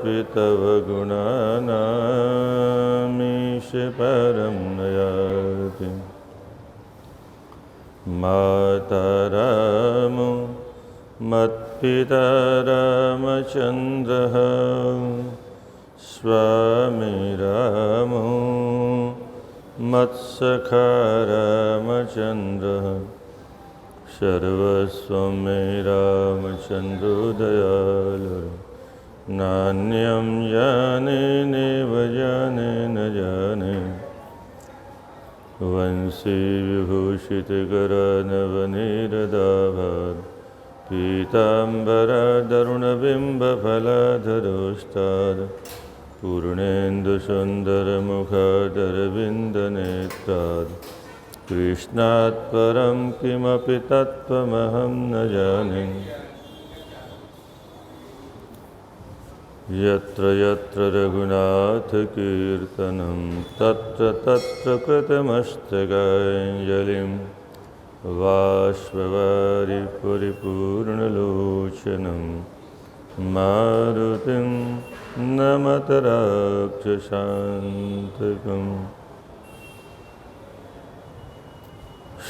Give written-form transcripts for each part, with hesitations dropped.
तव गुणानामीश परं नयाति। माता रामो मत्पिता रामचन्द्रः स्वामी रामो मत्सखा रामचन्द्रः सर्वस्वं मे रामचन्द्रो दयालु। नान्यं जाने नैव जाने न जाने वंशी विभूषितकरनवनीरदाभात् पीताम्बरधरुणबिम्बफलाधरोष्टात् पूर्णेन्दुसुन्दरमुखादरविन्दनेत्रात् कृष्णात् परं किमपि तत्त्वमहं न जाने। यत्र यत्र रघुनाथकीर्तनं तत्र तत्र कृतमस्तकाञ्जलिं बाष्पवारि परिपूर्णलोचनं मारुतिं नमत राक्षसान्तकम्।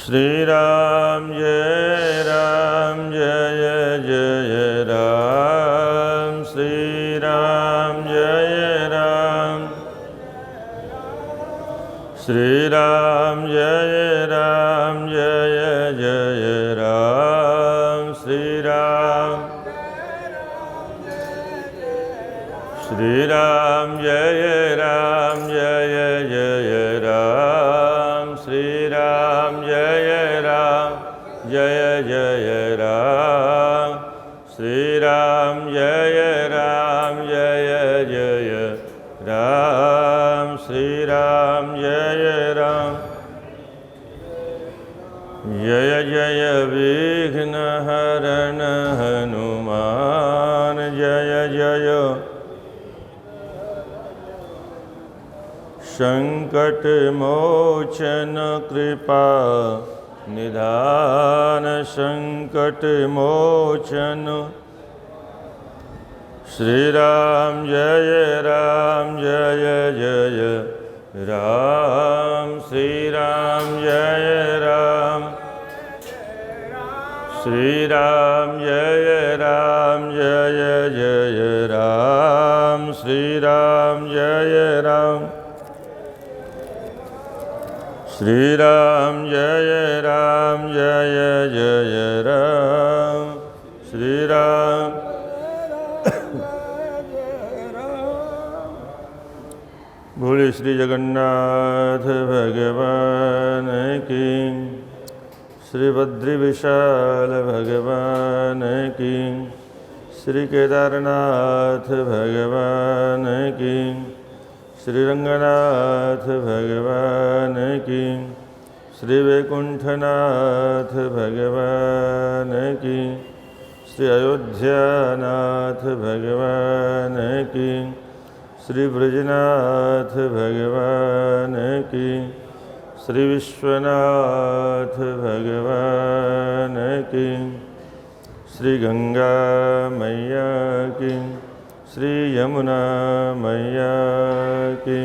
श्रीराम जय जय राम। श्रीराम जय राम। श्रीराम जय जय राम। श्रीराम जय जय राम। श्रीराम जय जय राम। श्रीराम जय जय राम। श्रीराम जय राम। जय जय विघ्नहरण हनुमान जय जय। संकट मोचन कृपा निधान संकट मोचन। श्रीराम जय जय राम। श्रीराम जय राम। श्रीराम जय जय राम। श्रीराम जय राम। श्रीराम जय जय राम। श्रीराम बोले श्री जगन्नाथ भगवान की। श्री बद्री विशाल भगवान की। श्री केदारनाथ भगवान की। श्री रंगनाथ भगवान की। श्री वैकुंठनाथ भगवान की। श्री अयोध्यानाथ भगवान की। श्री ब्रजनाथ भगवान की। श्री विश्वनाथ भगवान की। श्री गंगा मैया की। श्री यमुना मैया की।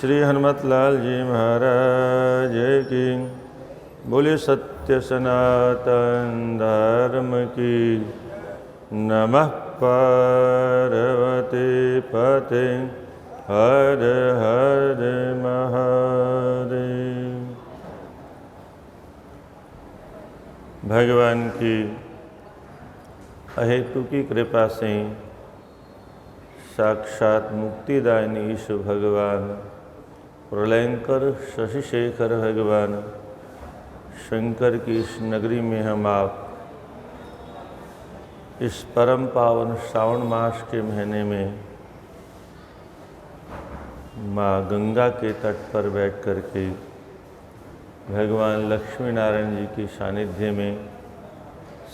श्री हनुमत लाल जी महाराज की। बोले सत्य सनातन धर्म की। नमः पार्वती पते हर हर महादेव। भगवान की अहेतु की कृपा से साक्षात मुक्तिदायिनी ईश्वर भगवान प्रलयंकर शशिशेखर भगवान शंकर की इस नगरी में हम आप इस परम पावन श्रावण मास के महीने में माँ गंगा के तट पर बैठ कर के भगवान लक्ष्मी नारायण जी की सानिध्य में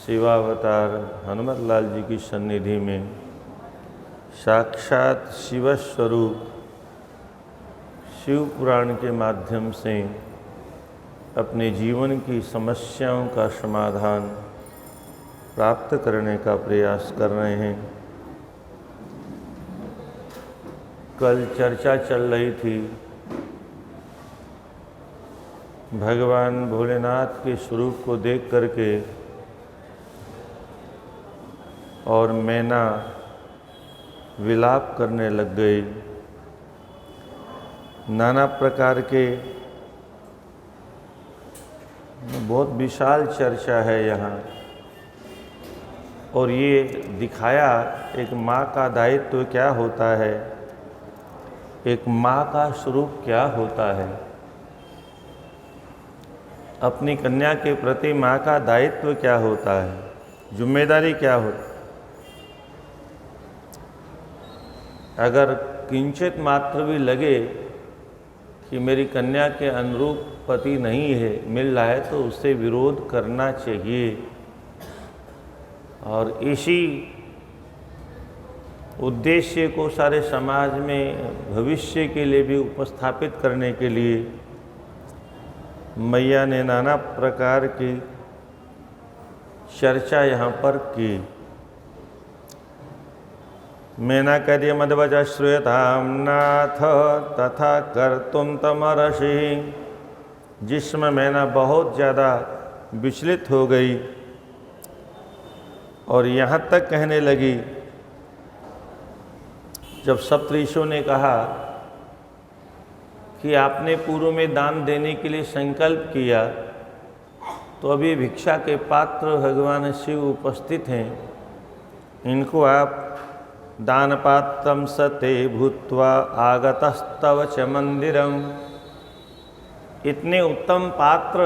शिवावतार हनुमत लाल जी की सन्निधि में साक्षात शिव स्वरूप शिव पुराण के माध्यम से अपने जीवन की समस्याओं का समाधान प्राप्त करने का प्रयास कर रहे हैं। कल चर्चा चल रही थी भगवान भोलेनाथ के स्वरूप को देख करके, और मैना विलाप करने लग गई। नाना प्रकार के बहुत विशाल चर्चा है यहाँ, और ये दिखाया एक माँ का दायित्व क्या होता है, एक माँ का स्वरूप क्या होता है। अपनी कन्या के प्रति माँ का दायित्व क्या होता है, जिम्मेदारी क्या होती। अगर किंचित मात्र भी लगे कि मेरी कन्या के अनुरूप पति नहीं है, मिल रहा है, तो उससे विरोध करना चाहिए। और इसी उद्देश्य को सारे समाज में भविष्य के लिए भी उपस्थापित करने के लिए मैया ने नाना प्रकार की चर्चा यहाँ पर की। मैना कह मदवज श्रूयताम नाथ तथा कर्तुम तमर्षि, जिसमें मैना बहुत ज़्यादा विचलित हो गई और यहाँ तक कहने लगी, जब सप्तऋषियों ने कहा कि आपने पूर्व में दान देने के लिए संकल्प किया, तो अभी भिक्षा के पात्र भगवान शिव उपस्थित हैं, इनको आप दान पात्रम सते भूत्वा आगतस्तव च मंदिरम, इतने उत्तम पात्र,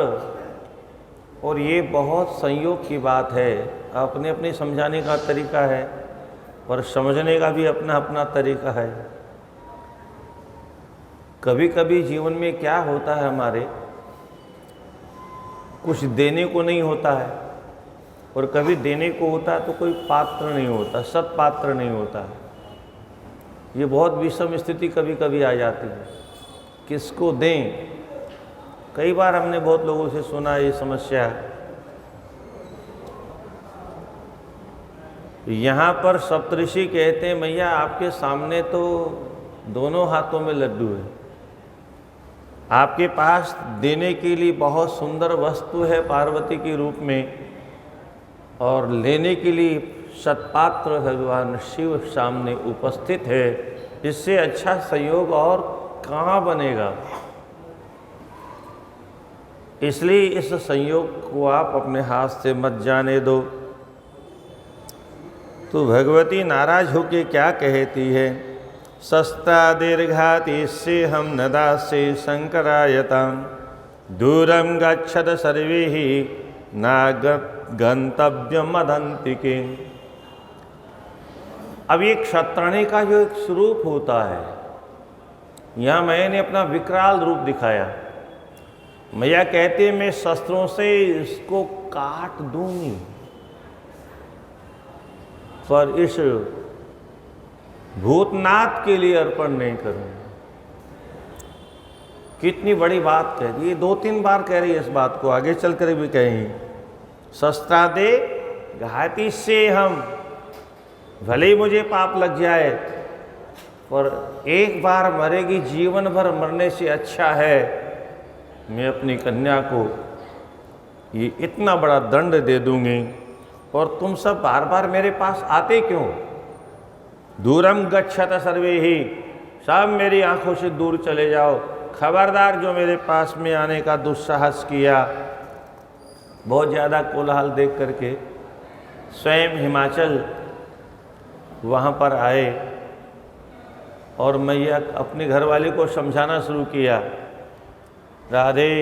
और ये बहुत संयोग की बात है। अपने अपने समझाने का तरीका है और समझने का भी अपना अपना तरीका है। कभी कभी जीवन में क्या होता है, हमारे कुछ देने को नहीं होता है, और कभी देने को होता है तो कोई पात्र नहीं होता, सत्पात्र नहीं होता है। ये बहुत विषम स्थिति कभी कभी आ जाती है, किसको दें। कई बार हमने बहुत लोगों से सुना ये समस्या। यहाँ पर सप्तऋषि कहते हैं, मैया आपके सामने तो दोनों हाथों में लड्डू है, आपके पास देने के लिए बहुत सुंदर वस्तु है पार्वती के रूप में, और लेने के लिए सत्पात्र भगवान शिव सामने उपस्थित है। इससे अच्छा संयोग और कहाँ बनेगा। इसलिए इस संयोग को आप अपने हाथ से मत जाने दो। तो भगवती नाराज होके क्या कहती है, सस्ता दीर्घाति से हम नदा से शंकरायताम दूरम गच्छत सर्वे ही गंतव्य मदंतिके। अब ये क्षत्रणी का जो एक स्वरूप होता है, यहाँ मैंने अपना विकराल रूप दिखाया। मैया कहते मैं शस्त्रों से इसको काट दूंगी, पर इस भूतनाथ के लिए अर्पण नहीं करूंगी। कितनी बड़ी बात कह दी, 2-3 बार कह रही है इस बात को, आगे चल कर भी कहेंगी। शस्त्रादे घाती से हम, भले ही मुझे पाप लग जाए, पर एक बार मरेगी, जीवन भर मरने से अच्छा है मैं अपनी कन्या को ये इतना बड़ा दंड दे दूंगी। और तुम सब बार बार मेरे पास आते क्यों? दूरम गच्छत सर्वे ही, सब मेरी आंखों से दूर चले जाओ। खबरदार जो मेरे पास में आने का दुस्साहस किया। बहुत ज़्यादा कोलाहल देख करके स्वयं हिमाचल वहाँ पर आए और मैया अपने घरवाले को समझाना शुरू किया, राधे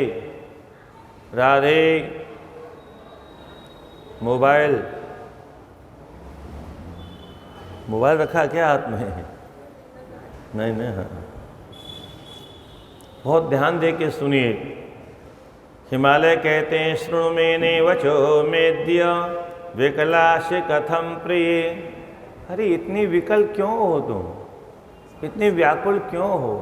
राधे, मोबाइल रखा क्या हाथ में? नहीं, हाँ, बहुत ध्यान दे के सुनिए। हिमालय कहते हैं, शृणु मेने वचो मेद्य विकलाश कथम प्रिय। अरे इतनी विकल क्यों हो तुम, इतने व्याकुल क्यों हो?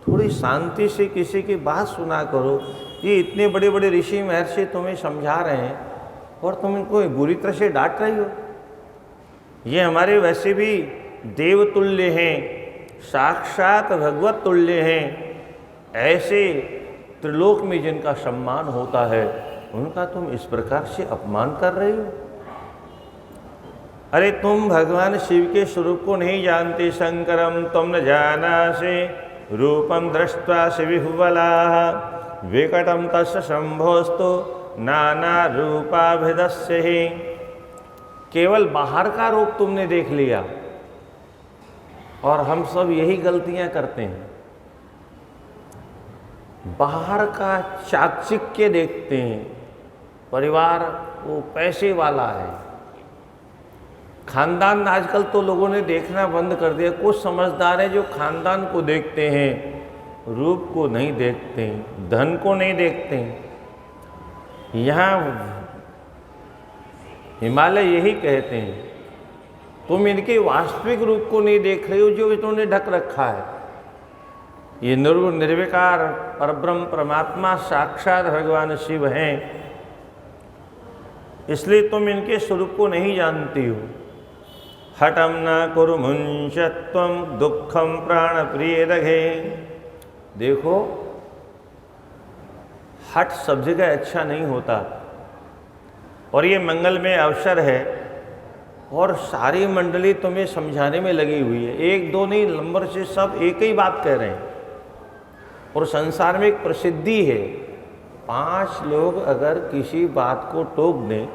थोड़ी शांति से किसी की बात सुना करो। ये इतने बड़े बड़े ऋषि महर्षि तुम्हें समझा रहे हैं और तुम इनको बुरी तरह से डांट रही हो। ये हमारे वैसे भी देवतुल्य हैं, साक्षात भगवत तुल्य हैं, ऐसे त्रिलोक में जिनका सम्मान होता है, उनका तुम इस प्रकार से अपमान कर रहे हो। अरे तुम भगवान शिव के स्वरूप को नहीं जानते। शंकरम तुम न जाना से रूपम दृष्ट्वा शिविहुबला विकटम तस्य शंभोस्तु नाना रूपाभिदस्य ही। केवल बाहर का रूप तुमने देख लिया, और हम सब यही गलतियां करते हैं। बाहर का चाकचिक्य देखते हैं, परिवार वो पैसे वाला है। खानदान आजकल तो लोगों ने देखना बंद कर दिया। कुछ समझदार हैं जो खानदान को देखते हैं, रूप को नहीं देखते हैं, धन को नहीं देखते हैं। यहाँ हिमालय यही कहते हैं, तुम इनके वास्तविक रूप को नहीं देख रहे हो जो इन्होंने ढक रखा है। ये निर्विकार परब्रह्म परमात्मा साक्षात भगवान शिव हैं, इसलिए तुम इनके स्वरूप को नहीं जानती हो। हठम न कुरु मुंशत्वम दुखम प्राण प्रिय रघे। देखो, हठ सब जगह अच्छा नहीं होता, और ये मंगलमय अवसर है और सारी मंडली तुम्हें समझाने में लगी हुई है। एक दो नहीं, नंबर से सब एक ही बात कह रहे हैं। और संसार में एक प्रसिद्धि है, 5 लोग अगर किसी बात को टोक दें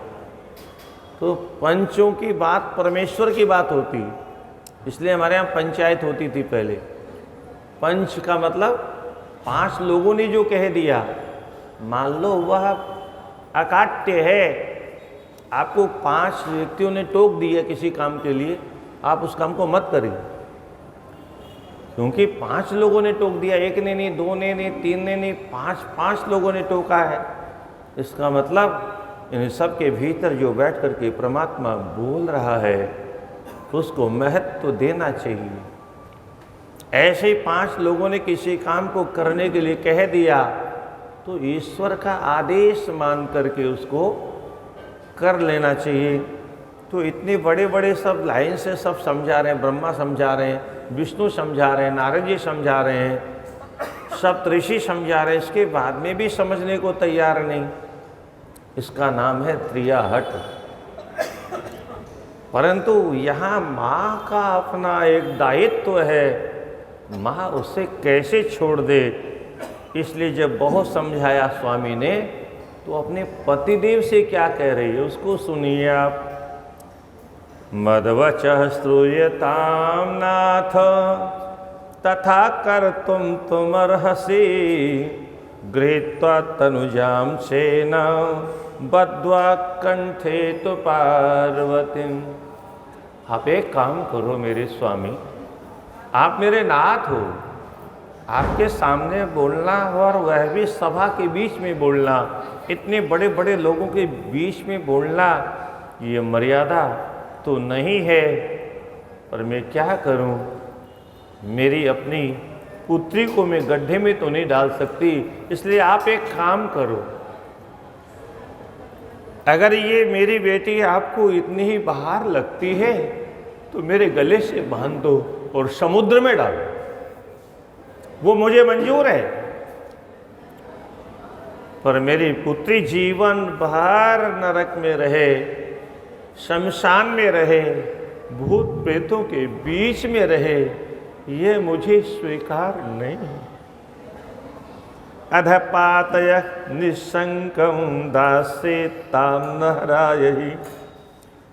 तो पंचों की बात परमेश्वर की बात होती है। इसलिए हमारे यहाँ पंचायत होती थी पहले। पंच का मतलब 5 लोगों ने जो कह दिया, मान लो वह अकाट्य है, आपको 5 व्यक्तियों ने टोक दिया किसी काम के लिए, आप उस काम को मत करिए। क्योंकि 5 लोगों ने टोक दिया, एक ने नहीं, 2 ने नहीं, 3 ने नहीं, 5 लोगों ने टोका है। इसका मतलब इन सब के भीतर जो बैठ करके परमात्मा बोल रहा है, उसको महत्व तो देना चाहिए। ऐसे ही 5 लोगों ने किसी काम को करने के लिए कह दिया, तो ईश्वर का आदेश मान करके उसको कर लेना चाहिए। तो इतने बड़े बड़े सब लाइन से सब समझा रहे हैं, ब्रह्मा समझा रहे हैं, विष्णु समझा रहे हैं, नारद जी समझा रहे हैं, सप्तऋषि समझा रहे हैं, इसके बाद में भी समझने को तैयार नहीं। इसका नाम है त्रियाहट। परंतु यहाँ माँ का अपना एक दायित्व है, माँ उसे कैसे छोड़ दे। इसलिए जब बहुत समझाया स्वामी ने, तो अपने पतिदेव से क्या कह रही है उसको सुनिए आप। मदवचः श्रूयतां नाथ तथा कर्तुं तुमर्हसि गृहीत्वा तनुजां सेन बद्ध्वा कंठे तु पार्वतीं। आप एक काम करो मेरे स्वामी, आप मेरे नाथ हो, आपके सामने बोलना और वह भी सभा के बीच में बोलना, इतने बड़े बड़े लोगों के बीच में बोलना, ये मर्यादा तो नहीं है। पर मैं क्या करूं, मेरी अपनी पुत्री को मैं गड्ढे में तो नहीं डाल सकती। इसलिए आप एक काम करो, अगर ये मेरी बेटी आपको इतनी ही बाहर लगती है तो मेरे गले से बांध दो और समुद्र में डालो, वो मुझे मंजूर है। पर मेरी पुत्री जीवन भर नरक में रहे, शमशान में रहे, भूत प्रेतों के बीच में रहे, ये मुझे स्वीकार नहीं। अधपातय निशंकं दास्ये तां नहरायहि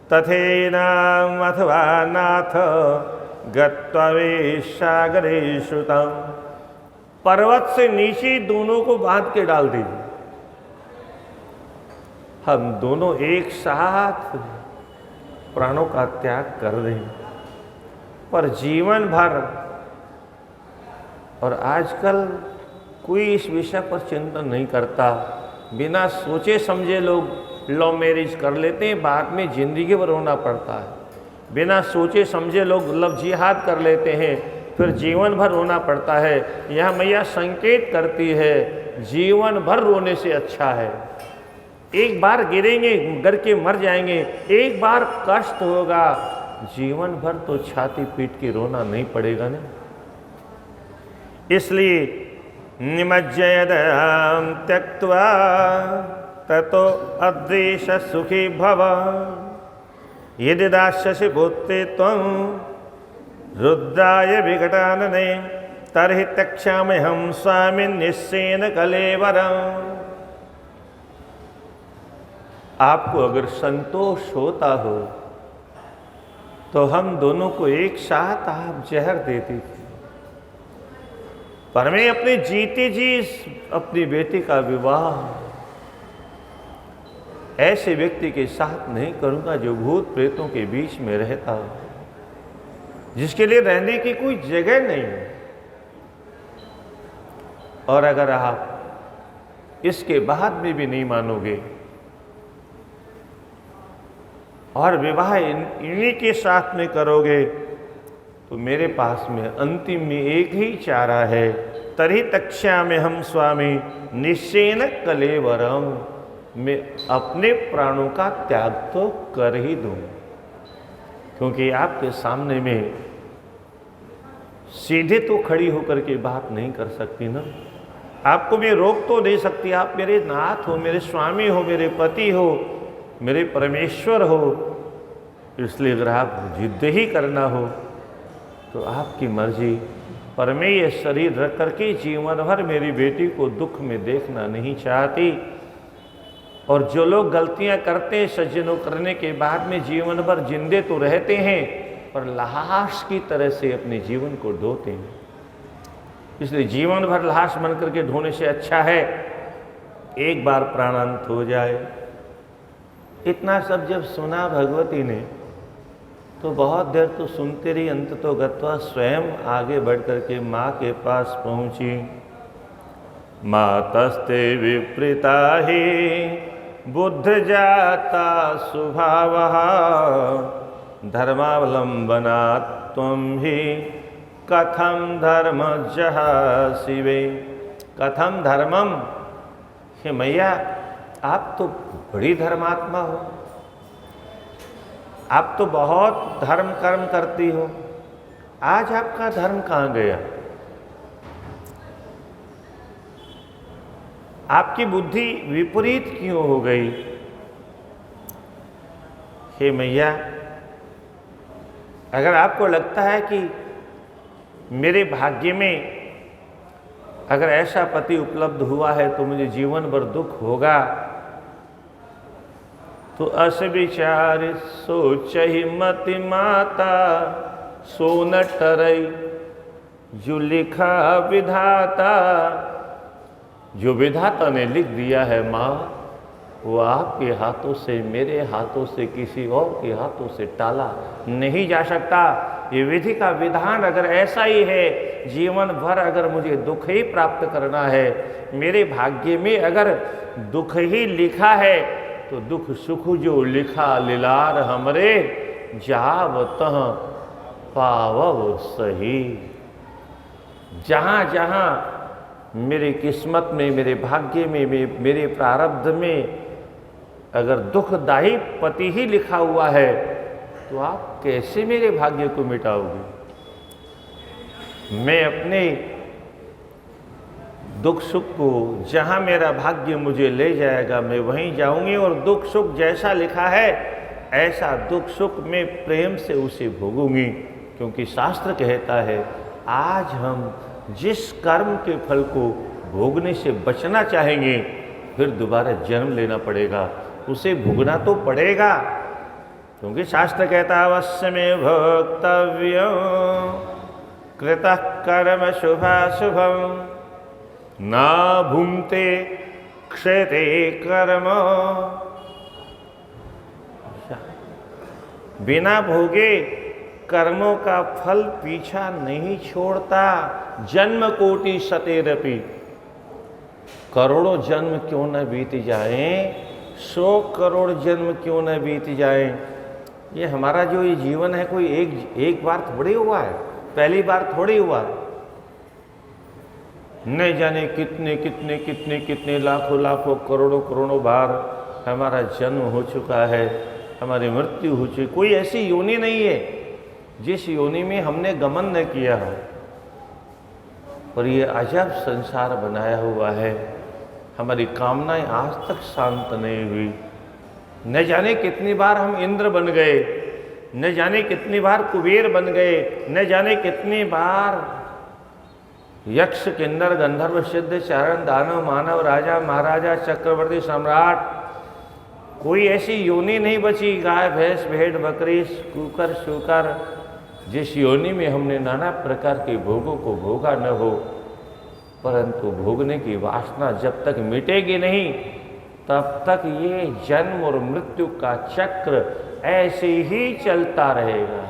तथेनाम अथवा नाथ गत्वा सागरे श्रुतं। पर्वत से नीचे दोनों को बांध के डाल दीजिए, हम दोनों एक साथ प्राणों का त्याग कर दें। पर जीवन भर, और आजकल कोई इस विषय पर चिंतन नहीं करता, बिना सोचे समझे लोग लव मैरिज कर लेते हैं, बाद में जिंदगी भर रोना पड़ता है। बिना सोचे समझे लोग लव जिहाद कर लेते हैं, फिर जीवन भर रोना पड़ता है। यह मैया संकेत करती है, जीवन भर रोने से अच्छा है। एक बार गिरेंगे, गिर के मर जाएंगे, एक बार कष्ट होगा, जीवन भर तो छाती पीट के रोना नहीं पड़ेगा ना। इसलिए निमज्जयदं त्यक्त्वा ततो अद्वेष सुखी भव यदि दास्यसि पुत्रे त्वं रुद्राय विकटानने तर्हि त्यक्ष्याम्यहं स्वामी निश्चयेन कलेवरम्। आपको अगर संतोष होता हो तो हम दोनों को एक साथ आप जहर देती थी, पर मैं अपने जीते जी अपनी बेटी का विवाह ऐसे व्यक्ति के साथ नहीं करूंगा जो भूत प्रेतों के बीच में रहता हो, जिसके लिए रहने की कोई जगह नहीं है। और अगर आप इसके बाद में भी नहीं मानोगे और विवाह इन्हीं के साथ में करोगे तो मेरे पास में अंतिम में एक ही चारा है, तर्हि त्यक्ष्याम्यहं स्वामी निश्चयेन कलेवरम। मैं अपने प्राणों का त्याग तो कर ही दूं, क्योंकि आपके सामने में सीधे तो खड़ी होकर के बात नहीं कर सकती ना। आपको मैं रोक तो दे सकती, आप मेरे नाथ हो, मेरे स्वामी हो, मेरे पति हो, मेरे परमेश्वर हो। इसलिए अगर आप जिद्द ही करना हो तो आपकी मर्जी, पर मैं ये शरीर रख करके जीवन भर मेरी बेटी को दुख में देखना नहीं चाहती। और जो लोग गलतियां करते हैं सज्जनों, करने के बाद में जीवन भर जिंदे तो रहते हैं पर लाश की तरह से अपने जीवन को ढोते हैं। इसलिए जीवन भर लाश बन करके ढोने से अच्छा है एक बार प्राणांत हो जाए। इतना सब जब सुना भगवती ने तो बहुत देर तो सुनते रही, अंत तो गत्वा स्वयं आगे बढ़ करके माँ के पास पहुँची। मातस्ते विपरीता ही बुद्ध जाता स्वभावः धर्मावलंबना त्वं ही कथम धर्मज्जः शिवे। कथम धर्मम, हे मैया आप तो बड़ी धर्मात्मा हो, आप तो बहुत धर्म कर्म करती हो, आज आपका धर्म कहाँ गया? आपकी बुद्धि विपरीत क्यों हो गई? हे मैया, अगर आपको लगता है कि मेरे भाग्य में अगर ऐसा पति उपलब्ध हुआ है तो मुझे जीवन भर दुख होगा, तो अस विचार सोचहि मति माता सो न टरई जो लिखा विधाता। जो विधाता ने लिख दिया है माँ, वो आपके हाथों से, मेरे हाथों से, किसी और के हाथों से टाला नहीं जा सकता। ये विधि का विधान अगर ऐसा ही है, जीवन भर अगर मुझे दुख ही प्राप्त करना है, मेरे भाग्य में अगर दुख ही लिखा है, तो दुख सुख जो लिखा लिलार हमरे जावतः पावव सही। जहाँ जहाँ मेरे किस्मत में, मेरे भाग्य में, मेरे प्रारब्ध में अगर दुखदायी पति ही लिखा हुआ है, तो आप कैसे मेरे भाग्य को मिटाओगे? मैं अपने दुख सुख को, जहाँ मेरा भाग्य मुझे ले जाएगा मैं वहीं जाऊंगी, और दुख सुख जैसा लिखा है ऐसा दुख सुख मैं प्रेम से उसे भोगूंगी। क्योंकि शास्त्र कहता है आज हम जिस कर्म के फल को भोगने से बचना चाहेंगे, फिर दोबारा जन्म लेना पड़ेगा, उसे भोगना तो पड़ेगा। क्योंकि शास्त्र कहता है अवश्य में भोक्तव्य कृतः कर्म शुभाशुभम ना भुंक्ते क्षते कर्म। बिना भोगे कर्मों का फल पीछा नहीं छोड़ता। जन्म कोटि सतेरपि, करोड़ों जन्म क्यों न बीत जाए, 100 करोड़ जन्म क्यों न बीत जाए, ये हमारा जो ये जीवन है कोई एक बार थोड़ी हुआ है, पहली बार थोड़ी हुआ। न जाने कितने कितने कितने कितने लाखों लाखों करोड़ों करोड़ों बार हमारा जन्म हो चुका है, हमारी मृत्यु हो चुकी। कोई ऐसी योनि नहीं है जिस योनि में हमने गमन न किया हो। और ये अजब संसार बनाया हुआ है, हमारी कामनाएं आज तक शांत नहीं हुई। न जाने कितनी बार हम इंद्र बन गए, न जाने कितनी बार कुबेर बन गए, न जाने कितनी बार यक्ष, किन्नर, गंधर्व, सिद्ध, चारण, दानव, मानव, राजा, महाराजा, चक्रवर्ती, सम्राट, कोई ऐसी योनि नहीं बची, गाय, भैंस, भेड़, बकरी, कुकर, शूकर, जिस योनि में हमने नाना प्रकार के भोगों को भोगा न हो। परंतु भोगने की वासना जब तक मिटेगी नहीं, तब तक ये जन्म और मृत्यु का चक्र ऐसे ही चलता रहेगा।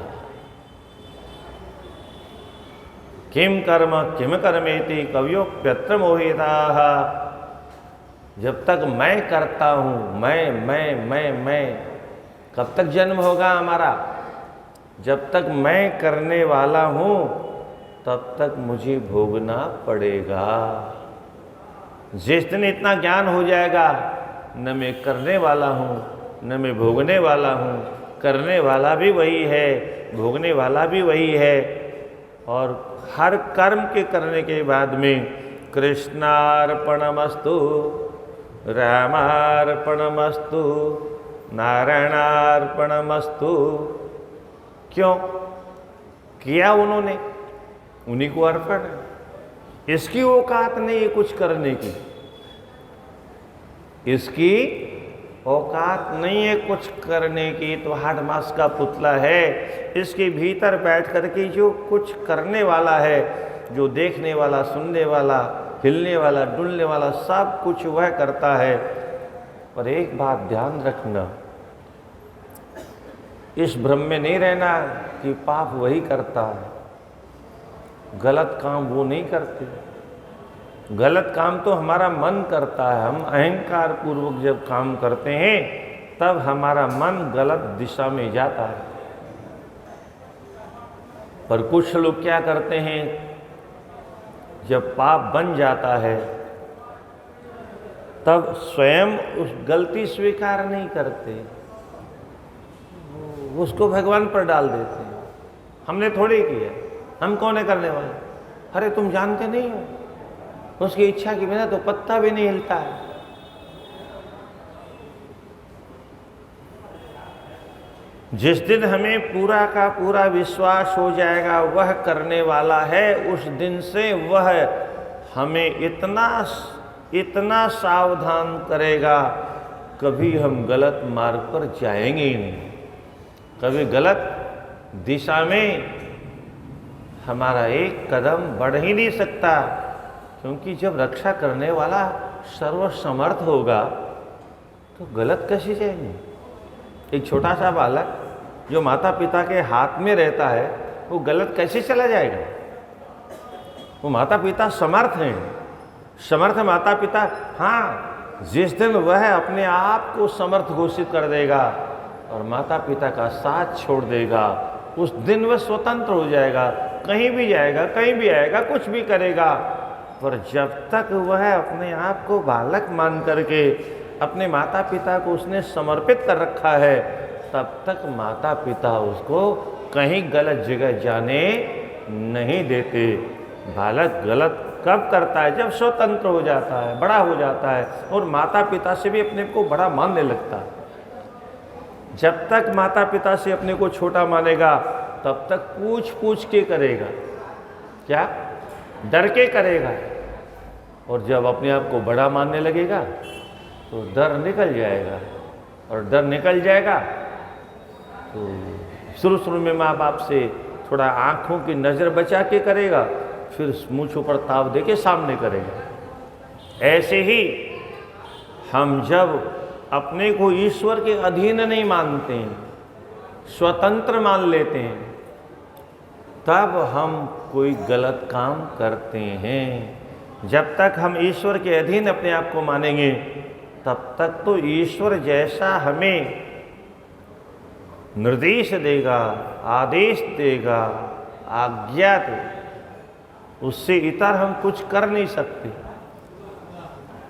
किम कर्म किम कर्मेति कवयोप्यत्र मोहिताः। जब तक मैं करता हूँ, मैं, कब तक जन्म होगा हमारा? जब तक मैं करने वाला हूँ तब तक मुझे भोगना पड़ेगा। जिस दिन इतना ज्ञान हो जाएगा, न मैं करने वाला हूँ न मैं भोगने वाला हूँ, करने वाला भी वही है, भोगने वाला भी वही है, और हर कर्म के करने के बाद में कृष्णार्पणमस्तु, रामार्पणमस्तु, नारायणार्पणमस्तु। क्यों किया उन्होंने? उन्हीं को अर्पण है। इसकी औकात नहीं है कुछ करने की, इसकी औकात नहीं है कुछ करने की, तो हाड मास का पुतला है। इसके भीतर बैठ करके जो कुछ करने वाला है, जो देखने वाला, सुनने वाला, हिलने वाला, डुलने वाला, सब कुछ वह करता है। पर एक बात ध्यान रखना, इस भ्रम में नहीं रहना कि पाप वही करता है, गलत काम वो नहीं करते। गलत काम तो हमारा मन करता है। हम अहंकार पूर्वक जब काम करते हैं तब हमारा मन गलत दिशा में जाता है। पर कुछ लोग क्या करते हैं, जब पाप बन जाता है तब स्वयं उस गलती स्वीकार नहीं करते, उसको भगवान पर डाल देते हैं। हमने थोड़ी किया, हम कौन है करने वाले? अरे तुम जानते नहीं हो, उसकी इच्छा के बिना तो पत्ता भी नहीं हिलता है। जिस दिन हमें पूरा का पूरा विश्वास हो जाएगा वह करने वाला है, उस दिन से वह हमें इतना सावधान करेगा, कभी हम गलत मार्ग पर जाएंगे ही नहीं, कभी गलत दिशा में हमारा एक कदम बढ़ ही नहीं सकता। क्योंकि जब रक्षा करने वाला सर्वसमर्थ होगा तो गलत कैसे जाएंगे? एक छोटा सा बालक जो माता पिता के हाथ में रहता है वो गलत कैसे चला जाएगा? वो माता पिता समर्थ हैं, समर्थ माता पिता। हाँ, जिस दिन वह अपने आप को समर्थ घोषित कर देगा और माता पिता का साथ छोड़ देगा, उस दिन वह स्वतंत्र हो जाएगा, कहीं भी जाएगा, कहीं भी आएगा, कुछ भी करेगा। पर जब तक वह अपने आप को बालक मान करके अपने माता पिता को उसने समर्पित कर रखा है, तब तक माता पिता उसको कहीं गलत जगह जाने नहीं देते। बालक गलत कब करता है? जब स्वतंत्र हो जाता है, बड़ा हो जाता है और माता पिता से भी अपने को बड़ा मानने लगता है। जब तक माता पिता से अपने को छोटा मानेगा तब तक पूछ पूछ के करेगा, क्या डर के करेगा। और जब अपने आप को बड़ा मानने लगेगा तो डर निकल जाएगा, और डर निकल जाएगा तो शुरू में माँ बाप से थोड़ा आँखों की नज़र बचा के करेगा, फिर मूँछ ऊपर ताव दे के सामने करेगा। ऐसे ही हम जब अपने को ईश्वर के अधीन नहीं मानते हैं, स्वतंत्र मान लेते हैं, तब हम कोई गलत काम करते हैं। जब तक हम ईश्वर के अधीन अपने आप को मानेंगे तब तक तो ईश्वर जैसा हमें निर्देश देगा, आदेश देगा, आज्ञा देगा, उससे इतर हम कुछ कर नहीं सकते।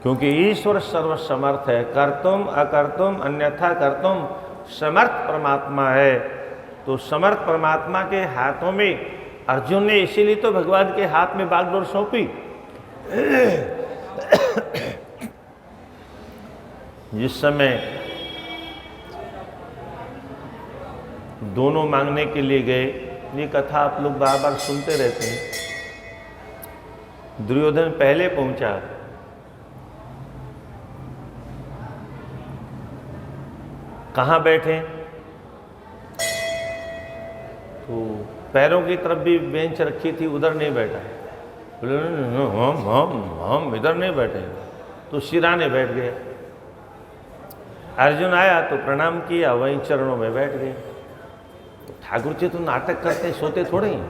क्योंकि ईश्वर सर्वसमर्थ है, कर्तुम अकर्तुम अन्यथा कर्तुम समर्थ परमात्मा है। तो समर्थ परमात्मा के हाथों में अर्जुन ने इसीलिए तो भगवान के हाथ में बागडोर सौंपी। जिस समय दोनों मांगने के लिए गए, ये कथा आप लोग बार बार सुनते रहते हैं। दुर्योधन पहले पहुंचा, कहाँ बैठे तो पैरों की तरफ भी बेंच रखी थी, उधर नहीं बैठा। बोले हम इधर नहीं बैठे, तो सिराने बैठ गए। अर्जुन आया तो प्रणाम किया, वहीं चरणों में बैठ गए। तो ठाकुर जी तो नाटक करते, सोते थोड़े ही।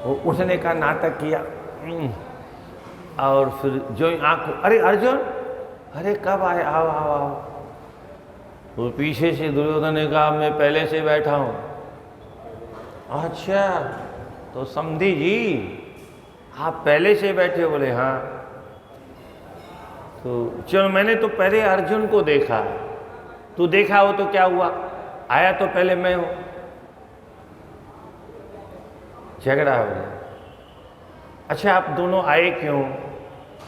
वो उठने का नाटक किया और फिर जो आंख, अरे अर्जुन, अरे कब आए, आओ आओ आओ। वो पीछे से दुर्योधन ने कहा मैं पहले से बैठा हूं। अच्छा तो समझी जी आप पहले से बैठे? बोले हाँ। तो चलो, मैंने तो पहले अर्जुन को देखा, तू देखा हो तो क्या हुआ, आया तो पहले मैं हूं। झगड़ा हो गया। अच्छा आप दोनों आए क्यों?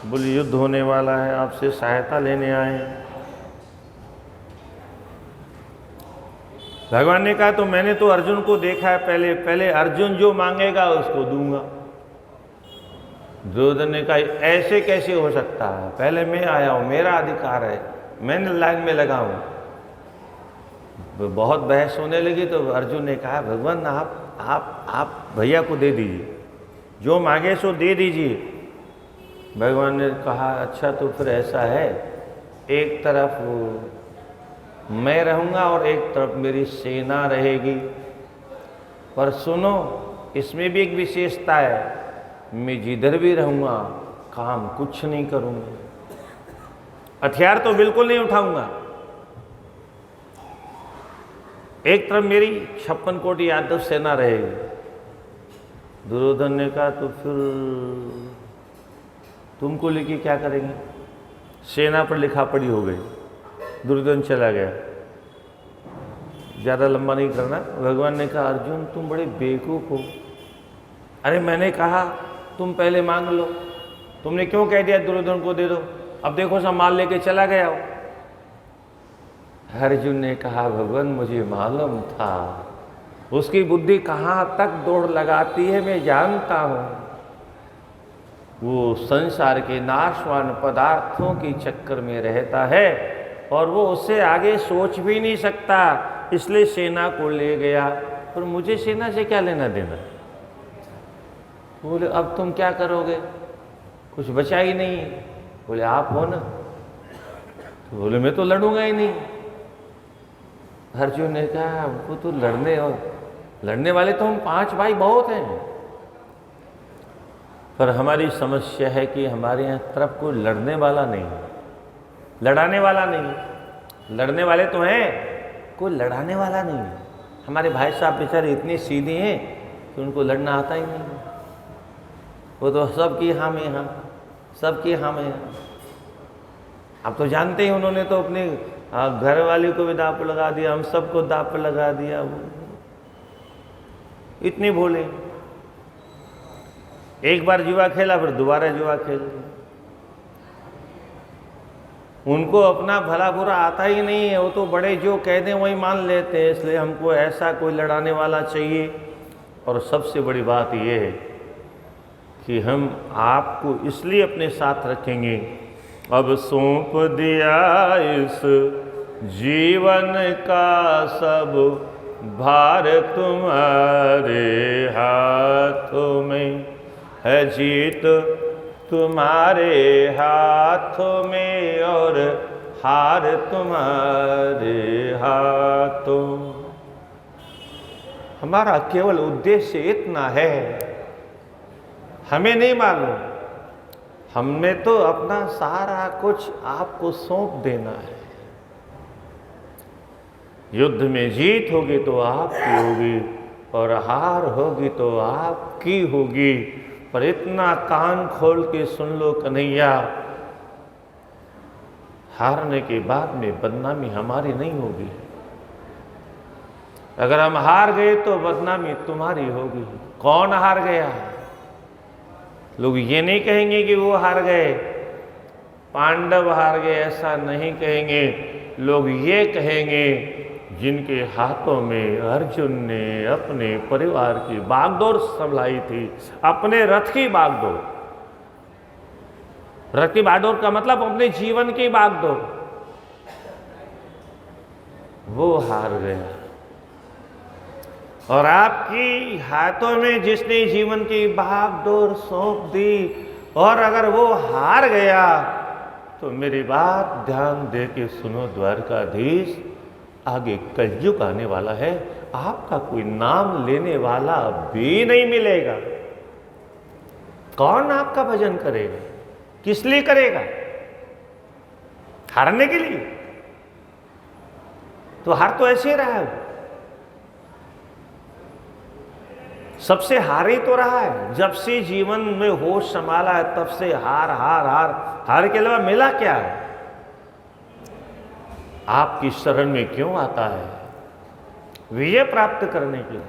बोले युद्ध होने वाला है, आपसे सहायता लेने आए हैं। भगवान ने कहा तो मैंने तो अर्जुन को देखा है पहले, पहले अर्जुन जो मांगेगा उसको दूंगा। दुर्योधन ने कहा ऐसे कैसे हो सकता है, पहले मैं आया हूं, मेरा अधिकार है, मैंने लाइन में लगा हूं। बहुत बहस होने लगी तो अर्जुन ने कहा भगवान आप भैया को दे दीजिए, जो मांगे सो दे दीजिए। भगवान ने कहा अच्छा तो फिर ऐसा है, एक तरफ मैं रहूँगा और एक तरफ मेरी सेना रहेगी। पर सुनो, इसमें भी एक विशेषता है, मैं जिधर भी रहूँगा काम कुछ नहीं करूँगा, हथियार तो बिल्कुल नहीं उठाऊंगा। एक तरफ मेरी 56 कोटि यादव सेना रहेगी। दुर्योधन ने कहा तो फिर तुमको लेके क्या करेंगे? सेना पर लिखा पड़ी हो गई। दुर्योधन चला गया। ज़्यादा लंबा नहीं करना। भगवान ने कहा अर्जुन तुम बड़े बेवकूफ़ हो। अरे मैंने कहा तुम पहले मांग लो, तुमने क्यों कह दिया दुर्योधन को दे दो? अब देखो सब माल लेके चला गया हो। अर्जुन ने कहा भगवान मुझे मालूम था, उसकी बुद्धि कहाँ तक दौड़ लगाती है मैं जानता हूँ। वो संसार के नाशवान पदार्थों के चक्कर में रहता है और वो उससे आगे सोच भी नहीं सकता, इसलिए सेना को ले गया। पर मुझे सेना से क्या लेना देना? बोले अब तुम क्या करोगे? कुछ बचा ही नहीं। बोले आप हो ना। तो बोले मैं तो लड़ूंगा ही नहीं। अर्जुन ने कहा हमको तो लड़ने वाले तो हम 5 भाई बहुत हैं, पर हमारी समस्या है कि हमारे यहाँ तरफ कोई लड़ने वाला नहीं है, लड़ाने वाला नहीं। लड़ने वाले तो हैं, कोई लड़ाने वाला नहीं है। हमारे भाई साहब बेचारे इतने सीधे हैं कि उनको लड़ना आता ही नहीं। वो तो सबकी हाँ में हाँ, सबकी हाँ में हाँ। आप तो जानते ही उन्होंने तो अपने घर वाले को भी दांव पर लगा दिया, हम सबको दांव पर लगा दिया। वो इतने भोले। एक बार जुआ खेला फिर दोबारा जुआ खेल लिया। उनको अपना भला बुरा आता ही नहीं है, वो तो बड़े जो कह दें वही मान लेते हैं। इसलिए हमको ऐसा कोई लड़ाने वाला चाहिए। और सबसे बड़ी बात यह है कि हम आपको इसलिए अपने साथ रखेंगे, अब सौंप दिया इस जीवन का सब भार तुम्हारे हाथों में है, जीत तुम्हारे हाथों में और हार तुम्हारे हाथों। हमारा केवल उद्देश्य इतना है, हमें नहीं मालूम, हमने तो अपना सारा कुछ आपको सौंप देना है। युद्ध में जीत होगी तो आपकी होगी और हार होगी तो आपकी होगी। पर इतना कान खोल के सुन लो कन्हैया, हारने के बाद में बदनामी हमारी नहीं होगी। अगर हम हार गए तो बदनामी तुम्हारी होगी। कौन हार गया? लोग ये नहीं कहेंगे कि वो हार गए, पांडव हार गए, ऐसा नहीं कहेंगे। लोग ये कहेंगे जिनके हाथों में अर्जुन ने अपने परिवार की बागडोर संभलाई थी, अपने रथ की बागडोर। रथ की बागडोर का मतलब अपने जीवन की बागडोर, वो हार गया। और आपकी हाथों में जिसने जीवन की बागडोर सौंप दी, और अगर वो हार गया तो मेरी बात ध्यान दे के सुनो द्वारकाधीश, आगे कलयुग आने वाला है, आपका कोई नाम लेने वाला भी नहीं मिलेगा। कौन आपका भजन करेगा? किस लिए करेगा? हारने के लिए? तो हार तो ऐसे ही रहा है, सबसे हार ही तो रहा है। जब से जीवन में होश संभाला है तब से हार हार हार हार के अलावा मिला क्या है? आपकी शरण में क्यों आता है? विजय प्राप्त करने के लिए।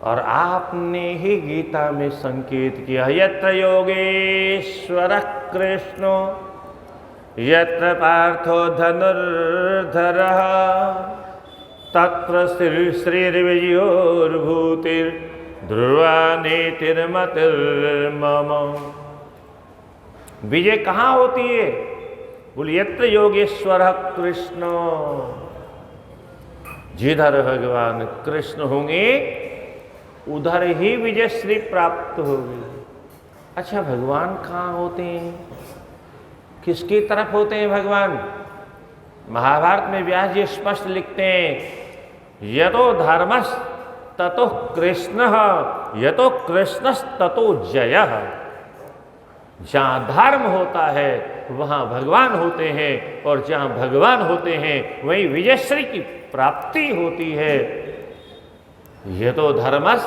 और आपने ही गीता में संकेत किया, यत्र योगेश्वर कृष्णो यत्र पार्थो धनुर्धरः तत्र श्रीर्विजयोर्भूतिर्ध्रुवा नीतिर्मतिर्मम। विजय कहाँ होती है? बोले यत्र योगेश्वर कृष्ण, जिधर भगवान कृष्ण होंगे उधर ही विजय श्री प्राप्त होगी। अच्छा, भगवान कहाँ होते हैं? किसकी तरफ होते हैं भगवान? महाभारत में व्यास जी स्पष्ट लिखते हैं, यतो धर्मस् ततो कृष्णः यतो कृष्णस् ततो जयः। जहां धर्म होता है वहां भगवान होते हैं, और जहां भगवान होते हैं वहीं विजयश्री की प्राप्ति होती है। यतो धर्मस्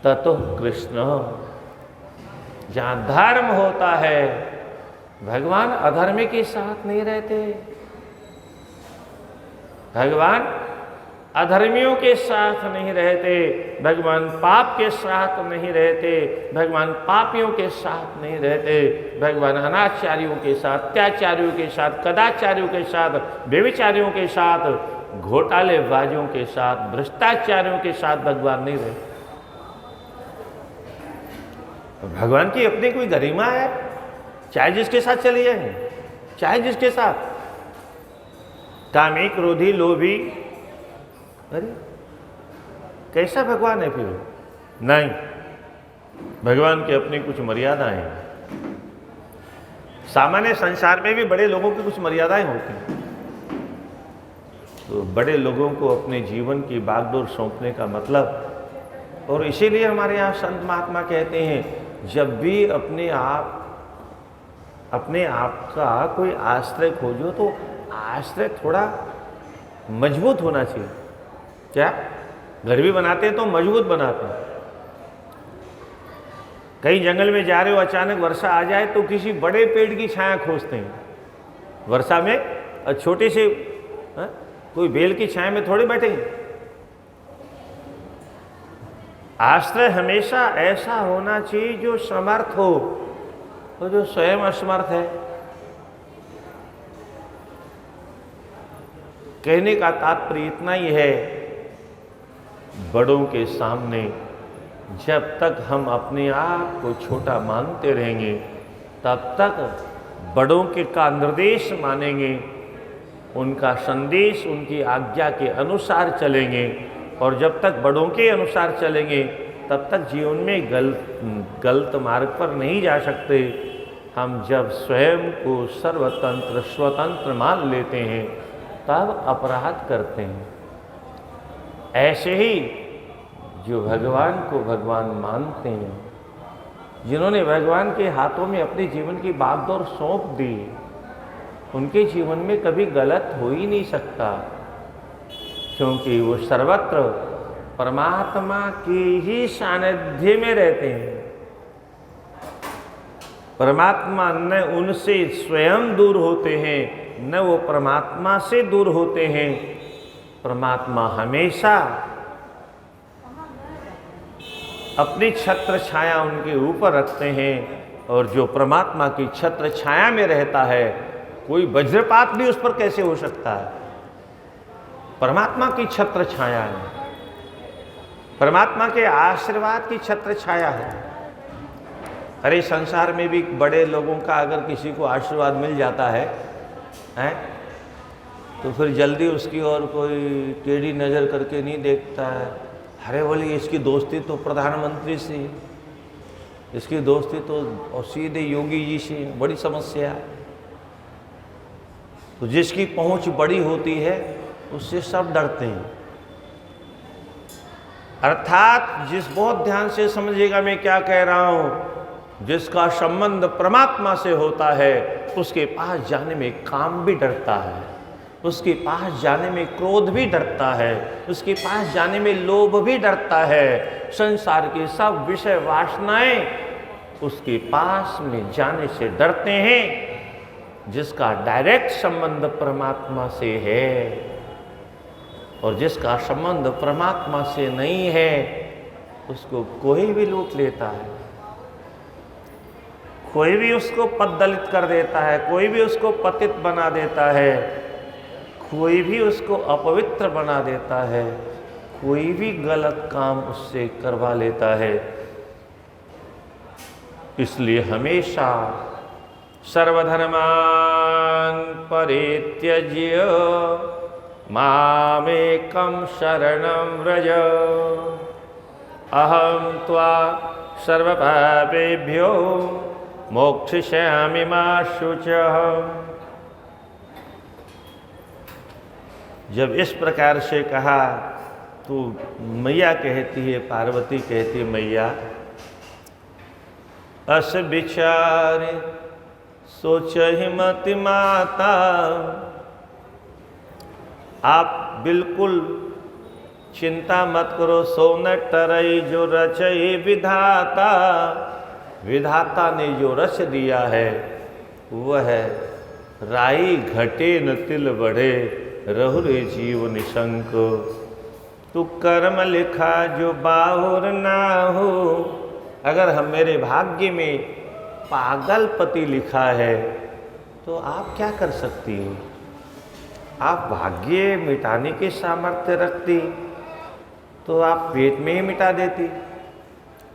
ततो कृष्ण। जहां धर्म होता है भगवान अधर्म के साथ नहीं रहते। भगवान अधर्मियों के साथ नहीं रहते, भगवान पाप के साथ नहीं रहते, भगवान पापियों के साथ नहीं रहते, भगवान अनाचारियों के साथ, अत्याचारियों के साथ, कदाचारियों के साथ, व्यभिचारियों के साथ, घोटालेबाजों के साथ, भ्रष्टाचारियों के साथ भगवान नहीं रहते। भगवान की अपनी कोई गरिमा है, चाहे जिसके साथ चली जाए, चाहे जिसके साथ। कामी, क्रोधी, लोभी, अरे कैसा भगवान है फिर? नहीं, भगवान की अपनी कुछ मर्यादाएं हैं। सामान्य संसार में भी बड़े लोगों की कुछ मर्यादाएं होती हैं। तो बड़े लोगों को अपने जीवन की बागडोर सौंपने का मतलब, और इसीलिए हमारे यहाँ संत महात्मा कहते हैं, जब भी अपने आप का कोई आश्रय खोजो तो आश्रय थोड़ा मजबूत होना चाहिए। क्या? घर भी बनाते हैं तो मजबूत बनाते हैं। कहीं जंगल में जा रहे हो, अचानक वर्षा आ जाए तो किसी बड़े पेड़ की छाया खोजते हैं। वर्षा में छोटे से कोई बेल की छाया में थोड़े बैठेंगे। आश्रय हमेशा ऐसा होना चाहिए जो समर्थ हो, और जो स्वयं असमर्थ है। कहने का तात्पर्य इतना ही है, बड़ों के सामने जब तक हम अपने आप को छोटा मानते रहेंगे तब तक बड़ों के का निर्देश मानेंगे, उनका संदेश, उनकी आज्ञा के अनुसार चलेंगे। और जब तक बड़ों के अनुसार चलेंगे तब तक जीवन में गलत मार्ग पर नहीं जा सकते। हम जब स्वयं को सर्वतंत्र स्वतंत्र मान लेते हैं तब अपराध करते हैं। ऐसे ही जो भगवान को भगवान मानते हैं, जिन्होंने भगवान के हाथों में अपने जीवन की बागडोर सौंप दी, उनके जीवन में कभी गलत हो ही नहीं सकता, क्योंकि वो सर्वत्र परमात्मा के ही सानिध्य में रहते हैं। परमात्मा न उनसे स्वयं दूर होते हैं, न वो परमात्मा से दूर होते हैं। परमात्मा हमेशा अपनी छत्र छाया उनके ऊपर रखते हैं, और जो परमात्मा की छत्र छाया में रहता है, कोई वज्रपात भी उस पर कैसे हो सकता है? परमात्मा की छत्र छाया है, परमात्मा के आशीर्वाद की छत्र छाया है। अरे संसार में भी बड़े लोगों का अगर किसी को आशीर्वाद मिल जाता है, तो फिर जल्दी उसकी ओर कोई टेढ़ी नज़र करके नहीं देखता है। अरे बोले इसकी दोस्ती तो प्रधानमंत्री से, इसकी दोस्ती तो और सीधे योगी जी से, बड़ी समस्या है। तो जिसकी पहुंच बड़ी होती है उससे सब डरते हैं। अर्थात जिस बहुत ध्यान से समझिएगा मैं क्या कह रहा हूं, जिसका संबंध परमात्मा से होता है उसके पास जाने में काम भी डरता है, उसके पास जाने में क्रोध भी डरता है, उसके पास जाने में लोभ भी डरता है। संसार की सब विषय वासनाएं उसके पास में जाने से डरते हैं। जिसका डायरेक्ट संबंध परमात्मा से है और जिसका संबंध परमात्मा से नहीं है, उसको कोई भी लूट लेता है, कोई भी उसको पददलित कर देता है, कोई भी उसको पतित बना देता है, कोई भी उसको अपवित्र बना देता है, कोई भी गलत काम उससे करवा लेता है। इसलिए हमेशा सर्वधर्मान् परित्यज्य मामेकं शरणं व्रज अहं त्वा सर्वपापेभ्यो मोक्षयिष्यामि मा शुचः। जब इस प्रकार से कहा तो मैया कहती है, पार्वती कहती है, मैया अस विचार सोचहि मति माता, आप बिल्कुल चिंता मत करो, सो न टरई जो रचई विधाता। विधाता ने जो रच दिया है वह राई घटे न तिल बढ़े, रहु रे जीव निशंक। तू कर्म लिखा जो बाहुर ना हो। अगर हम मेरे भाग्य में पागलपति लिखा है तो आप क्या कर सकती हो? आप भाग्य मिटाने के सामर्थ्य रखती तो आप पेट में ही मिटा देती,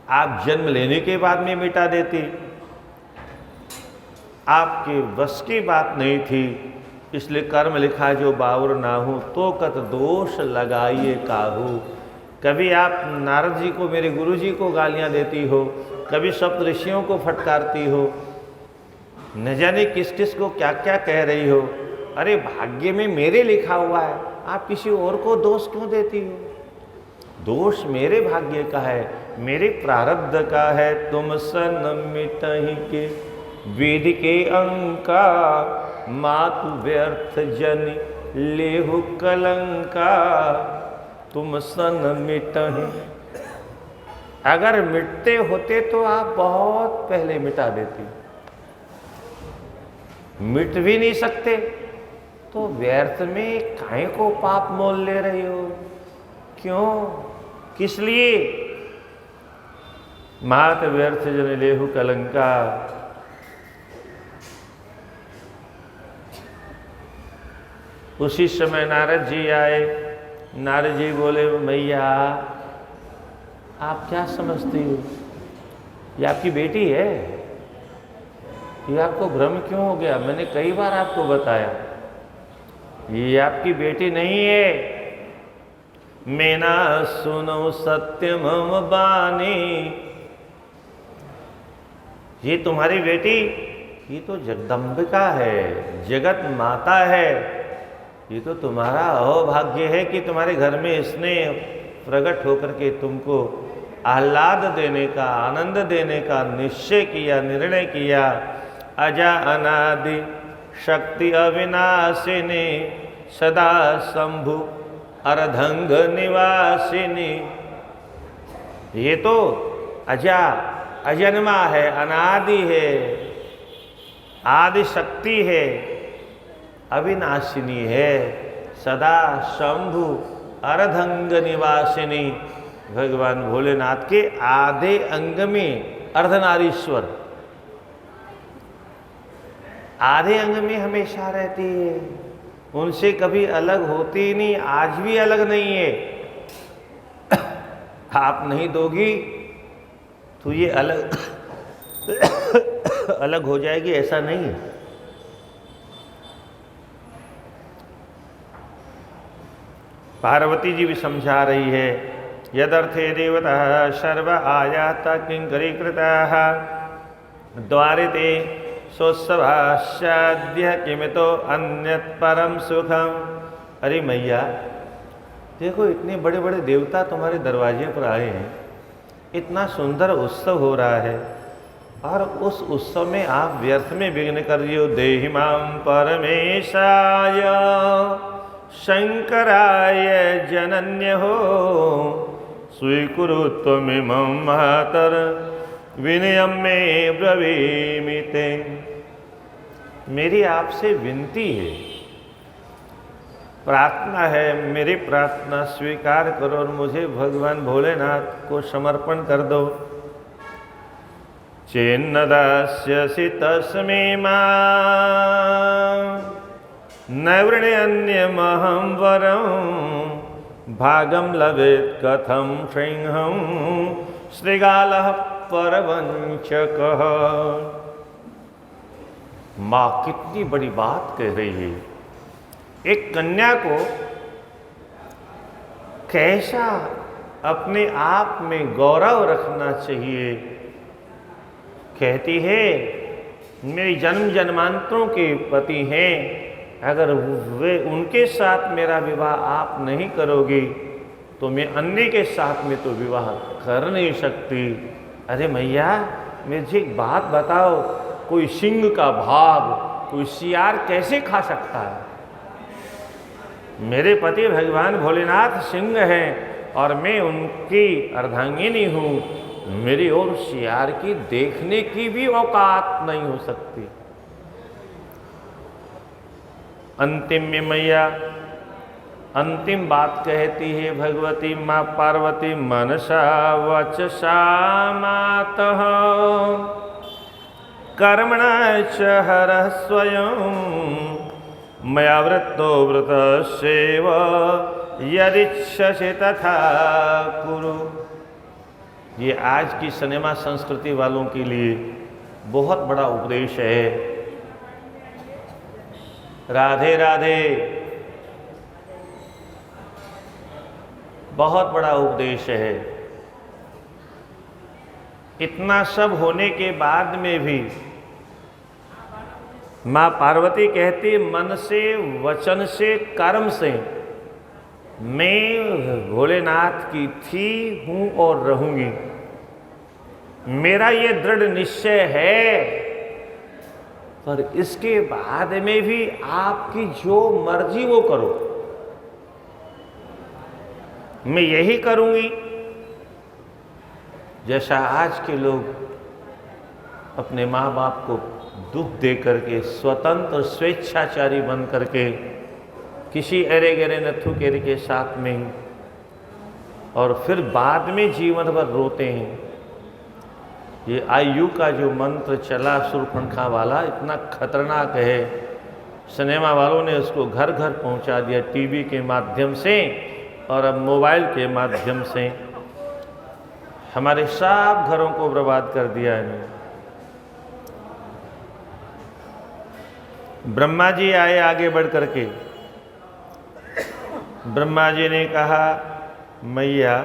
आप जन्म लेने के बाद में मिटा देती। आपके बस की बात नहीं थी, इसलिए कर्म लिखा जो बाउर ना हो, तो कत दोष लगाइए काहू। कभी आप नारद जी को, मेरे गुरु जी को गालियां देती हो, कभी सप्त ऋषियों को फटकारती हो, न जाने किस किस को क्या क्या कह रही हो। अरे भाग्य में मेरे लिखा हुआ है, आप किसी और को दोष क्यों देती हो? दोष मेरे भाग्य का है, मेरे प्रारब्ध का है। तुम सन मिटहि के वेद के अंका, मातु व्यर्थ जन लेहु कलंका। तुम सन मिटहि, अगर मिटते होते तो आप बहुत पहले मिटा देती। मिट भी नहीं सकते तो व्यर्थ में काहे को पाप मोल ले रही हो? क्यों, किस लिए? मात व्यर्थ जन लेहु कलंका। उसी समय नारद जी आए। नारद जी बोले, मैया आप क्या समझती हो? ये आपकी बेटी है, ये आपको भ्रम क्यों हो गया? मैंने कई बार आपको बताया ये आपकी बेटी नहीं है। मेना सुनो सत्य मम बानी, ये तुम्हारी बेटी, ये तो जगदम्बिका है, जगत माता है। ये तो तुम्हारा अहोभाग्य है कि तुम्हारे घर में इसने प्रकट होकर के तुमको आह्लाद देने का, आनंद देने का निश्चय किया, निर्णय किया। अजा अनादि शक्ति अविनाशिनी, सदा शंभु अर्धंग निवासिनी। ये तो अजा, अजन्मा है, अनादि है, आदि शक्ति है, अविनाशिनी है, सदा शंभु अर्धंग निवासिनी। भगवान भोलेनाथ के आधे अंग में अर्धनारीश्वर, आधे अंग में हमेशा रहती है, उनसे कभी अलग होती नहीं, आज भी अलग नहीं है। आप नहीं दोगी तो ये अलग अलग हो जाएगी, ऐसा नहीं है। पार्वती जी भी समझा रही है, यदर्थे देवता सर्व आयाता किंकरी कृता द्वारे ते सोत्सवास्याद्य किमितो अन्यत् परम सुखम। अरे मैया देखो, इतने बड़े बड़े देवता तुम्हारे दरवाजे पर आए हैं, इतना सुंदर उत्सव हो रहा है, और उस उत्सव में आप व्यर्थ में विघ्न कर रही हो। देहि मां परमेशाय शंकराय जनन्य हो स्वीकुरु त्वमिमं मातर विनयम में ब्रवीमि ते। मेरी आपसे विनती है, प्रार्थना है, मेरी प्रार्थना स्वीकार करो और मुझे भगवान भोलेनाथ को समर्पण कर दो। चेन्न दास्यसि तस्मै मां नैवृण्यन्यमहं वरं भागं लभेत् कथं सिंहं श्रीगालः परवंचकः। माँ कितनी बड़ी बात कह रही है। एक कन्या को कैसा अपने आप में गौरव रखना चाहिए। कहती है, मेरे जन्म जन्मांतरों के पति हैं, अगर वे उनके साथ मेरा विवाह आप नहीं करोगी तो मैं अन्य के साथ में तो विवाह कर नहीं सकती। अरे मैया मुझे एक बात बताओ, कोई सिंह का भाग कोई सियार कैसे खा सकता है? मेरे पति भगवान भोलेनाथ सिंह हैं और मैं उनकी अर्धांगिनी हूँ, मेरी और सियार की देखने की भी औकात नहीं हो सकती। अंतिम में मैया अंतिम बात कहती है भगवती माँ पार्वती, मनसा वचसा मातः कर्मणा च हरः स्वयं मया वृत्तो व्रतस्यैव यदिच्छसि तथा कुरु। ये आज की सिनेमा संस्कृति वालों के लिए बहुत बड़ा उपदेश है। राधे राधे, बहुत बड़ा उपदेश है। इतना सब होने के बाद में भी माँ पार्वती कहती, मन से वचन से कर्म से मैं भोलेनाथ की थी, हूँ और रहूंगी। मेरा ये दृढ़ निश्चय है, पर इसके बाद में भी आपकी जो मर्जी वो करो, मैं यही करूंगी। जैसा आज के लोग अपने माँ बाप को दुख दे करके स्वतंत्र स्वेच्छाचारी बन करके किसी अरे गरे नथु केरे के साथ में, और फिर बाद में जीवन भर रोते हैं। ये आयु का जो मंत्र चला शूर्पणखा वाला, इतना खतरनाक है। सिनेमा वालों ने उसको घर घर पहुंचा दिया, टीवी के माध्यम से और अब मोबाइल के माध्यम से हमारे सब घरों को बर्बाद कर दिया इन्होंने। ब्रह्मा जी आए आगे बढ़ करके। ब्रह्मा जी ने कहा, मैया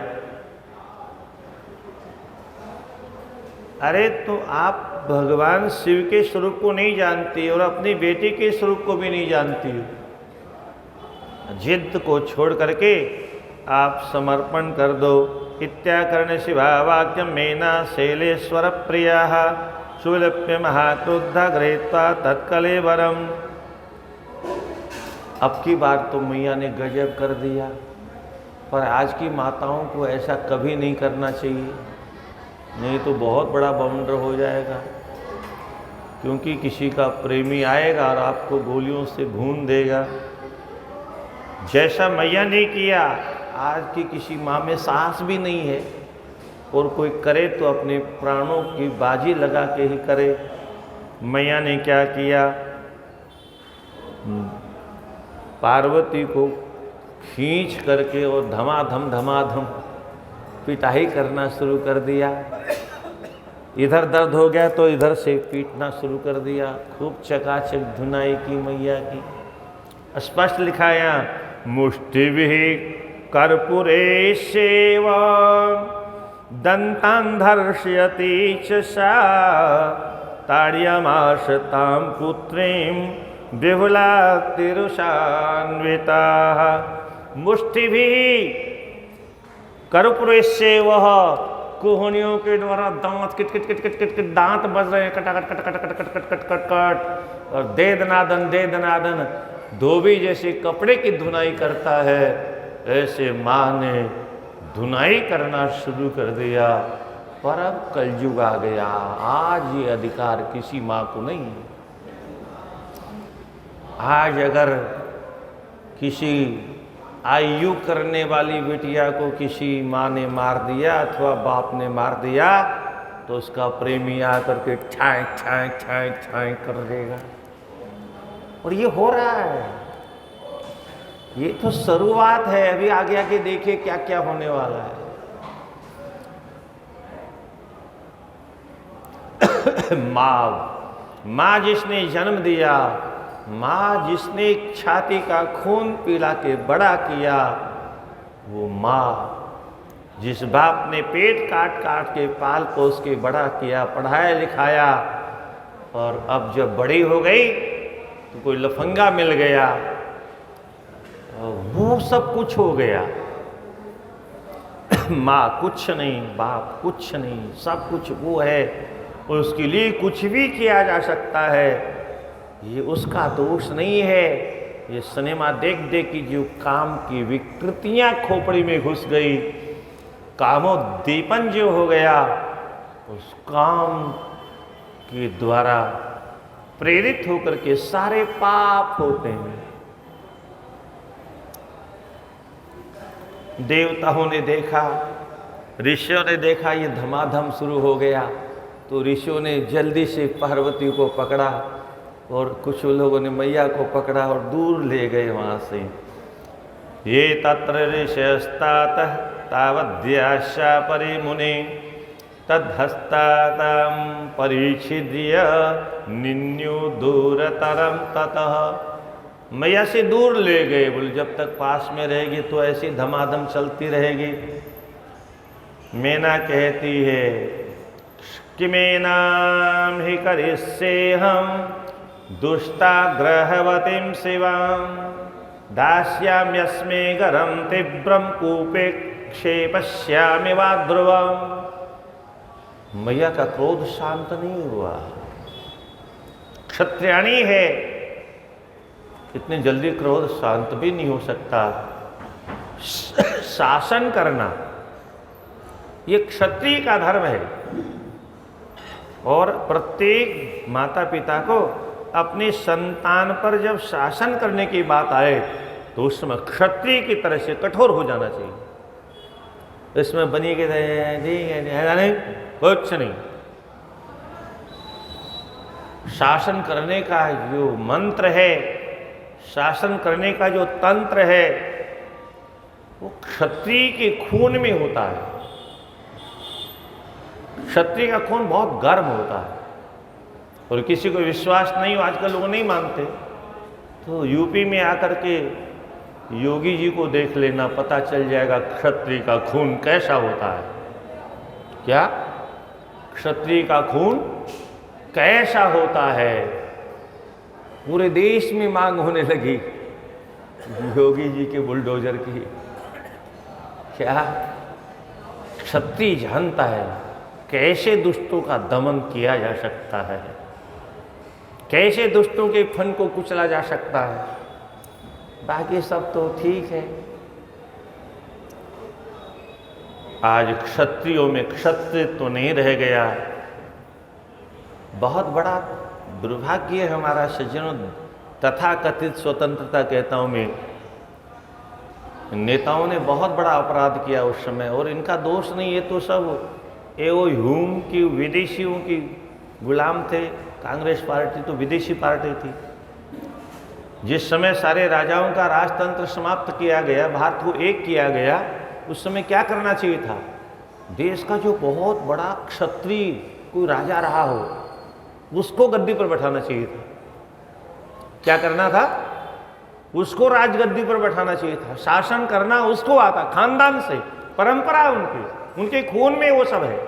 अरे तो आप भगवान शिव के स्वरूप को नहीं जानती और अपनी बेटी के स्वरूप को भी नहीं जानती हो। जिद को छोड़ करके आप समर्पण कर दो। इत्याकर्ण शिवा वाक्यम मेना शैलेश्वर प्रिया सुलिप्य महाक्रुद्ध गृहीत्वा तत्कलेवरम। अब की बार तो मैया ने गजब कर दिया, पर आज की माताओं को ऐसा कभी नहीं करना चाहिए, नहीं तो बहुत बड़ा बाउंडर हो जाएगा। क्योंकि किसी का प्रेमी आएगा और आपको गोलियों से भून देगा। जैसा मैया ने किया, आज की किसी माँ में साहस भी नहीं है, और कोई करे तो अपने प्राणों की बाजी लगा के ही करे। मैया ने क्या किया, पार्वती को खींच करके और धमाधम पिटाई करना शुरू कर दिया। इधर दर्द हो गया तो इधर से पीटना शुरू कर दिया। खूब चकाचक धुनाई की मैया की। स्पष्ट लिखा है यहाँ, मुष्टिभिः कर्पूरेशेव दन्तान् धर्षयति च सा ताड्यमाशतां पुत्रीं विहुलातिरुषान्विताः। मुष्टिभिः कर्पूरेशेव, कोहनियों के द्वारा दांत किट किट किट किट किट किट दांत बज रहे हैं, कटाकट कट कट कट कट कट कट कट, और दे दनादन धोबी जैसे कपड़े की धुनाई करता है, ऐसे माँ ने धुनाई करना शुरू कर दिया। पर अब कलयुग आ गया, आज ये अधिकार किसी माँ को नहीं है। आज अगर किसी आयु करने वाली बिटिया को किसी माँ ने मार दिया अथवा बाप ने मार दिया, तो उसका प्रेमी आकर के ठाई ठाई ठाई ठाई कर देगा। और ये हो रहा है, ये तो शुरुआत है, अभी आगे आगे देखिए क्या क्या होने वाला है। माँ जिसने जन्म दिया, माँ जिसने छाती का खून पिला के बड़ा किया, वो माँ जिस बाप ने पेट काट काट के पाल पोस के बड़ा किया, पढ़ाया लिखाया, और अब जब बड़ी हो गई तो कोई लफंगा मिल गया, वो सब कुछ हो गया। माँ कुछ नहीं, बाप कुछ नहीं, सब कुछ वो है, और उसके लिए कुछ भी किया जा सकता है। ये उसका दोष नहीं है। ये सिनेमा देख देख की जो काम की विकृतियां खोपड़ी में घुस गई, कामोद्दीपन जो हो गया, उस काम के द्वारा प्रेरित होकर के सारे पाप होते हैं। देवताओं ने देखा, ऋषियों ने देखा ये धमाधम शुरू हो गया, तो ऋषियों ने जल्दी से पार्वती को पकड़ा, और कुछ लोगों ने मैया को पकड़ा और दूर ले गए वहाँ से। ये तत्र ऋषयस्तातः तावद्याशा परिमुने तद्हस्तातं परिच्छिद्य निन्यो दूरतरं ततः। मैया से दूर ले गए, बोले जब तक पास में रहेगी तो ऐसी धमाधम चलती रहेगी। मैना कहती है किमेनां हि करिष्येऽहं दुष्टाग्रहवतीं शिवां दास्याम्यस्मे गरं तीव्रं कूपे क्षेपश्यामि वा ध्रुवम्। मैया का क्रोध शांत नहीं हुआ। क्षत्रियाणी है, इतनी जल्दी क्रोध शांत भी नहीं हो सकता। शासन करना ये क्षत्रिय का धर्म है, और प्रत्येक माता पिता को अपने संतान पर जब शासन करने की बात आए तो उस समय क्षत्रिय की तरह से कठोर हो जाना चाहिए। इसमें बनी के नहीं, कुछ नहीं। शासन करने का जो मंत्र है, शासन करने का जो तंत्र है, वो क्षत्रिय के खून में होता है। क्षत्रिय का खून बहुत गर्म होता है, और किसी को विश्वास नहीं हो, आजकल लोग नहीं मानते, तो यूपी में आकर के योगी जी को देख लेना, पता चल जाएगा क्षत्रिय का खून कैसा होता है। क्या क्षत्रिय का खून कैसा होता है? पूरे देश में मांग होने लगी योगी जी के बुलडोजर की। क्या क्षत्रिय जानता है कैसे दुष्टों का दमन किया जा सकता है, कैसे दुष्टों के फन को कुचला जा सकता है। बाकी सब तो ठीक है। आज क्षत्रियों में क्षत्रिय तो नहीं रह गया, बहुत बड़ा दुर्भाग्य है हमारा सज्जनों, तथा कथित स्वतंत्रता कहता हूँ मैं, नेताओं ने बहुत बड़ा अपराध किया उस समय, और इनका दोष नहीं, ये तो सब एओ ह्यूम की विदेशियों की गुलाम थे। कांग्रेस पार्टी तो विदेशी पार्टी थी। जिस समय सारे राजाओं का राजतंत्र समाप्त किया गया, भारत को एक किया गया, उस समय क्या करना चाहिए था? देश का जो बहुत बड़ा क्षत्रिय कोई राजा रहा हो, उसको गद्दी पर बैठाना चाहिए था। क्या करना था? उसको राजगद्दी पर बैठाना चाहिए था। शासन करना उसको आता, खानदान से, परंपरा उनके खून में वो सब है।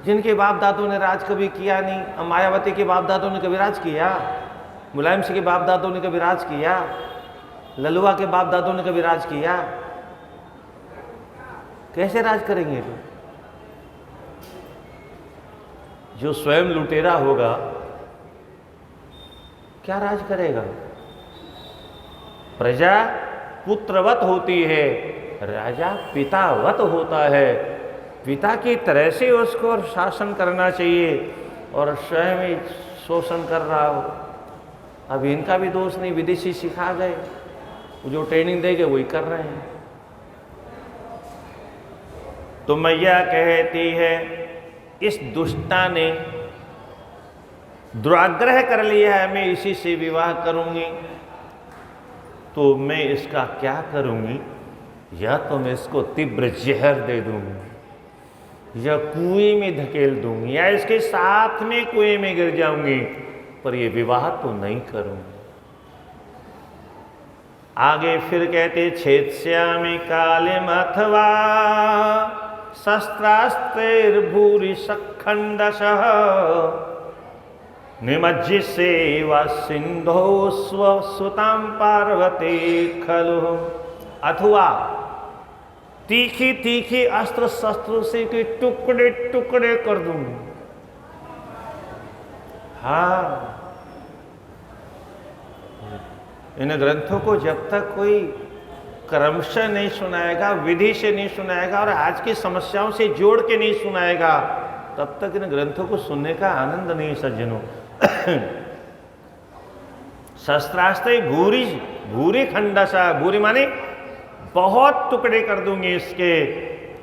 जिनके बाप दादों ने राज कभी किया नहीं। मायावती के बाप दादों ने कभी राज किया? मुलायम सिंह के बाप दादों ने कभी राज किया? ललुआ के बाप दादों ने कभी राज किया? कैसे राज करेंगे लोग? जो स्वयं लुटेरा होगा क्या राज करेगा? प्रजा पुत्रवत होती है, राजा पितावत होता है। पिता की तरह से उसको शासन करना चाहिए, और स्वयं ही शोषण कर रहा हो। अब इनका भी दोष नहीं, विदेशी सिखा गए, जो ट्रेनिंग देंगे वही कर रहे हैं। तो मैया कहती है इस दुष्टा ने दुराग्रह कर लिया है, मैं इसी से विवाह करूंगी, तो मैं इसका क्या करूंगी? या तो मैं इसको तीव्र जहर दे दूंगी, या कुएं में धकेल दूंगी, या इसके साथ में कुएं में गिर जाऊंगी, पर ये विवाह तो नहीं करूंगी। आगे फिर कहते छेत्स्यामि कालिम अथवा शस्त्रास्त्रैर्भूरि सखंडशः निमज्जिसेवा सिंधो स्वसुतां पार्वती खलु। अथवा तीखी तीखी अस्त्र शस्त्रों से के टुकड़े टुकड़े कर दूंगी। हाँ, इन ग्रंथों को जब तक कोई क्रमशः नहीं सुनाएगा, विधि से नहीं सुनाएगा, और आज की समस्याओं से जोड़ के नहीं सुनाएगा, तब तक इन ग्रंथों को सुनने का आनंद नहीं सज्जनों। शस्त्रास्त्र भूरी भूरी खंडसा, भूरी माने बहुत टुकड़े कर दूंगी इसके,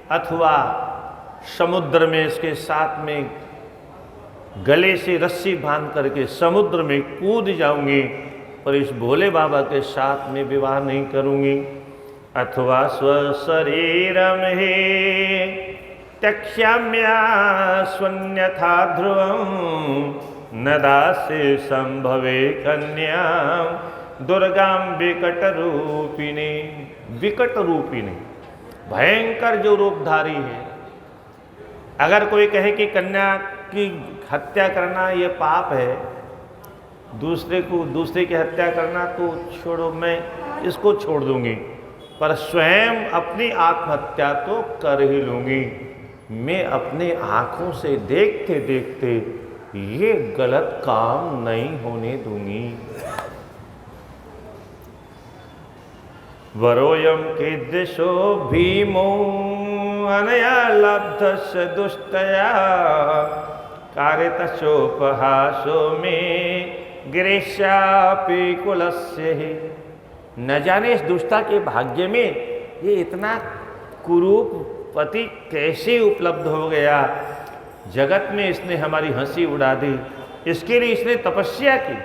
अथवा समुद्र में इसके साथ में गले से रस्सी बांध करके समुद्र में कूद जाऊंगी, पर इस भोले बाबा के साथ में विवाह नहीं करूंगी। अथवा स्वशरीरम हे त्यक्ष्याम्या स्वन्यथा ध्रुवं न दासे संभवे कन्या दुर्गाम विकट रूपिणी। विकट रूपिणी, भयंकर जो रूपधारी है। अगर कोई कहे कि कन्या की हत्या करना ये पाप है, दूसरे की हत्या करना तो छोड़ो, मैं इसको छोड़ दूंगी, पर स्वयं अपनी आत्महत्या तो कर ही लूंगी। मैं अपने आंखों से देखते देखते ये गलत काम नहीं होने दूंगी। वरोयम कीदृशो भीमो अनया लब्धस्य दुष्टया कारितशोपहासो में गिरीशापि कुलस्य ही। न जाने इस दुष्टा के भाग्य में ये इतना कुरूप पति कैसे उपलब्ध हो गया। जगत में इसने हमारी हंसी उड़ा दी, इसके लिए इसने तपस्या की।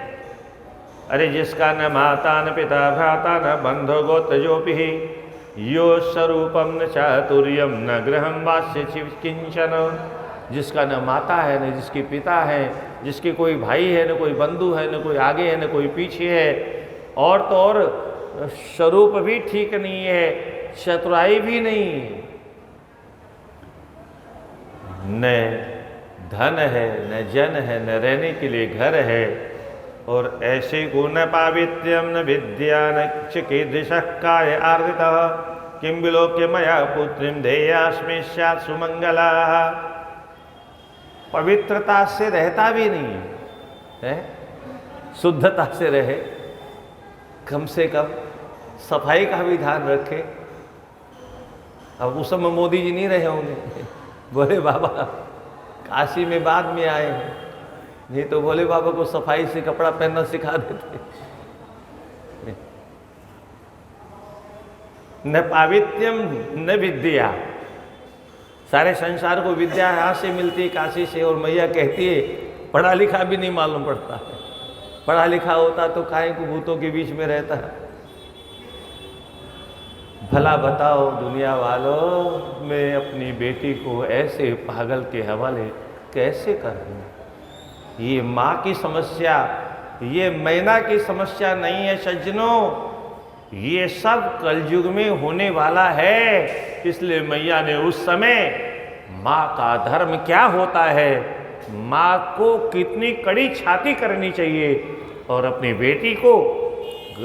अरे जिसका न माता न पिता भ्राता न बंधो गोत्रजोपि यो स्वरूपम न चातुर्यम न गृहम वास्य किंचन। जिसका न माता है, न जिसके पिता है, जिसके कोई भाई है, न कोई बंधु है, न कोई आगे है, न कोई पीछे है, और तो और स्वरूप भी ठीक नहीं है, चतुराई भी नहीं है, न धन है, न जन है, न रहने के लिए घर है। और ऐसे को न पावित्यम न विद्या न चिकीदृशः काय आर्दितः किं विलोक्य मया पुत्रीं धेयास्मि स्यात् सुमंगला। पवित्रता से रहता भी नहीं है, शुद्धता से रहे, कम से कम सफाई का भी ध्यान रखे। अब उस समय मोदी जी नहीं रहे होंगे, बोले बाबा काशी में बाद में आए हैं, नहीं तो भोले बाबा को सफाई से कपड़ा पहनना सिखा देते। न पावित्यम न विद्या, सारे संसार को विद्या यहाँ से मिलती है, काशी से। और मैया कहती है पढ़ा लिखा भी नहीं मालूम पड़ता है, पढ़ा लिखा होता तो काहे को भूतों के बीच में रहता है। भला बताओ दुनिया वालों, मैं अपनी बेटी को ऐसे पागल के हवाले कैसे कर दूं। ये माँ की समस्या, ये मैना की समस्या नहीं है सज्जनों, ये सब कलयुग में होने वाला है। इसलिए मैया ने उस समय माँ का धर्म क्या होता है, माँ को कितनी कड़ी छाती करनी चाहिए, और अपनी बेटी को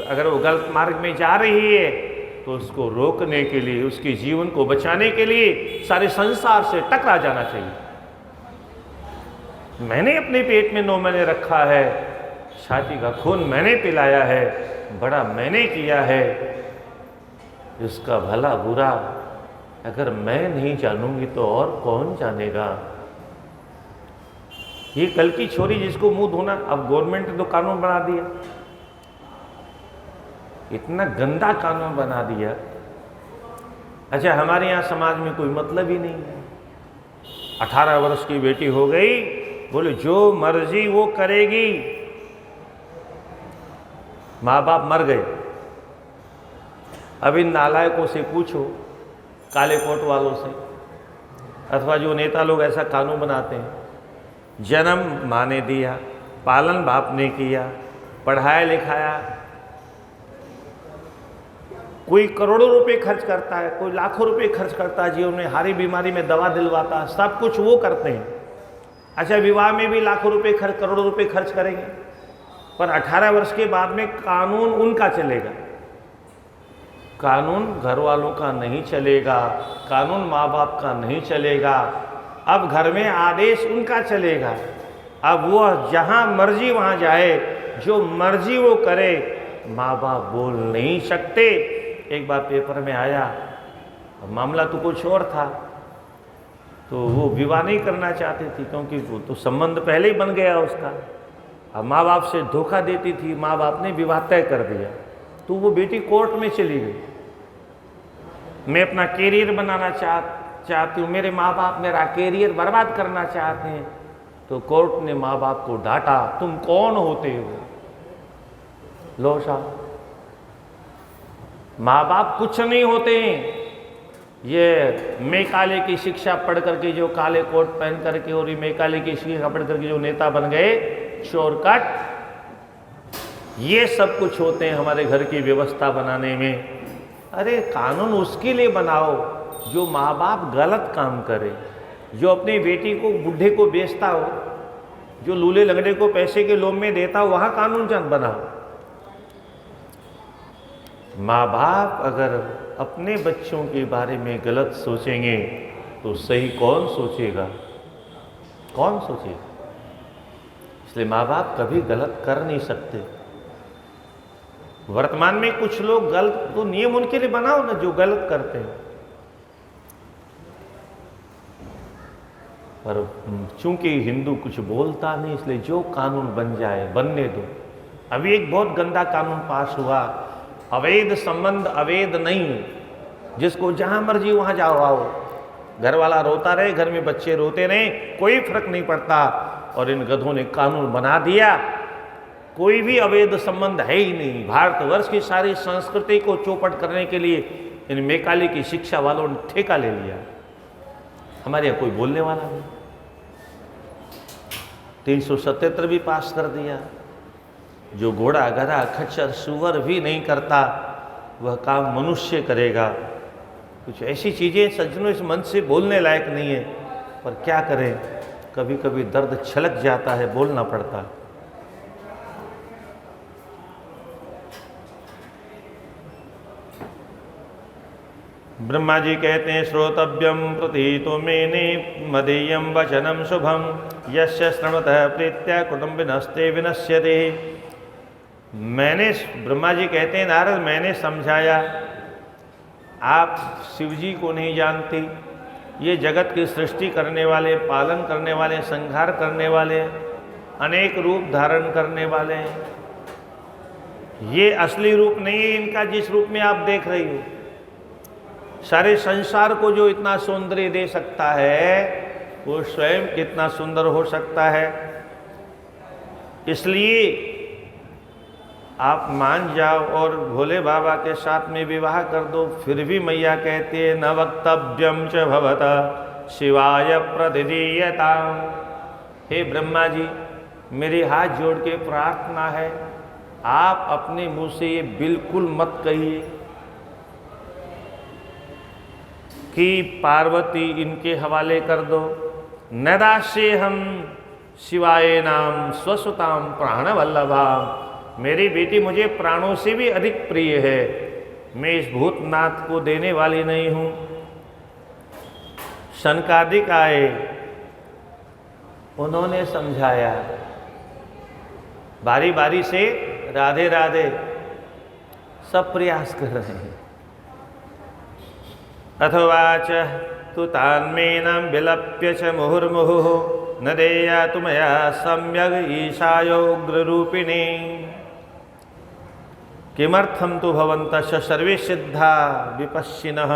अगर वो गलत मार्ग में जा रही है तो उसको रोकने के लिए, उसके जीवन को बचाने के लिए सारे संसार से टकरा जाना चाहिए। मैंने अपने पेट में 9 महीने रखा है, छाती का खून मैंने पिलाया है, बड़ा मैंने किया है, इसका भला बुरा अगर मैं नहीं जानूंगी तो और कौन जानेगा। ये कल की छोरी जिसको मुंह धोना, अब गवर्नमेंट ने तो कानून बना दिया, इतना गंदा कानून बना दिया। अच्छा, हमारे यहाँ समाज में कोई मतलब ही नहीं है। 18 वर्ष की बेटी हो गई, बोले जो मर्जी वो करेगी। माँ बाप मर गए। अब इन नालायकों से पूछो, काले कोट वालों से, अथवा जो नेता लोग ऐसा कानून बनाते हैं, जन्म माँ ने दिया, पालन बाप ने किया, पढ़ाया लिखाया, कोई करोड़ों रुपए खर्च करता है, कोई लाखों रुपए खर्च करता है, जीवन में हारी बीमारी में दवा दिलवाता है, सब कुछ वो करते हैं। अच्छा, विवाह में भी लाखों रुपए खर्च, करोड़ों रुपए खर्च करेंगे, पर 18 वर्ष के बाद में कानून उनका चलेगा, कानून घर वालों का नहीं चलेगा, कानून माँ बाप का नहीं चलेगा। अब घर में आदेश उनका चलेगा। अब वो जहाँ मर्जी वहाँ जाए, जो मर्जी वो करे, माँ बाप बोल नहीं सकते। एक बार पेपर में आया, मामला तो कुछ और था, तो वो विवाह नहीं करना चाहती थी क्योंकि वो तो संबंध पहले ही बन गया उसका। अब माँ बाप से धोखा देती थी, माँ बाप ने विवाह तय कर दिया, तो वो बेटी कोर्ट में चली गई। मैं अपना कैरियर बनाना चाहती हूँ, मेरे माँ बाप मेरा कैरियर बर्बाद करना चाहते हैं, तो कोर्ट ने माँ बाप को डांटा, तुम कौन होते हो। लो साहब, माँ बाप कुछ नहीं होते हैं। ये मेकाले की शिक्षा पढ़ करके, जो काले कोट पहन करके और ये मेकाले की शिक्षा पढ़ करके जो नेता बन गए, शॉर्टकट, ये सब कुछ होते हैं हमारे घर की व्यवस्था बनाने में। अरे कानून उसके लिए बनाओ जो माँ बाप गलत काम करे, जो अपनी बेटी को बुढ़े को बेचता हो, जो लूले लगड़े को पैसे के लोभ में देता हो, वहाँ कानून चंद बनाओ। माँ बाप अगर अपने बच्चों के बारे में गलत सोचेंगे तो सही कौन सोचेगा, कौन सोचेगा। इसलिए माँ बाप कभी गलत कर नहीं सकते। वर्तमान में कुछ लोग गलत, तो नियम उनके लिए बनाओ ना जो गलत करते हैं, पर चूंकि हिंदू कुछ बोलता नहीं, इसलिए जो कानून बन जाए बनने दो। अभी एक बहुत गंदा कानून पास हुआ, अवैध संबंध अवैध नहीं, जिसको जहां मर्जी वहां जाओ आओ, घर वाला रोता रहे, घर में बच्चे रोते रहे, कोई फर्क नहीं पड़ता। और इन गधों ने कानून बना दिया, कोई भी अवैध संबंध है ही नहीं। भारतवर्ष की सारी संस्कृति को चौपट करने के लिए इन मेकाले की शिक्षा वालों ने ठेका ले लिया। हमारे यहाँ कोई बोलने वाला नहीं। 377 भी पास कर दिया। जो घोड़ा गधा खच्चर सुअर भी नहीं करता, वह काम मनुष्य करेगा। कुछ ऐसी चीज़ें सज्जनों इस मन से बोलने लायक नहीं है, पर क्या करें, कभी कभी दर्द छलक जाता है, बोलना पड़ता है। ब्रह्मा जी कहते हैं, श्रोतव्यम प्रतीतो मेने मदीयम वचनम शुभम यस्य श्रवतः प्रीत्या कुटुंबिनस्ते विनश्यते। मैंने, ब्रह्मा जी कहते हैं, नारद मैंने समझाया, आप शिव जी को नहीं जानते, ये जगत की सृष्टि करने वाले, पालन करने वाले, संहार करने वाले, अनेक रूप धारण करने वाले हैं। ये असली रूप नहीं है इनका, जिस रूप में आप देख रही हो। सारे संसार को जो इतना सौंदर्य दे सकता है, वो स्वयं कितना सुंदर हो सकता है। इसलिए आप मान जाओ और भोले बाबा के साथ में विवाह कर दो। फिर भी मैया कहती है न वक्तव्यम च भवता शिवाय प्रतिदीयताम। हे ब्रह्मा जी, मेरे हाथ जोड़ के प्रार्थना है, आप अपने मुंह से ये बिल्कुल मत कहिए कि पार्वती इनके हवाले कर दो। न दास्ये हम शिवाय नाम स्वसुताम प्राणवल्लभाम। मेरी बेटी मुझे प्राणों से भी अधिक प्रिय है, मैं इस भूतनाथ को देने वाली नहीं हूँ। शनकादिक आए, उन्होंने समझाया, बारी बारी से राधे राधे सब प्रयास कर रहे हैं। अथवाच तु तान्मेनं विलप्य च मुहुर्मुहुः न देयातु मया सम्यग् ईशायोग्ररूपिणी। किमर्थं तु भवन्तः सर्वे सिद्धा विपश्चिनः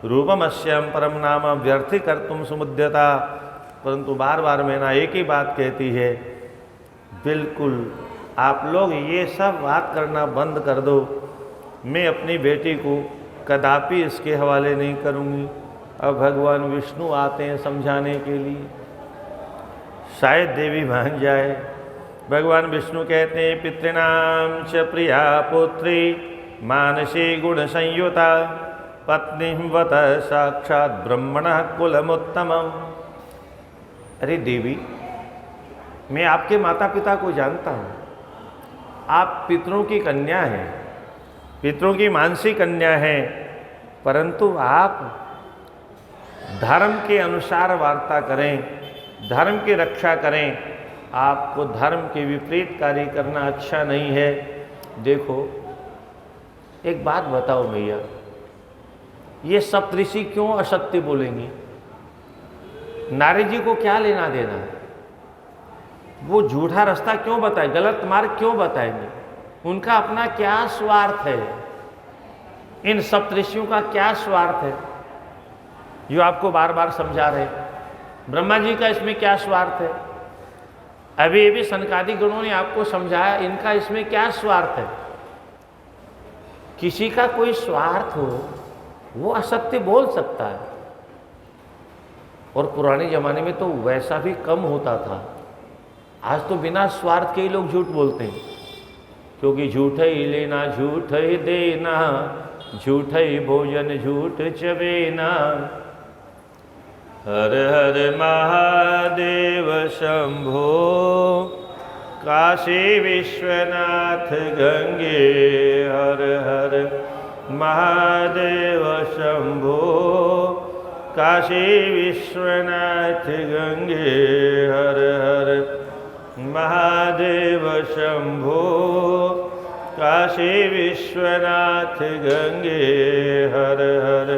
रूपमस्यां परम नाम व्यर्थी कर्तुं समुद्यता। परंतु बार बार मैना एक ही बात कहती है, बिल्कुल आप लोग ये सब बात करना बंद कर दो। मैं अपनी बेटी को कदापि इसके हवाले नहीं करूँगी। अब भगवान विष्णु आते हैं समझाने के लिए, शायद देवी मान जाए। भगवान विष्णु कहते हैं पितॄणां च प्रिया पुत्री मानसी गुण संयुता पत्नी वत साक्षात ब्रह्मणः कुलमुत्तमम्। अरे देवी, मैं आपके माता पिता को जानता हूँ, आप पितरों की कन्या हैं, पितरों की मानसी कन्या हैं, परंतु आप धर्म के अनुसार वार्ता करें, धर्म की रक्षा करें। आपको धर्म के विपरीत कार्य करना अच्छा नहीं है। देखो एक बात बताओ भैया, ये सप्तऋषि क्यों असत्य बोलेंगी? नारद जी को क्या लेना देना? वो झूठा रास्ता क्यों बताए, गलत मार्ग क्यों बताएंगे? उनका अपना क्या स्वार्थ है? इन सप्तऋषियों का क्या स्वार्थ है जो आपको बार बार समझा रहे? ब्रह्मा जी का इसमें क्या स्वार्थ है? अभी सनकादिक गणों ने आपको समझाया, इनका इसमें क्या स्वार्थ है? किसी का कोई स्वार्थ हो वो असत्य बोल सकता है, और पुराने जमाने में तो वैसा भी कम होता था। आज तो बिना स्वार्थ के ही लोग झूठ बोलते हैं, क्योंकि झूठ ही लेना झूठ ही देना, झूठ ही भोजन झूठ चबेना। हर हर महादेव शंभो काशी विश्वनाथ गंगे। हर हर महादेव शंभो काशी विश्वनाथ गंगे। हर हर महादेव शंभो काशी विश्वनाथ गंगे। हर हर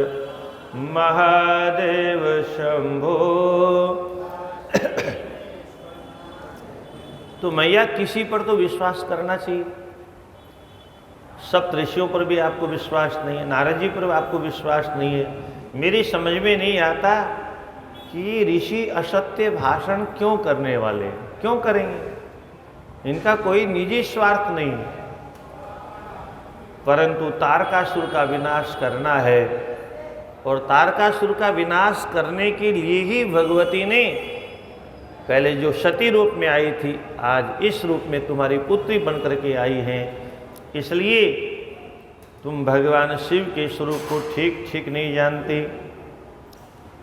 महादेव शंभो। तो मैया किसी पर तो विश्वास करना चाहिए। सप्तऋषियों पर भी आपको विश्वास नहीं है, नारद जी पर आपको विश्वास नहीं है। मेरी समझ में नहीं आता कि ऋषि असत्य भाषण क्यों करने वाले हैं, क्यों करेंगे? इनका कोई निजी स्वार्थ नहीं, परंतु तारकासुर का विनाश करना है, और तारकासुर का विनाश करने के लिए ही भगवती ने पहले जो सती रूप में आई थी, आज इस रूप में तुम्हारी पुत्री बनकर के आई हैं। इसलिए तुम भगवान शिव के स्वरूप को ठीक ठीक नहीं जानती।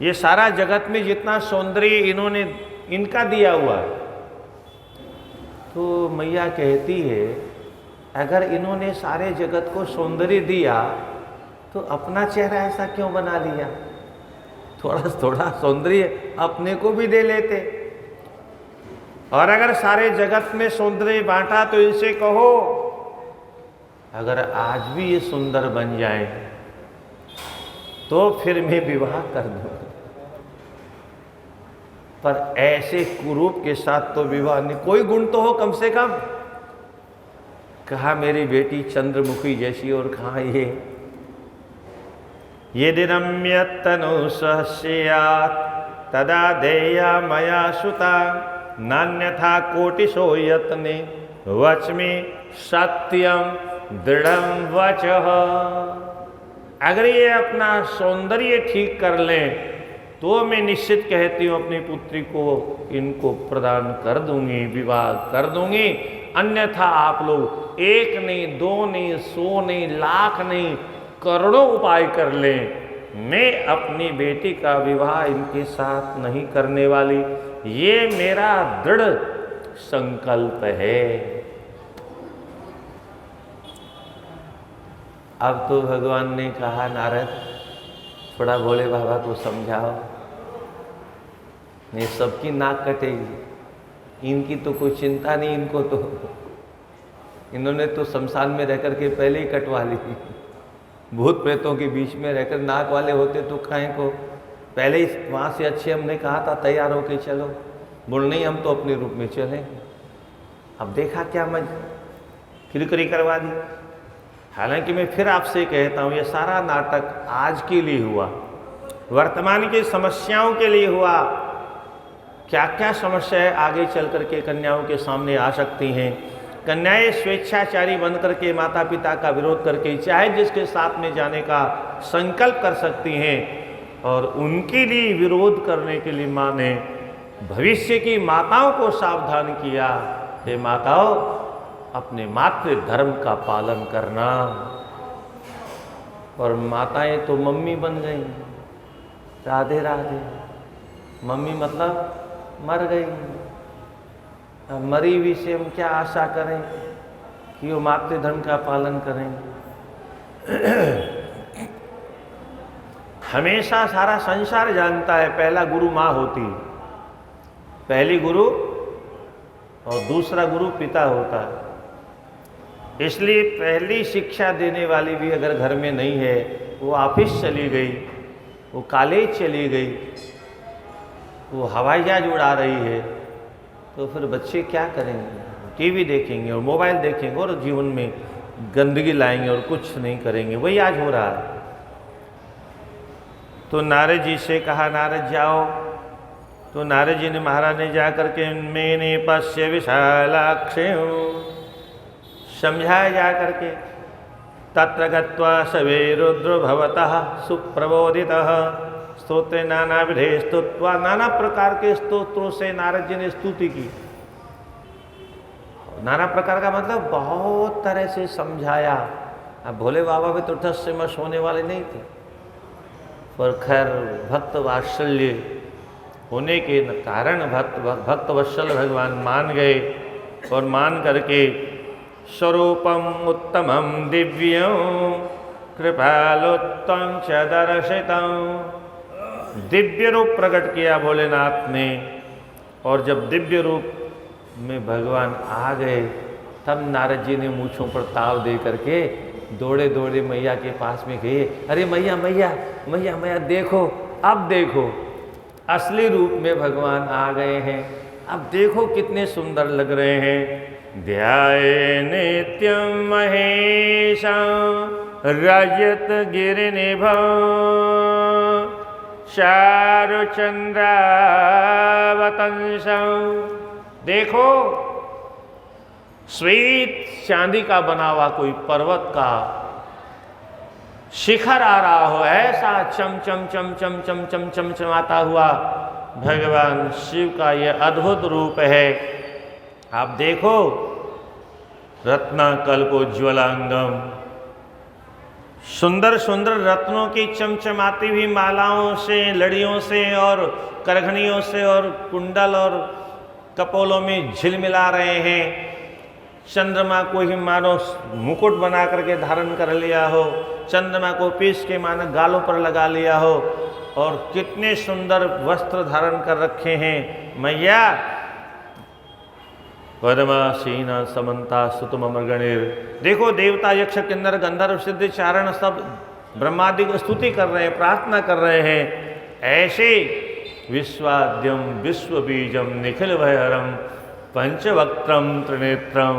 ये सारा जगत में जितना सौंदर्य इन्होंने इनका दिया हुआ है, तो मैया कहती है अगर इन्होंने सारे जगत को सौंदर्य दिया तो अपना चेहरा ऐसा क्यों बना लिया? थोड़ा थोड़ा सौंदर्य अपने को भी दे लेते। और अगर सारे जगत में सौंदर्य बांटा तो इनसे कहो अगर आज भी ये सुंदर बन जाए तो फिर मैं विवाह कर दूँ। पर ऐसे कुरूप के साथ तो विवाह नहीं, कोई गुण तो हो कम से कम। कहा मेरी बेटी चंद्रमुखी जैसी, और कहा ये दिनम्य तनु सहस्यात् तदा देया मया सुता नान्यथा कोटिशो यत्ने वच्मि सत्यम दृढ़ं वचः। अगर ये अपना सौंदर्य ठीक कर लें तो मैं निश्चित कहती हूँ अपनी पुत्री को इनको प्रदान कर दूंगी, विवाह कर दूंगी। अन्यथा आप लोग एक नहीं, दो नहीं, 100 नहीं, लाख नहीं, करोड़ों उपाय कर लें, मैं अपनी बेटी का विवाह इनके साथ नहीं करने वाली। ये मेरा दृढ़ संकल्प है। अब तो भगवान ने कहा नारद थोड़ा भोले बाबा को समझाओ, नहीं सबकी नाक कटेगी, इनकी तो कोई चिंता नहीं, इनको तो इन्होंने तो शमशान में रहकर के पहले ही कटवा ली। भूत प्रेतों के बीच में रहकर नाक वाले होते तो काहे को पहले ही वहाँ से अच्छे हमने कहा था तैयार होके चलो, बोल नहीं हम तो अपने रूप में चले। अब देखा क्या मज खिलकरी करवा दी। हालांकि मैं फिर आपसे कहता हूँ ये सारा नाटक आज के लिए हुआ, वर्तमान की समस्याओं के लिए हुआ। क्या क्या समस्याएं आगे चल करके कन्याओं के सामने आ सकती हैं। कन्याएं स्वेच्छाचारी बन करके माता पिता का विरोध करके चाहे जिसके साथ में जाने का संकल्प कर सकती हैं, और उनके लिए विरोध करने के लिए माँ ने भविष्य की माताओं को सावधान किया, हे माताओं अपने मातृ धर्म का पालन करना। और माताएं तो मम्मी बन गई, राधे राधे। मम्मी मतलब मर गई, अब मरी हुई से हम क्या आशा करें कि वो मातृ धर्म का पालन करें। हमेशा सारा संसार जानता है पहला गुरु माँ होती, पहली गुरु और दूसरा गुरु पिता होता है। इसलिए पहली शिक्षा देने वाली भी अगर घर में नहीं है, वो ऑफिस चली गई, वो कॉलेज चली गई, वो हवाई जहाज उड़ा रही है, तो फिर बच्चे क्या करेंगे? टीवी देखेंगे और मोबाइल देखेंगे और जीवन में गंदगी लाएंगे और कुछ नहीं करेंगे। वही आज हो रहा है। तो नारद जी से कहा नारद जाओ, तो नारद जी ने महाराज ने जा करके मैंने पश्य विशालाक्ष समझाया जा करके, तत्र गत्वा सवे रुद्र भवतः सुप्रबोधितः स्तोत्र नाना विधे स्तुत्वा, नाना प्रकार के स्तोत्रों से नारद जी ने स्तुति की। नाना प्रकार का मतलब बहुत तरह से समझाया। अब भोले बाबा भी तो ठस से मस होने वाले नहीं थे, पर खैर भक्त वात्सल्य होने के कारण भक्त वत्सल भगवान मान गए, और मान करके स्वरूपम उत्तमम दिव्यं कृपालोत्तम च दर्शितम्, दिव्य रूप प्रकट किया भोलेनाथ ने। और जब दिव्य रूप में भगवान आ गए, तब नारद जी ने मूँछों पर ताव दे करके दौड़े दौड़े मैया के पास में गए। अरे मैया मैया मैया मैया देखो, अब देखो असली रूप में भगवान आ गए हैं, अब देखो कितने सुंदर लग रहे हैं। ध्याये नित्यं महेशं रजत गिरिनिभं चारुचंद्रावतंसं, देखो श्वेत चांदी का बना हुआ कोई पर्वत का शिखर आ रहा हो, ऐसा चम चम चम चम चम चम चमचमाता हुआ भगवान शिव का यह अद्भुत रूप है। आप देखो रत्नाकल्पोज्ज्वलांगम, सुंदर सुंदर रत्नों की चमचमाती हुई मालाओं से, लड़ियों से और करघनियों से और कुंडल और कपोलों में झिलमिला रहे हैं। चंद्रमा को ही मानो मुकुट बना करके धारण कर लिया हो, चंद्रमा को पीस के मानो गालों पर लगा लिया हो, और कितने सुंदर वस्त्र धारण कर रखे हैं मैया। पद्मासीना समन्ता सुतम अमरगणिर, देखो देवता यक्ष किन्नर गंधर्व सिद्ध चारण सब ब्रह्मादि की स्तुति कर रहे हैं, प्रार्थना कर रहे हैं। ऐसे विश्वाद्यम विश्वबीजम निखिल भयहरम पंचवक्त्रम त्रिनेत्रम।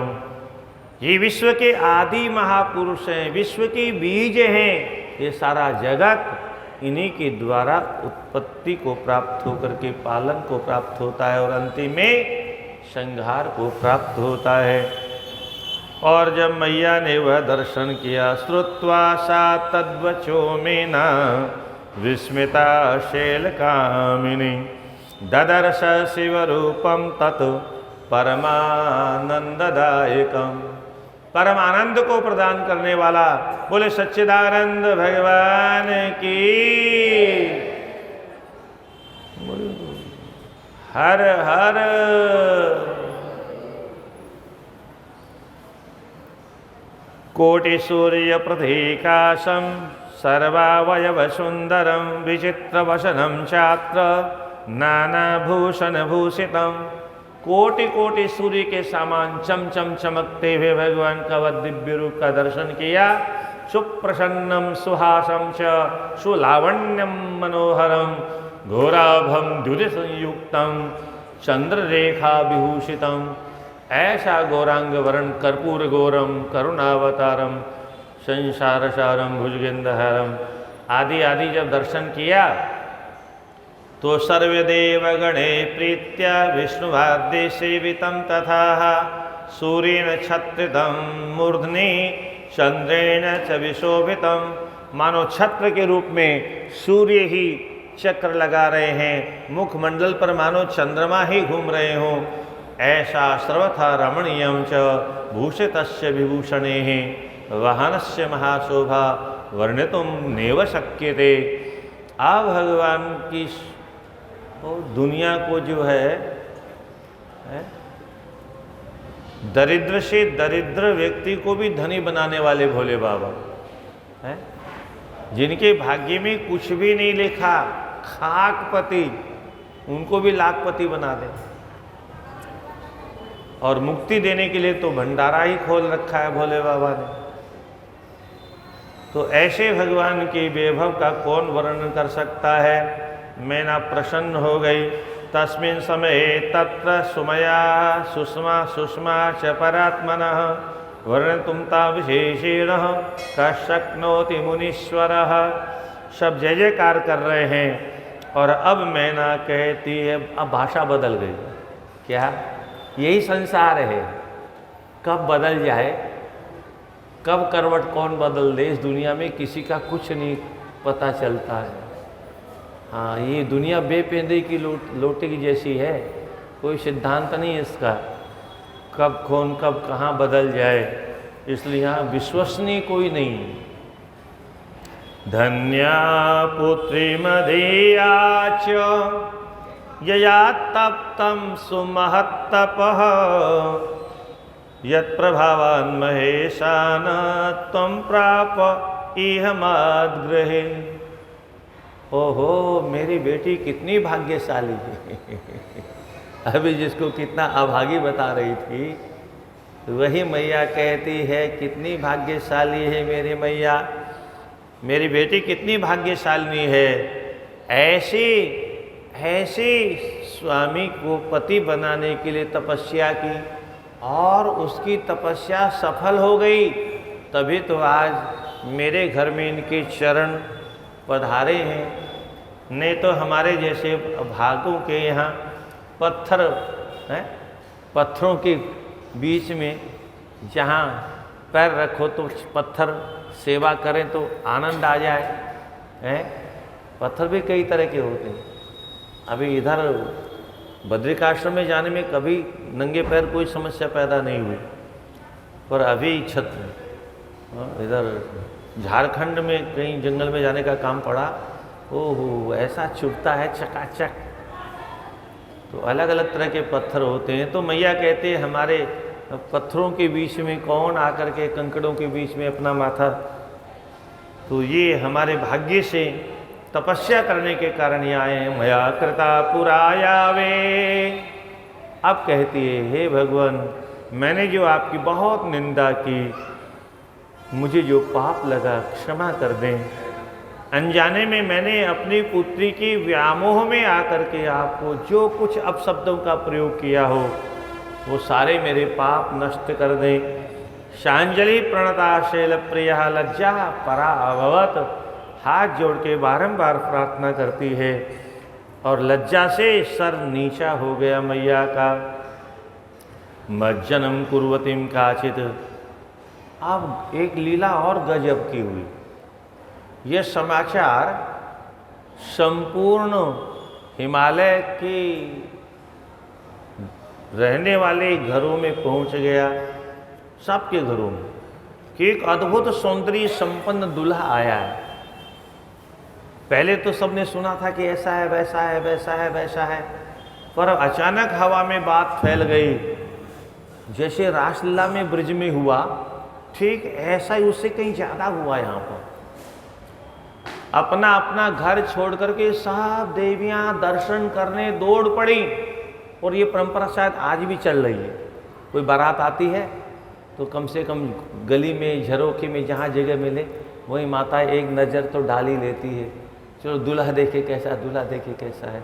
ये विश्व के आदि महापुरुष हैं, विश्व के बीज हैं। ये सारा जगत इन्हीं के द्वारा उत्पत्ति को प्राप्त होकर के पालन को प्राप्त होता है और अंतिम में संहार को प्राप्त होता है। और जब मैया ने वह दर्शन किया, श्रुत्वा सा तद्वचो मेना विस्मिता शैलकामिनी ददर्श शिवरूपम तत् परमानंददायकम। परम आनंद को प्रदान करने वाला, बोले सच्चिदानंद भगवान की। हर हर। कोटि सूर्य प्रतीकाशम सर्वावयव सुंदरम विचित्र वसनम चात्र नानाभूषण भूषितम। कोटि कोटि सूर्य के समान चमचम चमकते हुए भगवान का वह दिव्य रूप का दर्शन किया। सुप्रसन्नम सुहासम च सुलावण्यम मनोहरम घोराभम द्युति संयुक्तम चंद्ररेखा विभूषितम। ऐसा गौरांग वरण कर्पूर गौरम करुणावतारम संसारसारम भुजगेंद्रहरम आदि आदि जब दर्शन किया तो सर्वदेव गणे प्रीत्या विष्णुवाद्य सेवितं तथा सूर्येण छत्रितं मूर्धनि चंद्रेण च विशोभितं। मानो छत्र के रूप में सूर्य ही चक्र लगा रहे हैं, मुखमंडल पर मानो चंद्रमा ही घूम रहे हों। ऐसा सर्वथा रमणीयं च भूषितस्य विभूषणेः वाहनस्य महाशोभा वर्णितुं नैव शक्यते। आप भगवान की दुनिया को जो है दरिद्र से दरिद्र व्यक्ति को भी धनी बनाने वाले भोले बाबा है, जिनके भाग्य में कुछ भी नहीं लिखा, खाकपति, उनको भी लाखपति बना दे। और मुक्ति देने के लिए तो भंडारा ही खोल रखा है भोले बाबा ने। तो ऐसे भगवान के वैभव का कौन वर्णन कर सकता है। मैना प्रसन्न हो गई। तस्मिन् समये तत्र सुमया सुषमा सुषमा च परात्मनः वर्णितुं ता विशेषेण कशक्नोति मुनीश्वरः। सब जय जयकार कर रहे हैं और अब मैना कहती है, अब भाषा बदल गई। क्या? यही संसार है, कब बदल जाए, कब करवट कौन बदल दे, इस दुनिया में किसी का कुछ नहीं पता चलता है। हाँ, ये दुनिया बेपेंदे की लोटे की जैसी है, कोई सिद्धांत नहीं इसका, कब कौन कब कहाँ बदल जाए, इसलिए यहाँ विश्वसनीय कोई नहीं। धन्या पुत्री मदीया च यया तप्तं सुमहत्तपः यत्प्रभावान् महेशान् त्वं प्राप इह मद्गृहे। ओहो, मेरी बेटी कितनी भाग्यशाली है। अभी जिसको कितना अभागी बता रही थी, वही मैया कहती है कितनी भाग्यशाली है मेरी मैया, मेरी बेटी कितनी भाग्यशाली है। ऐसे स्वामी को पति बनाने के लिए तपस्या की और उसकी तपस्या सफल हो गई, तभी तो आज मेरे घर में इनके चरण पधारे हैं। नहीं तो हमारे जैसे भागों के यहाँ पत्थर हैं, पत्थरों के बीच में जहाँ पैर रखो तो पत्थर सेवा करें तो आनंद आ जाए हैं। पत्थर भी कई तरह के होते हैं। अभी इधर बद्रिकाश्रम में जाने में कभी नंगे पैर कोई समस्या पैदा नहीं हुई, पर अभी इधर झारखंड में कहीं जंगल में जाने का काम पड़ा, ओहो ऐसा चुभता है चकाचक। तो अलग अलग तरह के पत्थर होते हैं। तो मैया कहते हैं हमारे पत्थरों के बीच में कौन आकर के कंकड़ों के बीच में अपना माथा, तो ये हमारे भाग्य से तपस्या करने के कारण ये आए हैं। मया कृता पुरायावे। अब कहती है, हे भगवान, मैंने जो आपकी बहुत निंदा की, मुझे जो पाप लगा क्षमा कर दें। अनजाने में मैंने अपनी पुत्री की व्यामोह में आकर के आपको जो कुछ अपशब्दों का प्रयोग किया हो वो सारे मेरे पाप नष्ट कर दें। शांजलि प्रणता शैल प्रिय लज्जा परा अभवत, हाथ जोड़ के बारंबार प्रार्थना करती है और लज्जा से सर नीचा हो गया मैया का। मज्जनम कुर्वतीम काचित। अब एक लीला और गजब की हुई। यह समाचार संपूर्ण हिमालय के रहने वाले घरों में पहुंच गया, सबके घरों में, कि एक अद्भुत सौंदर्य संपन्न दूल्हा आया है। पहले तो सबने सुना था कि ऐसा है, वैसा है, वैसा है, वैसा है, पर अचानक हवा में बात फैल गई। जैसे रासलीला में ब्रिज में हुआ, ठीक ऐसा ही उससे कहीं ज़्यादा हुआ यहाँ पर। अपना अपना घर छोड़ करके सब देवियाँ दर्शन करने दौड़ पड़ी। और ये परंपरा शायद आज भी चल रही है। कोई बारात आती है तो कम से कम गली में, झरोखे में, जहाँ जगह मिले वही माता एक नज़र तो डाल ही लेती है। चलो दूल्हा देखे कैसा, दूल्हा देखे कैसा है?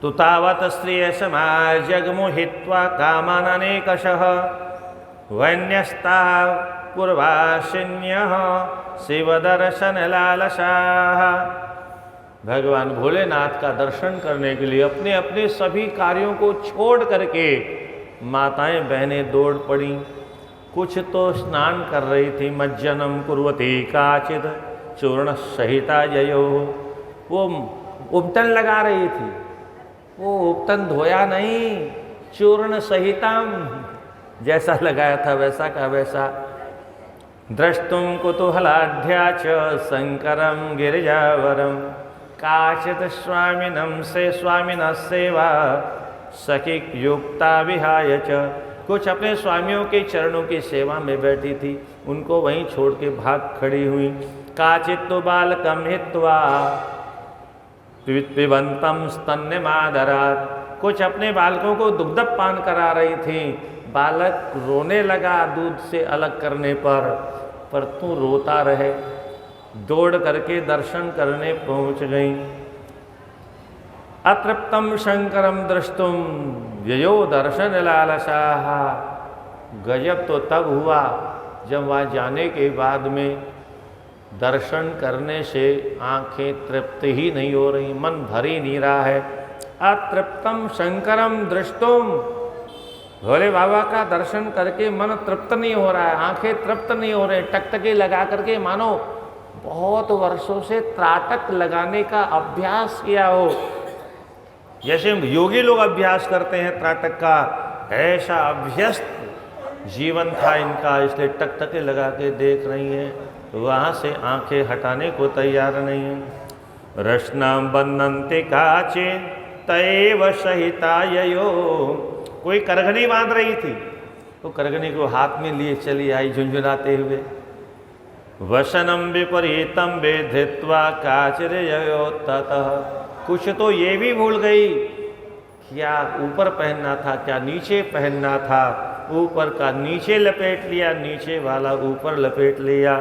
तो तावत स्त्रिय समाज जगमोहित्वा कामाननेकशः वन्यस्ता पूर्वाशिन्यः शिवदर्शन लालसाः। भगवान भोलेनाथ का दर्शन करने के लिए अपने अपने सभी कार्यों को छोड़ करके माताएं बहनें दौड़ पड़ी। कुछ तो स्नान कर रही थी। मज्जनम कुर्वती काचिद चूर्ण सहिता जयो। वो उपटन लगा रही थी। वो उपटन धोया नहीं, चूर्ण सहितम, जैसा लगाया था वैसा का वैसा। द्रष्टुम कुतूहलाढ्या च शंकरम गिरिजावरम काचित स्वामिनम से स्वामिन सेवा सखी युक्ता विहाय च। कुछ अपने स्वामियों के चरणों की सेवा में बैठी थी, उनको वहीं छोड़ के भाग खड़ी हुई। काचित तो बालकम हित्वा पिबंतम स्तन्यमादरात्। कुछ अपने बालकों को दुग्धपान करा रही थी। बालक रोने लगा दूध से अलग करने पर तू रोता रहे। दौड़ करके दर्शन करने पहुंच गई। अतृप्तम शंकरम दृष्टुम ययो दर्शन लालसाः। गजब तो तब हुआ जब वहाँ जाने के बाद में दर्शन करने से आंखें तृप्त ही नहीं हो रही, मन भर ही नहीं रहा है। अतृप्तम शंकरम दृष्टुम, भोले बाबा का दर्शन करके मन तृप्त नहीं हो रहा है, आंखें तृप्त नहीं हो रहे। टकटकी लगा करके मानो बहुत वर्षों से त्राटक लगाने का अभ्यास किया हो। जैसे योगी लोग अभ्यास करते हैं त्राटक का, ऐसा अभ्यस्त जीवन था इनका, इसलिए टकटके लगा के देख रही हैं। वहाँ से आंखें हटाने को तैयार नहीं है। रश्नाम बन्नन्ति काचे तैव सहिता ययो। कोई करघनी बांध रही थी, तो करघनी को हाथ में लिए चली आई झुंझुनाते हुए। वसनम विपरीतम वेधित्वा काचिरयो ततः। कुछ तो ये भी भूल गई, क्या ऊपर पहनना था, क्या नीचे पहनना था। ऊपर का नीचे लपेट लिया, नीचे वाला ऊपर लपेट लिया।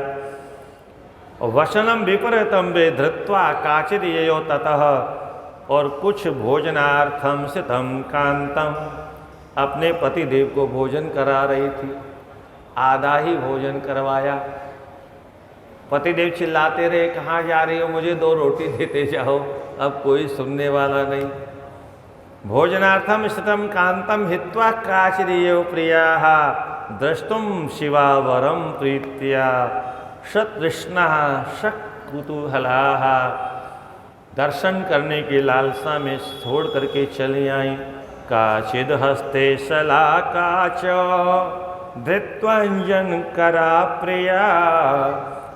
वसनम विपरीतम वे धृत्वा काचिरयो ततः। और कुछ भोजनार्थम सितम कांतम, अपने पति देव को भोजन करा रही थी। आधा ही भोजन करवाया। पतिदेव चिल्लाते रहे, कहाँ जा रही हो, मुझे 2 रोटी देते जाओ। अब कोई सुनने वाला नहीं। भोजनार्थम स्थितम कांतम हित्वा काचिरियो प्रियाः द्रष्टुम शिवावरम प्रीत्या सतृष्णाः शकुतूहलाः। दर्शन करने की लालसा में छोड़ करके चली आई। काचिद हस्ते शलाका च धृत्वांजन करा प्रिया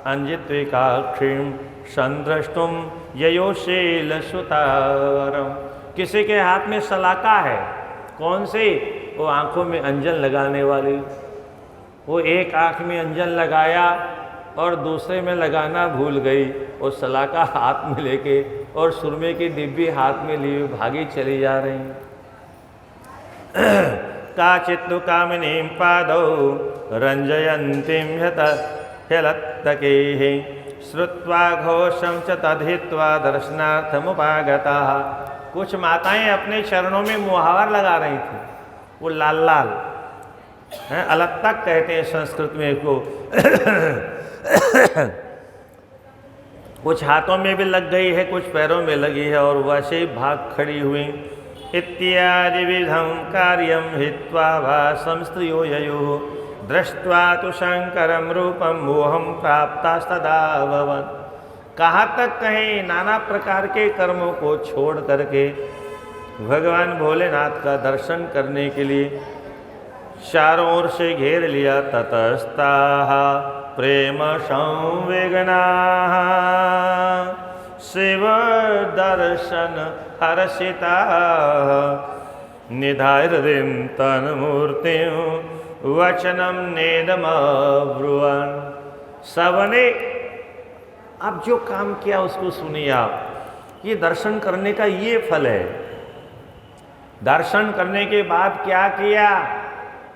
अंजित्विकाक्षीं संद्रष्टुम ययोशील सुतावरम। किसी के हाथ में शलाका है, कौन सी? वो आंखों में अंजन लगाने वाली। वो एक आंख में अंजन लगाया और दूसरे में लगाना भूल गई। वो शलाका हाथ में लेके और सुरमे की डिब्बी हाथ में लिए भागी चली जा रही। काचित्तु कामिनीं पादौ रंजयन्तीं ह्यलत्तकेः श्रुत्वा घोषं च तद्हित्वा दर्शनार्थमुपागताः। कुछ माताएं अपने चरणों में मुहावर लगा रही थी, वो लाल लाल हैं, अलत्तक कहते हैं संस्कृत में इसको। कुछ हाथों में भी लग गई है, कुछ पैरों में लगी है, और वैसे ही भाग खड़ी हुई। इत्यादि विधम कार्यम हित्वा भासं स्त्रियो ययुः दृष्ट्वा तु शंकरम रूपम मोहम प्राप्तास्तदा भवन। कहाँ तक कहें, नाना प्रकार के कर्मों को छोड़ करके भगवान भोलेनाथ का दर्शन करने के लिए चारों ओर से घेर लिया। ततस्ताः प्रेम संवेगनाः शिव दर्शन हर्षिताः निधाय हृदयं तन्मूर्तिं वचनम नेदमब्रुवन्। सबने अब जो काम किया उसको सुनिए आप। ये दर्शन करने का ये फल है। दर्शन करने के बाद क्या किया,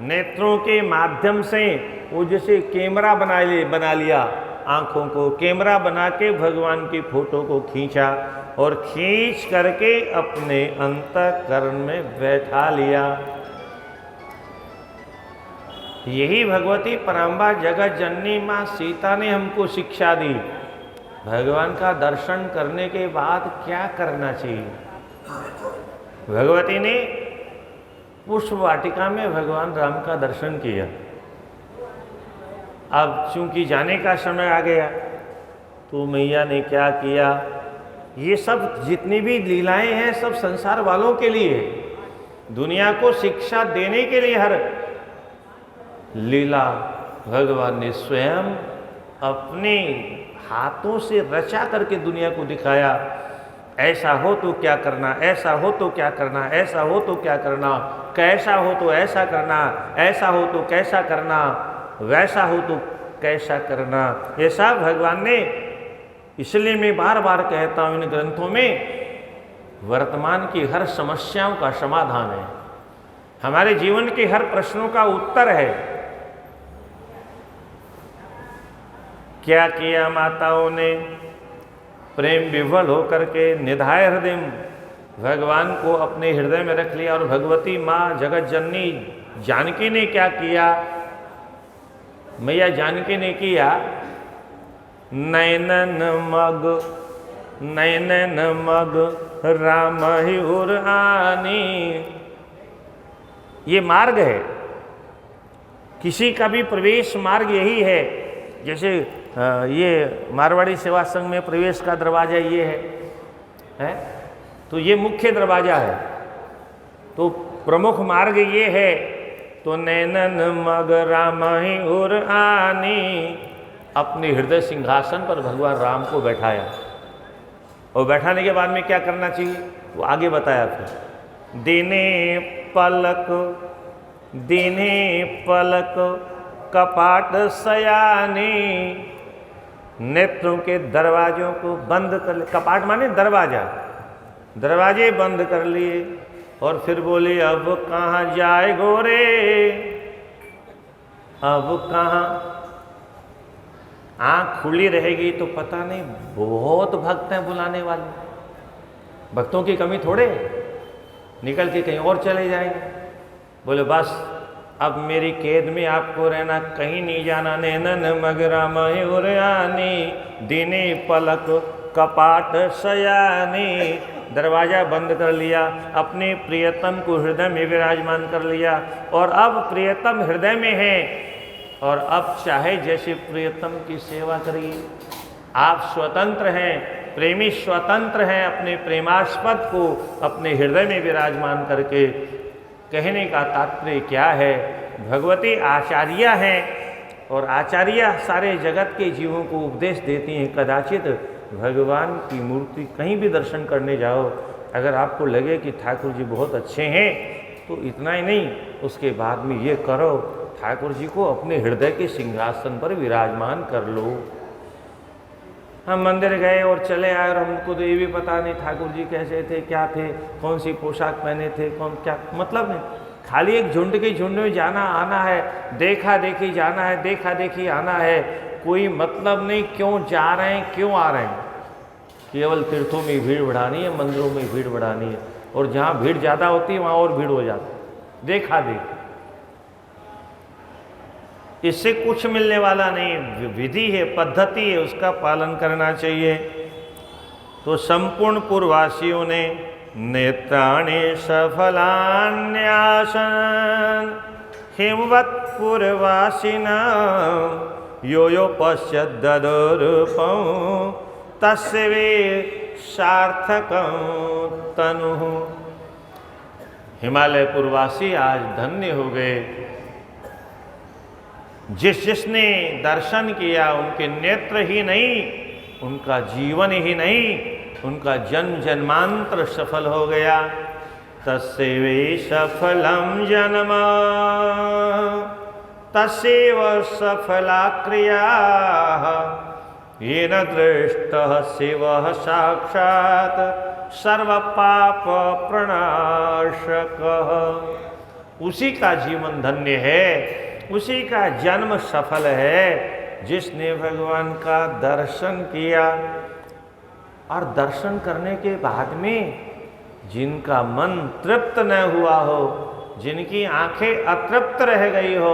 नेत्रों के माध्यम से वो जैसे कैमरा बना लिया, आँखों को कैमरा बना के भगवान की फोटो को खींचा और खींच करके अपने अंतःकरण में बैठा लिया। यही भगवती पराम्बा जगत जननी माँ सीता ने हमको शिक्षा दी। भगवान का दर्शन करने के बाद क्या करना चाहिए। भगवती ने पुष्प वाटिका में भगवान राम का दर्शन किया। अब चूंकि जाने का समय आ गया तो मैया ने क्या किया, ये सब जितनी भी लीलाएं हैं सब संसार वालों के लिए, दुनिया को शिक्षा देने के लिए हर लीला भगवान ने स्वयं अपने हाथों से रचा करके दुनिया को दिखाया। ऐसा हो तो क्या करना, ऐसा हो तो क्या करना, ऐसा हो तो क्या करना, कैसा हो तो ऐसा करना, ऐसा हो तो कैसा करना, वैसा हो तो कैसा करना। ये सब भगवान ने, इसलिए मैं बार बार कहता हूँ इन ग्रंथों में वर्तमान की हर समस्याओं का समाधान है, हमारे जीवन के हर प्रश्नों का उत्तर है। क्या किया माताओं ने, प्रेम विह्वल होकर के निधाय हृदय भगवान को अपने हृदय में रख लिया। और भगवती माँ जगत जननी जानकी ने क्या किया, मैया जानकी ने किया, नैनन मग राम ही उर आनी। ये मार्ग है, किसी का भी प्रवेश मार्ग यही है। जैसे ये मारवाड़ी सेवा संघ में प्रवेश का दरवाजा ये है? तो ये मुख्य दरवाजा है, तो प्रमुख मार्ग ये है। तो नैनन मग राम ही उर आनी, अपने हृदय सिंहासन पर भगवान राम को बैठाया। और बैठाने के बाद में क्या करना चाहिए वो आगे बताया फिर। दीने पलक कपाट सयानी, नेत्रों के दरवाजों को बंद कर, कपाट माने दरवाजा, दरवाजे बंद कर लिए। और फिर बोले अब कहाँ जाए गोरे, अब कहाँ। आँख खुली रहेगी तो पता नहीं, बहुत भक्त हैं बुलाने वाले, भक्तों की कमी थोड़े, निकल के कहीं और चले जाएंगे। बोले बस अब मेरी कैद में आपको रहना, कहीं नहीं जाना। नैनन मग राम उरयानी, दीने पलक कपाट सयानी, दरवाजा बंद कर लिया, अपने प्रियतम को हृदय में विराजमान कर लिया। और अब प्रियतम हृदय में है, और अब चाहे जैसे प्रियतम की सेवा करिए। आप स्वतंत्र हैं, प्रेमी स्वतंत्र हैं अपने प्रेमास्पद को अपने हृदय में विराजमान करके। कहने का तात्पर्य क्या है, भगवती आचार्य हैं, और आचार्य सारे जगत के जीवों को उपदेश देती हैं। कदाचित भगवान की मूर्ति कहीं भी दर्शन करने जाओ, अगर आपको लगे कि ठाकुर जी बहुत अच्छे हैं, तो इतना ही नहीं, उसके बाद में ये करो, ठाकुर जी को अपने हृदय के सिंहासन पर विराजमान कर लो। हम मंदिर गए और चले आए, और हमको तो ये भी पता नहीं ठाकुर जी कैसे थे, क्या थे, कौन सी पोशाक पहने थे, कौन क्या, मतलब नहीं। खाली एक झुंड के झुंड में जाना आना है, देखा देखी जाना है, देखा देखी आना है, कोई मतलब नहीं क्यों जा रहे हैं, क्यों आ रहे हैं। केवल तीर्थों में भीड़ बढ़ानी है, मंदिरों में भीड़ बढ़ानी है, और जहाँ भीड़ ज़्यादा होती है वहाँ और भीड़ हो जाती है, देखा देख। इससे कुछ मिलने वाला नहीं, विधि है, पद्धति है, उसका पालन करना चाहिए। तो संपूर्ण पूर्ववासियों ने नेत्राणि सफलान्यासन हिमवत् पूर्ववासिना यो यो पश्यद् ददोरूपं तस्य वे सार्थकं तनुः। हिमालय पूर्ववासी आज धन्य हो गए। जिसने दर्शन किया, उनके नेत्र ही नहीं, उनका जीवन ही नहीं, उनका जन्म जन्मांतर सफल हो गया। तस्यैव सफलं जन्म तस्यैव सफला क्रियाः येन दृष्टः शिवः साक्षात् सर्वपाप प्रणाशकः। उसी का जीवन धन्य है, उसी का जन्म सफल है जिसने भगवान का दर्शन किया। और दर्शन करने के बाद में जिनका मन तृप्त न हुआ हो, जिनकी आंखें अतृप्त रह गई हो,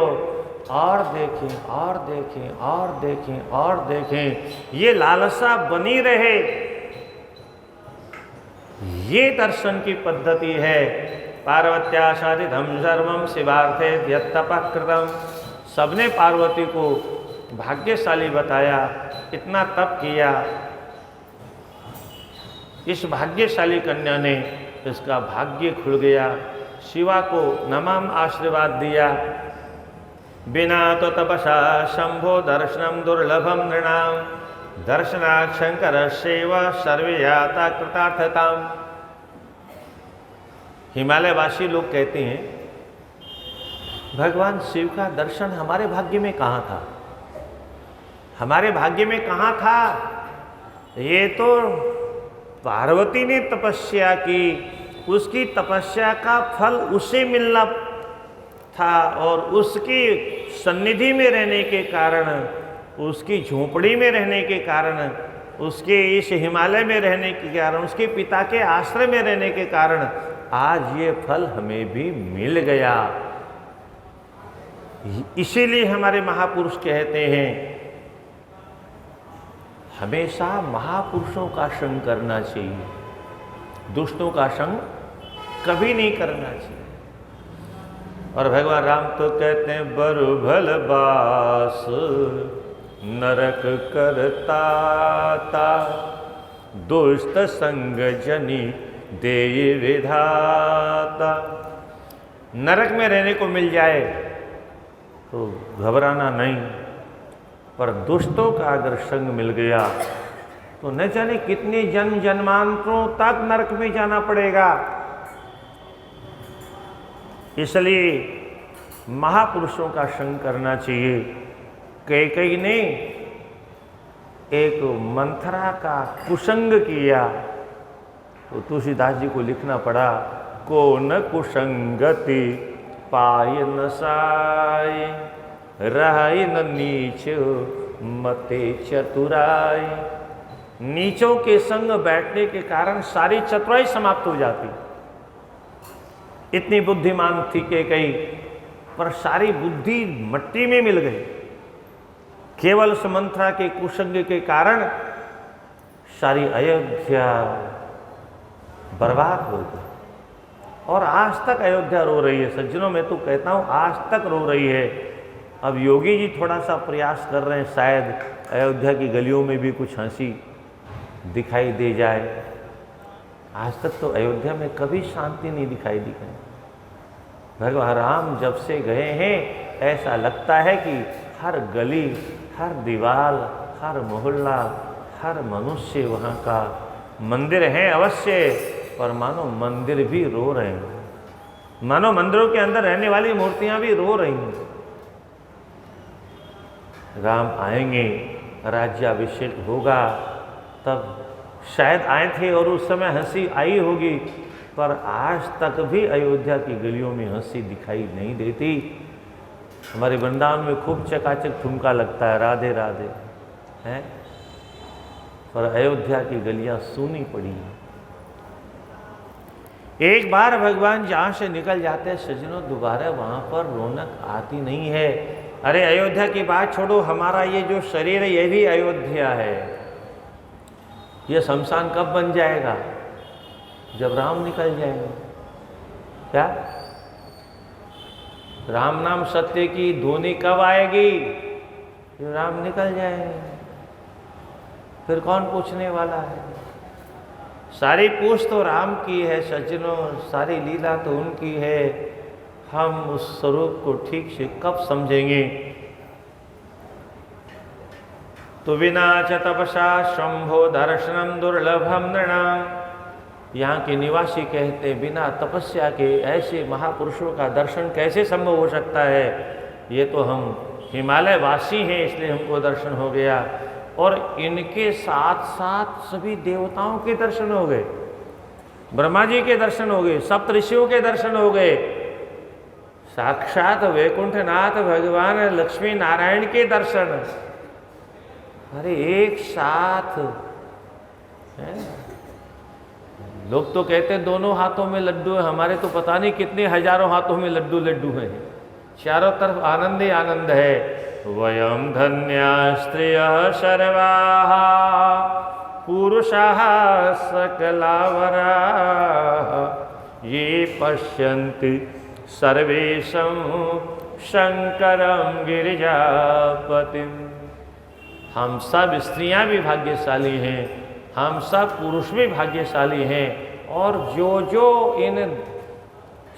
और देखें और देखें और देखें और देखें, ये लालसा बनी रहे, ये दर्शन की पद्धति है। पार्वत्या साधितम सर्वम शिवार्थे यत्तपः कृतम्। सबने पार्वती को भाग्यशाली बताया, इतना तप किया। इस भाग्यशाली कन्या ने इसका भाग्य खुल गया, शिवा को नमः आशीर्वाद दिया। बिना तो तपसा शंभो दर्शनम दुर्लभम नृणाम दर्शनात् शंकरस्यैव सर्वे याता कृतार्थताम्। हिमालयवासी लोग कहते हैं भगवान शिव का दर्शन हमारे भाग्य में कहाँ था, हमारे भाग्य में कहाँ था। ये तो पार्वती ने तपस्या की, उसकी तपस्या का फल उसे मिलना था, और उसकी सन्निधि में रहने के कारण, उसकी झोपड़ी में रहने के कारण, उसके इस हिमालय में रहने के कारण, उसके पिता के आश्रय में रहने के कारण आज ये फल हमें भी मिल गया। इसीलिए हमारे महापुरुष कहते हैं हमेशा महापुरुषों का संग करना चाहिए, दुष्टों का संग कभी नहीं करना चाहिए। और भगवान राम तो कहते हैं बरु भल बास नरक करता ता दुष्ट संग जनी देय विधाता। नरक में रहने को मिल जाए तो घबराना नहीं, पर दुष्टों का अगर संग मिल गया तो न जाने कितने जन्म जन्मांतरों तक नरक में जाना पड़ेगा। इसलिए महापुरुषों का संग करना चाहिए। कैकेयी ने एक मंथरा का कुसंग किया तो तुलसीदास जी को लिखना पड़ा, को न कुसंगति पाय न साय रहाय न नीच मते चतुराय। नीचों के संग बैठने के कारण सारी चतुराई समाप्त हो जाती। इतनी बुद्धिमान थी कैकेयी, पर सारी बुद्धि मट्टी में मिल गई। केवल उस मंथरा के कुसंग के कारण सारी अयोध्या बर्बाद हो गई, और आज तक अयोध्या रो रही है। सज्जनों, मैं तो कहता हूँ आज तक रो रही है। अब योगी जी थोड़ा सा प्रयास कर रहे हैं, शायद अयोध्या की गलियों में भी कुछ हंसी दिखाई दे जाए। आज तक तो अयोध्या में कभी शांति नहीं दिखाई दी गई। भगवान राम जब से गए हैं ऐसा लगता है कि हर गली, हर दीवार, हर मोहल्ला, हर मनुष्य वहाँ का मंदिर है अवश्य, पर मानो मंदिर भी रो रहे हैं, मानो मंदिरों के अंदर रहने वाली मूर्तियाँ भी रो रही हैं। राम आएंगे, राज्याभिषेक होगा, तब शायद आए थे और उस समय हंसी आई होगी, पर आज तक भी अयोध्या की गलियों में हंसी दिखाई नहीं देती। हमारे वृंदावन में खूब चकाचक ठुमका लगता है, राधे राधे हैं, पर अयोध्या की गलियां सूनी पड़ी हैं। एक बार भगवान जहां से निकल जाते हैं सज्जनों, दोबारा वहां पर रौनक आती नहीं है। अरे अयोध्या की बात छोड़ो, हमारा ये जो शरीर है ये भी अयोध्या है। ये शमशान कब बन जाएगा? जब राम निकल जाएंगे। क्या राम नाम सत्य की ध्वनि कब आएगी? जब राम निकल जाएंगे। फिर कौन पूछने वाला है? सारी पूछ तो राम की है सज्जनों, सारी लीला तो उनकी है। हम उस स्वरूप को ठीक से कब समझेंगे? तो बिना च तपसा शंभो दर्शनम दुर्लभम नृणाम। यहाँ के निवासी कहते बिना तपस्या के ऐसे महापुरुषों का दर्शन कैसे संभव हो सकता है? ये तो हम हिमालय वासी हैं इसलिए हमको दर्शन हो गया। और इनके साथ साथ सभी देवताओं के दर्शन हो गए, ब्रह्मा जी के दर्शन हो गए, सप्त ऋषियों के दर्शन हो गए, साक्षात वैकुंठनाथ भगवान लक्ष्मी नारायण के दर्शन। अरे एक साथ है। लोग तो कहते हैं दोनों हाथों में लड्डू है, हमारे तो पता नहीं कितने हजारों हाथों में लड्डू लड्डू हैं, चारों तरफ आनंद ही आनंद है। वयम धन्या स्त्रियः सर्वाः पुरुषाः सकलावराः ये पश्यन्ति सर्वेशं शंकरं गिरिजापतिं। हम सब स्त्रियां भी भाग्यशाली हैं, हम सब पुरुष भी भाग्यशाली हैं, और जो जो इन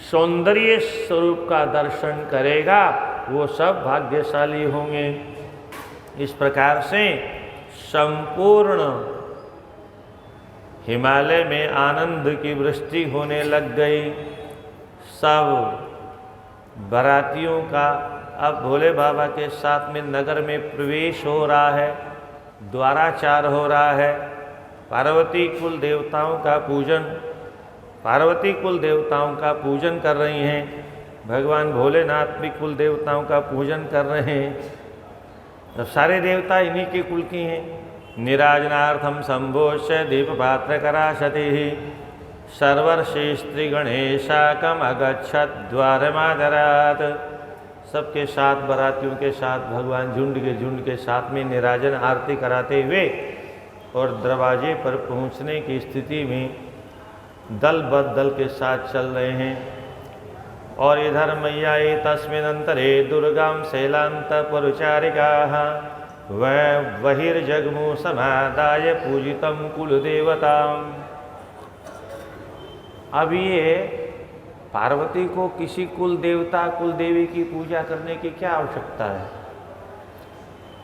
सौंदर्य स्वरूप का दर्शन करेगा वो सब भाग्यशाली होंगे। इस प्रकार से संपूर्ण हिमालय में आनंद की वृष्टि होने लग गई। सब बारातियों का अब भोले बाबा के साथ में नगर में प्रवेश हो रहा है, द्वाराचार हो रहा है, पार्वती कुल देवताओं का पूजन, पार्वती कुल देवताओं का पूजन कर रही हैं, भगवान भोलेनाथ भी कुल देवताओं का पूजन कर रहे हैं। अब सारे देवता इन्हीं के कुल की हैं। निराजनार्थम संभोष्य दीप पात्र कराशति सर्वर्षि स्त्री गणेशाकम अगच्छत द्वारमादरात। सबके साथ बारातियों के साथ भगवान झुंड के साथ में निराजन आरती कराते हुए और दरवाजे पर पहुंचने की स्थिति में दल बदल के साथ चल रहे हैं। और इधर मैया ये तस्मिन्नंतरे दुर्गाम शैलांत परिचारिकाः वह बहिर्जगमु समादाय पूजितम कुलदेवताम। अब ये पार्वती को किसी कुल देवता कुल देवी की पूजा करने की क्या आवश्यकता है,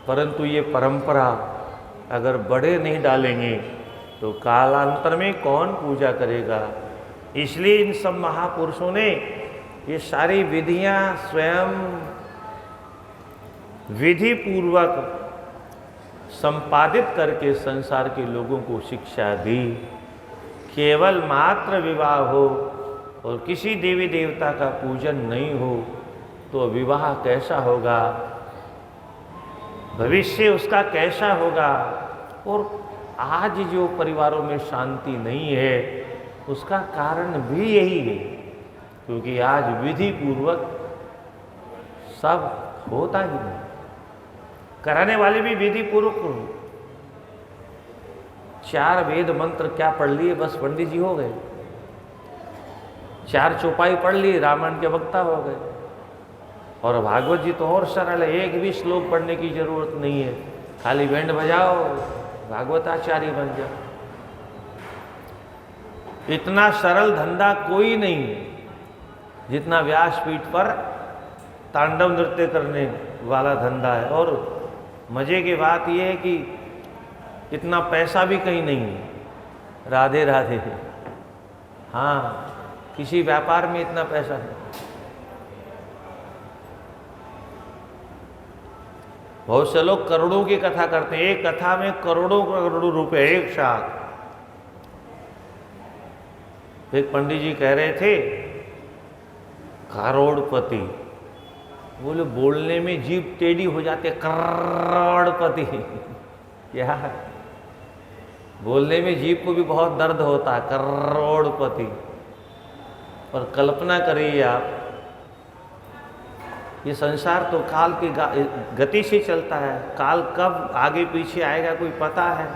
परंतु ये परंपरा अगर बड़े नहीं डालेंगे तो कालांतर में कौन पूजा करेगा। इसलिए इन सब महापुरुषों ने ये सारी विधियां स्वयं विधि पूर्वक संपादित करके संसार के लोगों को शिक्षा दी। केवल मात्र विवाह हो और किसी देवी देवता का पूजन नहीं हो तो विवाह कैसा होगा, भविष्य उसका कैसा होगा। और आज जो परिवारों में शांति नहीं है उसका कारण भी यही है, क्योंकि आज विधि पूर्वक सब होता ही नहीं, कराने वाले भी विधि पूर्वक। 4 वेद मंत्र क्या पढ़ लिए, बस पंडित जी हो गए। 4 चौपाई पढ़ ली, रामायण के वक्ता हो गए। और भागवत जी तो और सरल है, एक भी श्लोक पढ़ने की जरूरत नहीं है, खाली बैंड बजाओ भागवताचार्य बन जाओ। इतना सरल धंधा कोई नहीं है जितना व्यासपीठ पर तांडव नृत्य करने वाला धंधा है। और मजे की बात यह है कि इतना पैसा भी कहीं नहीं है। राधे राधे। हाँ, किसी व्यापार में इतना पैसा है। बहुत से लोग करोड़ों की कथा करते हैं, एक कथा में करोड़ों करोड़ों रुपए एक साथ। एक पंडित जी कह रहे थे करोड़पति, बोले बोलने में जीभ टेढ़ी हो जाती है, करोड़पति। क्या बोलने में जीभ को भी बहुत दर्द होता है, करोड़पति। पर कल्पना करिए आप, ये संसार तो काल की गति से चलता है। काल कब आगे पीछे आएगा कोई पता है?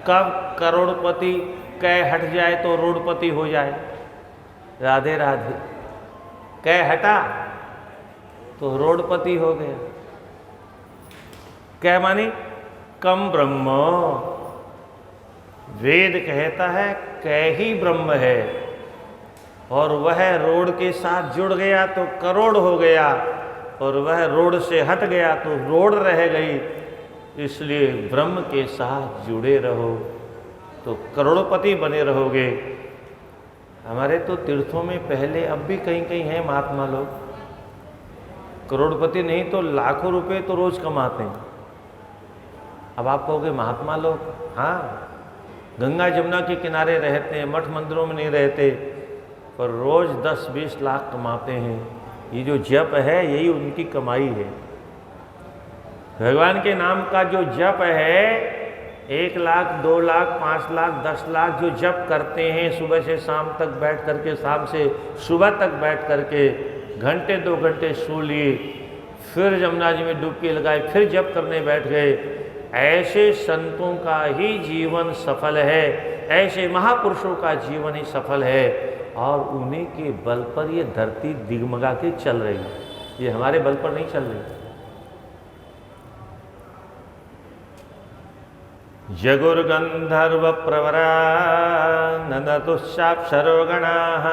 कब करोड़पति कै हट जाए तो रोडपति हो जाए। राधे राधे। कै हटा तो रोडपति हो गया। कै मानी कम ब्रह्म। वेद कहता है कै ही ब्रह्म है, और वह रोड के साथ जुड़ गया तो करोड़ हो गया, और वह रोड से हट गया तो रोड रह गई। इसलिए ब्रह्म के साथ जुड़े रहो तो करोड़पति बने रहोगे। हमारे तो तीर्थों में पहले, अब भी कहीं कहीं हैं महात्मा लोग, करोड़पति नहीं तो लाखों रुपए तो रोज कमाते हैं। अब आप कहोगे महात्मा लोग, हाँ गंगा जमुना के किनारे रहते हैं, मठ मंदिरों में नहीं रहते, पर रोज 10-20 लाख कमाते हैं। ये जो जप है यही उनकी कमाई है। भगवान के नाम का जो जप है, 1 लाख 2 लाख 5 लाख 10 लाख जो जप करते हैं, सुबह से शाम तक बैठ करके, शाम से सुबह तक बैठ करके, घंटे 2 घंटे सो लिए, फिर जमुना जी में डुबकी लगाए, फिर जप करने बैठ गए। ऐसे संतों का ही जीवन सफल है, ऐसे महापुरुषों का जीवन ही सफल है, और उन्हीं के बल पर ये धरती दिगमगा के चल रही है। ये हमारे बल पर नहीं चल रही। जगुर्गंधर्व प्रवरा ननतुश्चाप्सरो गणाः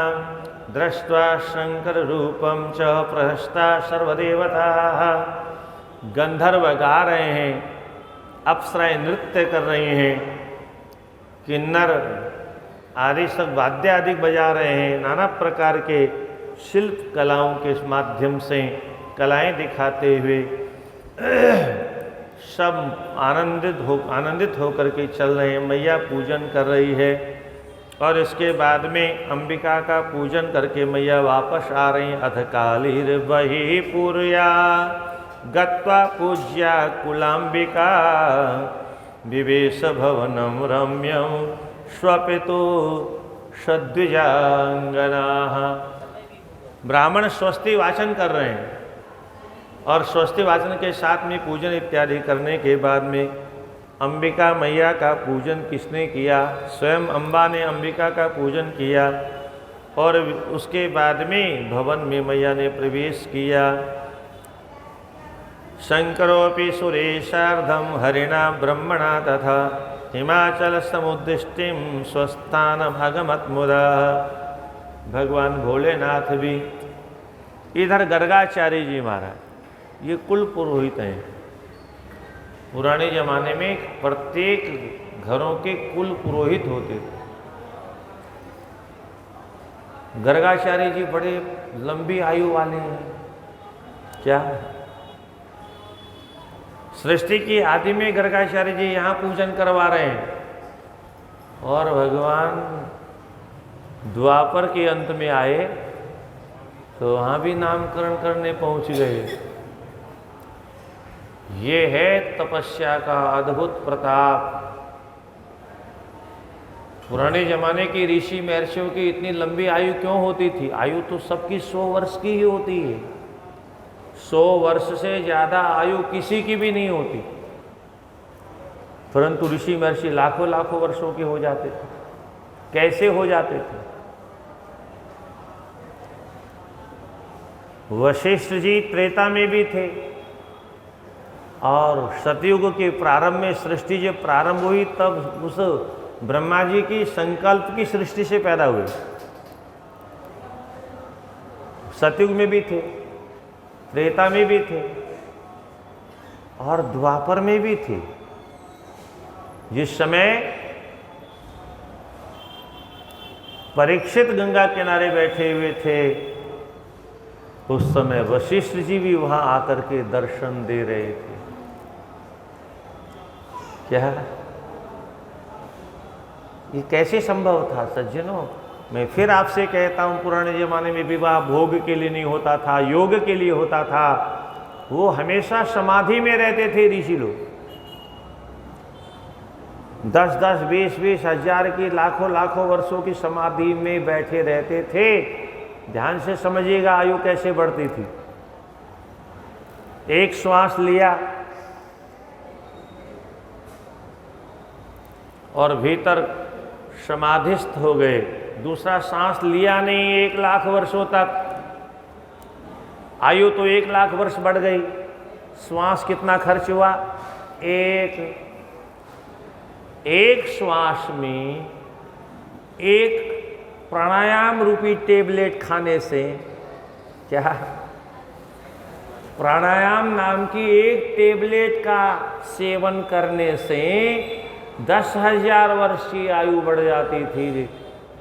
दृष्ट्वा शंकर रूपम च प्रहस्ता सर्वदेवताः। गंधर्व गा रहे हैं, अप्सराएं नृत्य कर रही हैं, किन्नर आदि सब वाद्य आदि बजा रहे हैं, नाना प्रकार के शिल्प कलाओं के माध्यम से कलाएं दिखाते हुए सब आनंदित होकर के चल रहे हैं। मैया पूजन कर रही है, और इसके बाद में अंबिका का पूजन करके मैया वापस आ रही हैं। अथ कालीर्बहि पुर्या गत्वा पूज्या कुलांबिका विवेश भवनम रम्यम स्वपितो सद्विजांगनाः। ब्राह्मण स्वस्ति वाचन कर रहे हैं, और स्वस्ति वाचन के साथ में पूजन इत्यादि करने के बाद में अंबिका मैया का पूजन किसने किया? स्वयं अम्बा ने अंबिका का पूजन किया, और उसके बाद में भवन में मैया ने प्रवेश किया। शंकरोपि सुरेशार्धम हरिणा ब्रह्मणा तथा हिमाचल समुद्दिष्टिम स्वस्थान भगमत मुदा। भगवान भोलेनाथ भी इधर गर्गाचार्य जी महाराज, ये कुल पुरोहित हैं। पुराने जमाने में प्रत्येक घरों के कुल पुरोहित होते थे। गर्गाचार्य जी बड़े लंबी आयु वाले हैं। क्या सृष्टि की आदि में गर्गाचार्य जी यहाँ पूजन करवा रहे हैं, और भगवान द्वापर के अंत में आए तो वहाँ भी नामकरण करने पहुँच गए। ये है तपस्या का अद्भुत प्रताप। पुराने जमाने की ऋषि महर्षियों की इतनी लंबी आयु क्यों होती थी? आयु तो सबकी 100 वर्ष की ही होती है। 100 वर्ष से ज़्यादा आयु किसी की भी नहीं होती, परंतु ऋषि महर्षि लाखों लाखों वर्षों के हो जाते थे। कैसे हो जाते थे? वशिष्ठ जी त्रेता में भी थे, और सतयुग के प्रारंभ में सृष्टि जब प्रारंभ हुई तब उस ब्रह्मा जी की संकल्प की सृष्टि से पैदा हुए। सतयुग में भी थे, त्रेता में भी थे, और द्वापर में भी थे। जिस समय परीक्षित गंगा किनारे बैठे हुए थे, उस समय वशिष्ठ जी भी वहां आकर के दर्शन दे रहे थे। क्या ये कैसे संभव था सज्जनों? मैं फिर आपसे कहता हूँ, पुराने ज़माने में विवाह भोग के लिए नहीं होता था, योग के लिए होता था। वो हमेशा समाधि में रहते थे ऋषि लोग। 10-10, 20-20 हजार की, लाखों लाखों वर्षों की समाधि में बैठे रहते थे। ध्यान से समझिएगा आयु कैसे बढ़ती थी। एक श्वास लिया और भीतर समाधिस्थ हो गए। दूसरा सांस लिया नहीं 1 लाख वर्षों तक, आयु तो 1 लाख वर्ष बढ़ गई। श्वास कितना खर्च हुआ? एक श्वास में एक प्राणायाम रूपी टेबलेट खाने से, क्या प्राणायाम नाम की एक टेबलेट का सेवन करने से 10,000 वर्ष की आयु बढ़ जाती थी।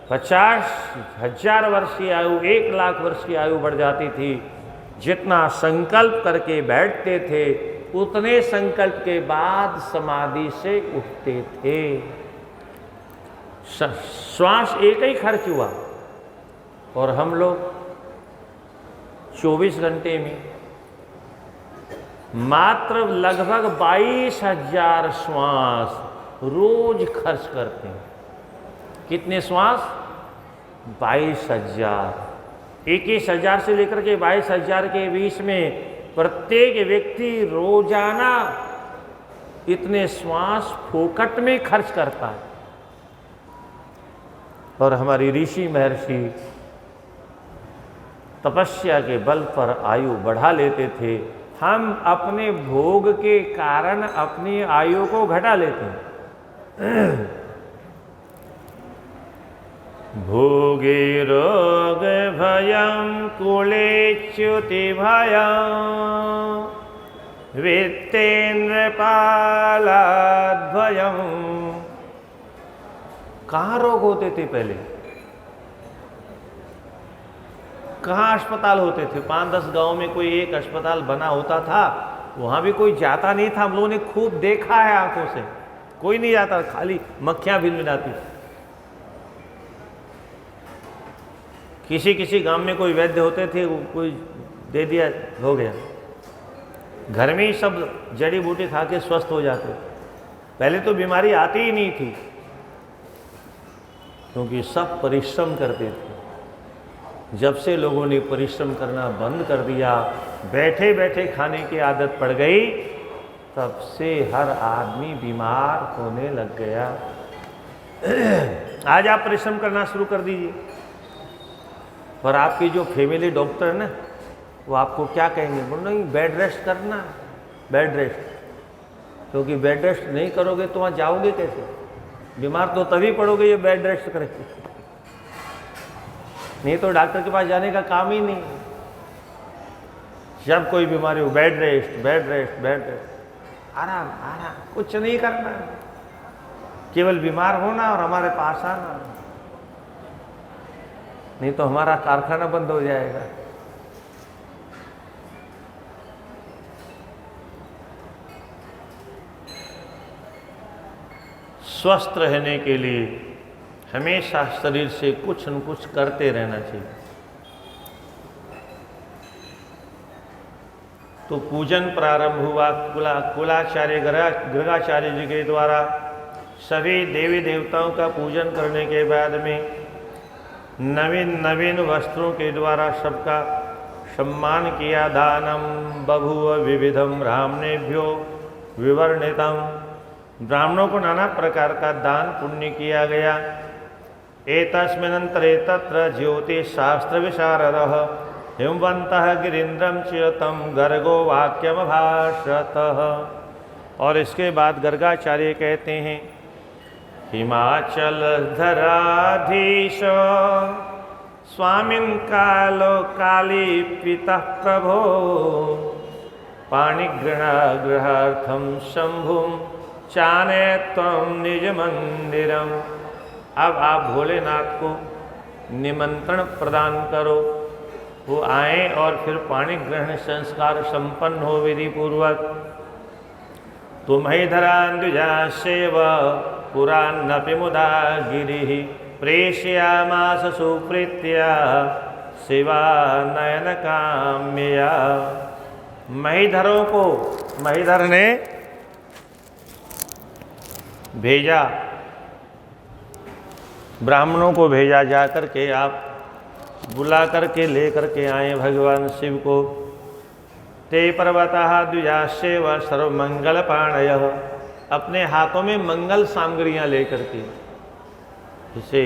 50,000 वर्ष की आयु, 1 लाख वर्ष की आयु बढ़ जाती थी। जितना संकल्प करके बैठते थे उतने संकल्प के बाद समाधि से उठते थे। श्वास एक ही खर्च हुआ और हम लोग 24 घंटे में मात्र लगभग 22,000 श्वास रोज खर्च करते हैं। कितने श्वास? 22,000। 21,000 से लेकर के 22,000 के बीच में प्रत्येक व्यक्ति रोजाना इतने श्वास फोकट में खर्च करता है। और हमारी ऋषि महर्षि तपस्या के बल पर आयु बढ़ा लेते थे। हम अपने भोग के कारण अपनी आयु को घटा लेते हैं। भोगे रोग भयं कुलेच्युति भयं वित्तेन्द्र पालाद भयं। कहाँ रोग होते थे पहले? कहाँ अस्पताल होते थे? 5-10 गांव में कोई एक अस्पताल बना होता था, वहां भी कोई जाता नहीं था। हम लोगों ने खूब देखा है आंखों से, कोई नहीं जाता, खाली मक्खियां भिनभिनाती। किसी गांव में कोई वैद्य होते थे, कोई दे दिया, हो गया। घर में ही सब जड़ी बूटी खा के स्वस्थ हो जाते। पहले तो बीमारी आती ही नहीं थी, क्योंकि सब परिश्रम करते थे। जब से लोगों ने परिश्रम करना बंद कर दिया, बैठे बैठे खाने की आदत पड़ गई, तब से हर आदमी बीमार होने लग गया। आज आप परिश्रम करना शुरू कर दीजिए, पर आपकी जो फैमिली डॉक्टर है ना, वो आपको क्या कहेंगे? बोलो नहीं, बेड रेस्ट करना, बेड रेस्ट। क्योंकि बेड रेस्ट नहीं करोगे तो वहाँ जाओगे कैसे? बीमार तो तभी पड़ोगे ये बेड रेस्ट करेंगे, नहीं तो डॉक्टर के पास जाने का काम ही नहीं। जब कोई बीमारी हो, bed rest, bed rest, bed rest, आराम आराम, कुछ नहीं करना, केवल बीमार होना और हमारे पास आना, नहीं तो हमारा कारखाना बंद हो जाएगा। स्वस्थ रहने के लिए हमेशा शरीर से कुछ न कुछ करते रहना चाहिए। तो पूजन प्रारंभ हुआ कुलाचार्य गर्गाचार्य जी के द्वारा। सभी देवी देवताओं का पूजन करने के बाद में नवीन वस्त्रों के द्वारा सबका सम्मान किया। दानम बभूव विविधम ब्राह्मणेभ्यो विवर्णितम। ब्राह्मणों को नाना प्रकार का दान पुण्य किया गया। एतस्मिन्नन्तरे तत्र ज्योतिषशास्त्र विशारदः हिमवन्तः गिरीन्द्रं च तं गर्गो वाक्यमभाषतः। और इसके बाद गर्गाचार्य कहते हैं, हिमाचल धराधीश स्वामिन् कालो काली पितः प्रभो पाणिग्रहार्थं शंभुं चाने त्वं निज मंदिरम। अब आप भोलेनाथ को निमंत्रण प्रदान करो, वो आए और फिर पाणी ग्रहण संस्कार संपन्न हो विधि पूर्वक। तुम्हें धरा द्विजा सेव पुरान्नपि मुदा गिरि प्रेषयामास सुप्रीत्या शिवानयन काम्यया। महीधरों को, महीधर ने भेजा, ब्राह्मणों को भेजा, जा कर के आप बुला करके ले करके आए भगवान शिव को। ते पर्वतः द्विजास्येव सर्वमंगल पाणयः, अपने हाथों में मंगल सामग्रियां लेकर के, जैसे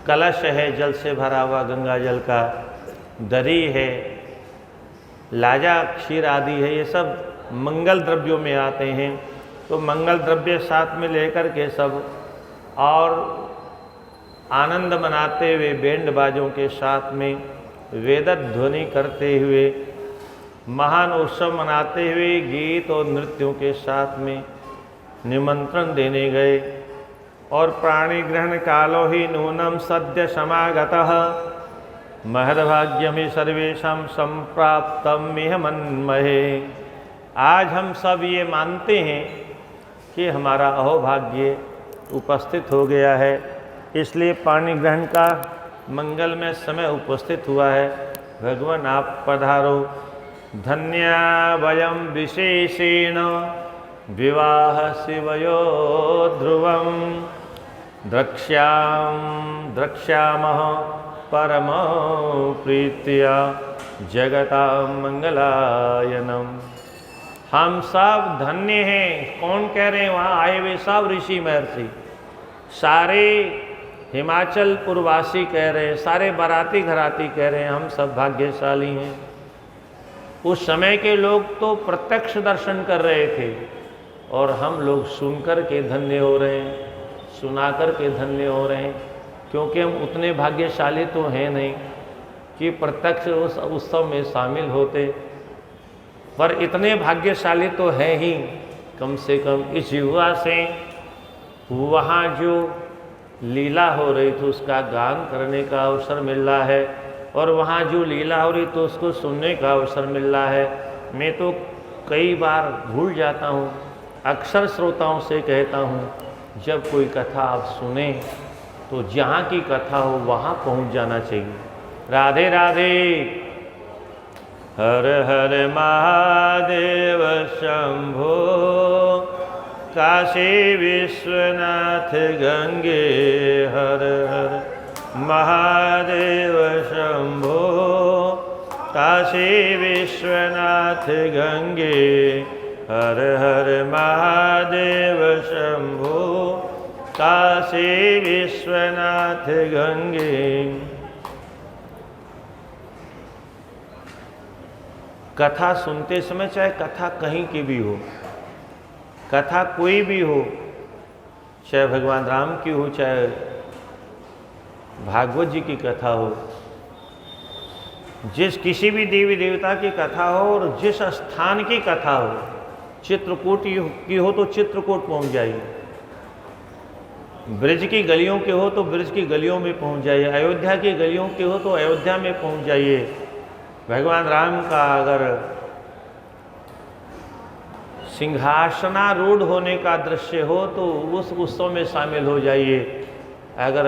कलश है जल से भरा हुआ गंगा जल का, दरी है, लाजा क्षीर आदि है, ये सब मंगल द्रव्यों में आते हैं। तो मंगल द्रव्य साथ में लेकर के सब और आनंद मनाते हुए बैंड बाजों के साथ में वेद ध्वनि करते हुए महान उत्सव मनाते हुए गीत और नृत्यों के साथ में निमंत्रण देने गए। और प्राणी ग्रहण कालो ही नूनम सद्य समागतः महद्भाग्यमि सर्वेशम संप्राप्तम मिह मन्महे। आज हम सब ये मानते हैं कि हमारा अहोभाग्य उपस्थित हो गया है, इसलिए पाणी ग्रहण का मंगलमय समय उपस्थित हुआ है। भगवान आप पधारो। धन्या वयम विशेषेण विवाह शिवयो ध्रुवम द्रक्ष्यामः परम प्रीत्या जगता मंगलायनम। हम सब धन्य हैं। कौन कह रहे हैं? वहाँ आए हुए सब ऋषि महर्षि, सारे हिमाचल पूर्ववासी कह रहे हैं, सारे बाराती घराती कह रहे हैं, हम सब भाग्यशाली हैं। उस समय के लोग तो प्रत्यक्ष दर्शन कर रहे थे और हम लोग सुनकर के धन्य हो रहे हैं, सुना कर के धन्य हो रहे हैं, क्योंकि हम उतने भाग्यशाली तो हैं नहीं कि प्रत्यक्ष उस उत्सव में शामिल होते, पर इतने भाग्यशाली तो हैं ही कम से कम इस युवा से वहाँ जो लीला हो रही थी उसका गान करने का अवसर मिल रहा है, और वहाँ जो लीला हो रही तो उसको सुनने का अवसर मिल रहा है। मैं तो कई बार भूल जाता हूँ, अक्सर श्रोताओं से कहता हूँ, जब कोई कथा आप सुने तो जहाँ की कथा हो वहाँ पहुँच जाना चाहिए। राधे राधे। हर हर महादेव शंभो, काशी विश्वनाथ गंगे। हर हर महादेव शंभो, काशी विश्वनाथ गंगे। हर हर महादेव शंभो, काशी विश्वनाथ गंगे। कथा सुनते समय, चाहे कथा कहीं की भी हो, कथा कोई भी हो, चाहे भगवान राम की हो, चाहे भागवत जी की कथा हो, जिस किसी भी देवी देवता की कथा हो और जिस स्थान की कथा हो, चित्रकूट की हो तो चित्रकूट पहुंच जाइए, ब्रज की गलियों के हो तो ब्रज की गलियों में पहुंच जाइए, अयोध्या की गलियों के हो तो अयोध्या में पहुंच जाइए। भगवान राम का अगर सिंहासनारूढ़ होने का दृश्य हो तो उस उत्सव में शामिल हो जाइए। अगर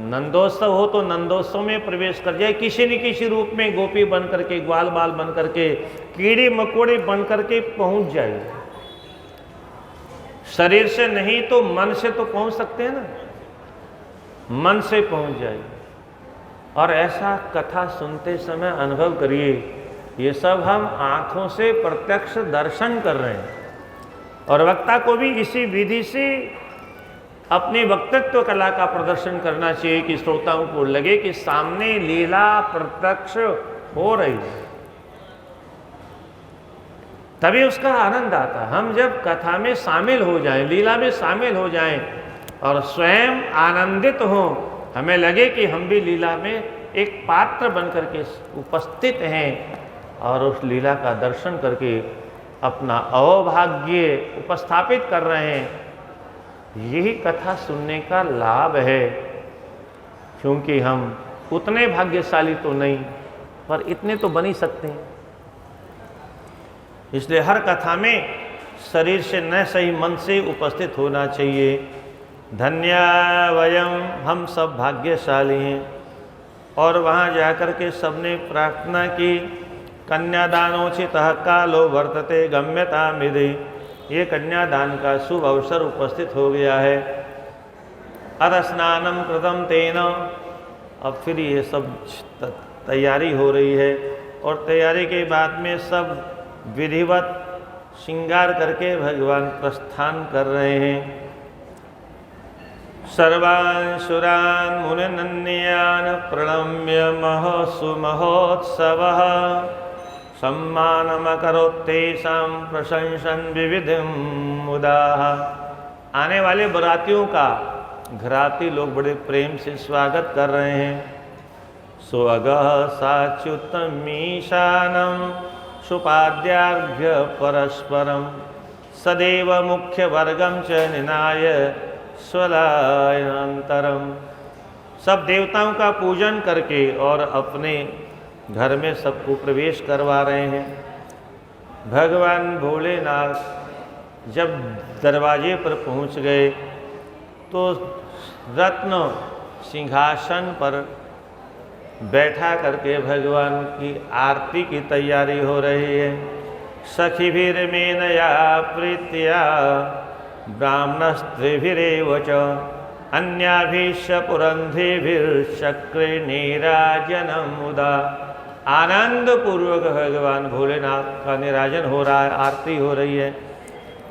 नंदोत्सव हो तो नंदोत्सव में प्रवेश कर जाए, किसी न किसी रूप में गोपी बन करके, ग्वाल बाल बन करके, कीड़े मकोड़े बन करके पहुंच जाए। शरीर से नहीं तो मन से तो पहुंच सकते हैं ना, मन से पहुंच जाए। और ऐसा कथा सुनते समय अनुभव करिए, ये सब हम आँखों से प्रत्यक्ष दर्शन कर रहे हैं। और वक्ता को भी इसी विधि से अपने वक्तृत्व कला का प्रदर्शन करना चाहिए कि श्रोताओं को लगे कि सामने लीला प्रत्यक्ष हो रही है, तभी उसका आनंद आता। हम जब कथा में शामिल हो जाएं, लीला में शामिल हो जाएं और स्वयं आनंदित हों, हमें लगे कि हम भी लीला में एक पात्र बन करके उपस्थित हैं और उस लीला का दर्शन करके अपना अहोभाग्य उपस्थापित कर रहे हैं, यही कथा सुनने का लाभ है। क्योंकि हम उतने भाग्यशाली तो नहीं, पर इतने तो बन ही सकते हैं। इसलिए हर कथा में शरीर से न सही मन से उपस्थित होना चाहिए। धन्या वयम, हम सब भाग्यशाली हैं। और वहाँ जाकर के सबने प्रार्थना की, कन्यादानोचितः कालो वर्तते गम्यता मिधि, ये कन्यादान का शुभ अवसर उपस्थित हो गया है। अर स्नानम कृतम तेन, अब फिर ये सब तैयारी हो रही है और तैयारी के बाद में सब विधिवत श्रृंगार करके भगवान प्रस्थान कर रहे हैं। सर्वान् सुरान् मुनिनन्यान् प्रणम्य महसु महोत्सवः, सम्मानमकरोत्तेषां प्रशंसन विविधिं मुदाः। आने वाले बरातियों का घराती लोग बड़े प्रेम से स्वागत कर रहे हैं। स्वगः साच्युतमीशानं सुपाद्यार्घ्य परस्परं, सदैव मुख्य वर्गम च निनाय स्वलायनंतरम। सब देवताओं का पूजन करके और अपने घर में सबको प्रवेश करवा रहे हैं। भगवान भोलेनाथ जब दरवाजे पर पहुंच गए तो रत्न सिंहासन पर बैठा करके भगवान की आरती की तैयारी हो रही है। सखिभिर्मेनया प्रीत्या ब्राह्मणस्त्रिभिरेव च, अन्याभिश्च पुरंधिभिर्चक्रे नीराजनं मुदा। आनंद पूर्वक भगवान भोलेनाथ का निराजन हो रहा है, आरती हो रही है।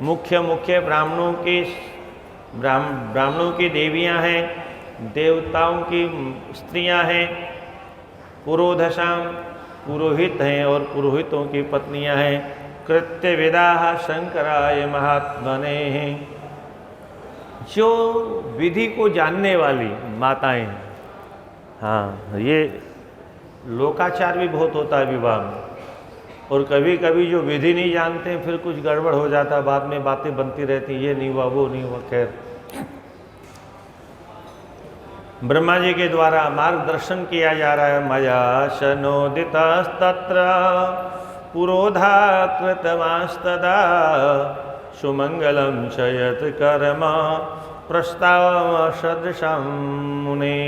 मुख्य मुख्य ब्राह्मणों की देवियां हैं, देवताओं की स्त्रियां हैं, पुरोधशाम पुरोहित हैं और पुरोहितों की पत्नियां हैं। कृत्य विदाः शंकराय महात्मने हैं, जो विधि को जानने वाली माताएं हैं। हाँ, ये लोकाचार भी बहुत होता है विवाह में, और कभी कभी जो विधि नहीं जानते हैं फिर कुछ गड़बड़ हो जाता है, बाद में बातें बनती रहती, ये नहीं हुआ वो नहीं हुआ। खैर, ब्रह्मा जी के द्वारा मार्गदर्शन किया जा रहा है। मया शनोदितस्तत्र पुरोधा कृतवांस्तदा, सुमंगलम च यत् कर्म प्रस्ताव सदृशं मुने।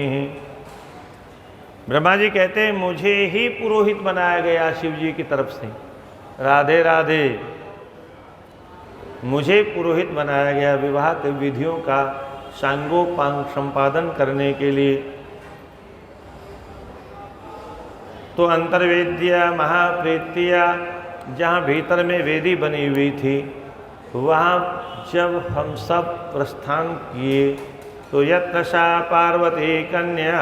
ब्रह्मा जी कहते हैं मुझे ही पुरोहित बनाया गया शिव जी की तरफ से। राधे राधे, मुझे पुरोहित बनाया गया विवाह के विधियों का सांगोपांग संपादन करने के लिए। तो अंतर्वेद्या महाप्रीत्या, जहाँ भीतर में वेदी बनी हुई थी, वहाँ जब हम सब प्रस्थान किए तो यत्र सा पार्वती कन्या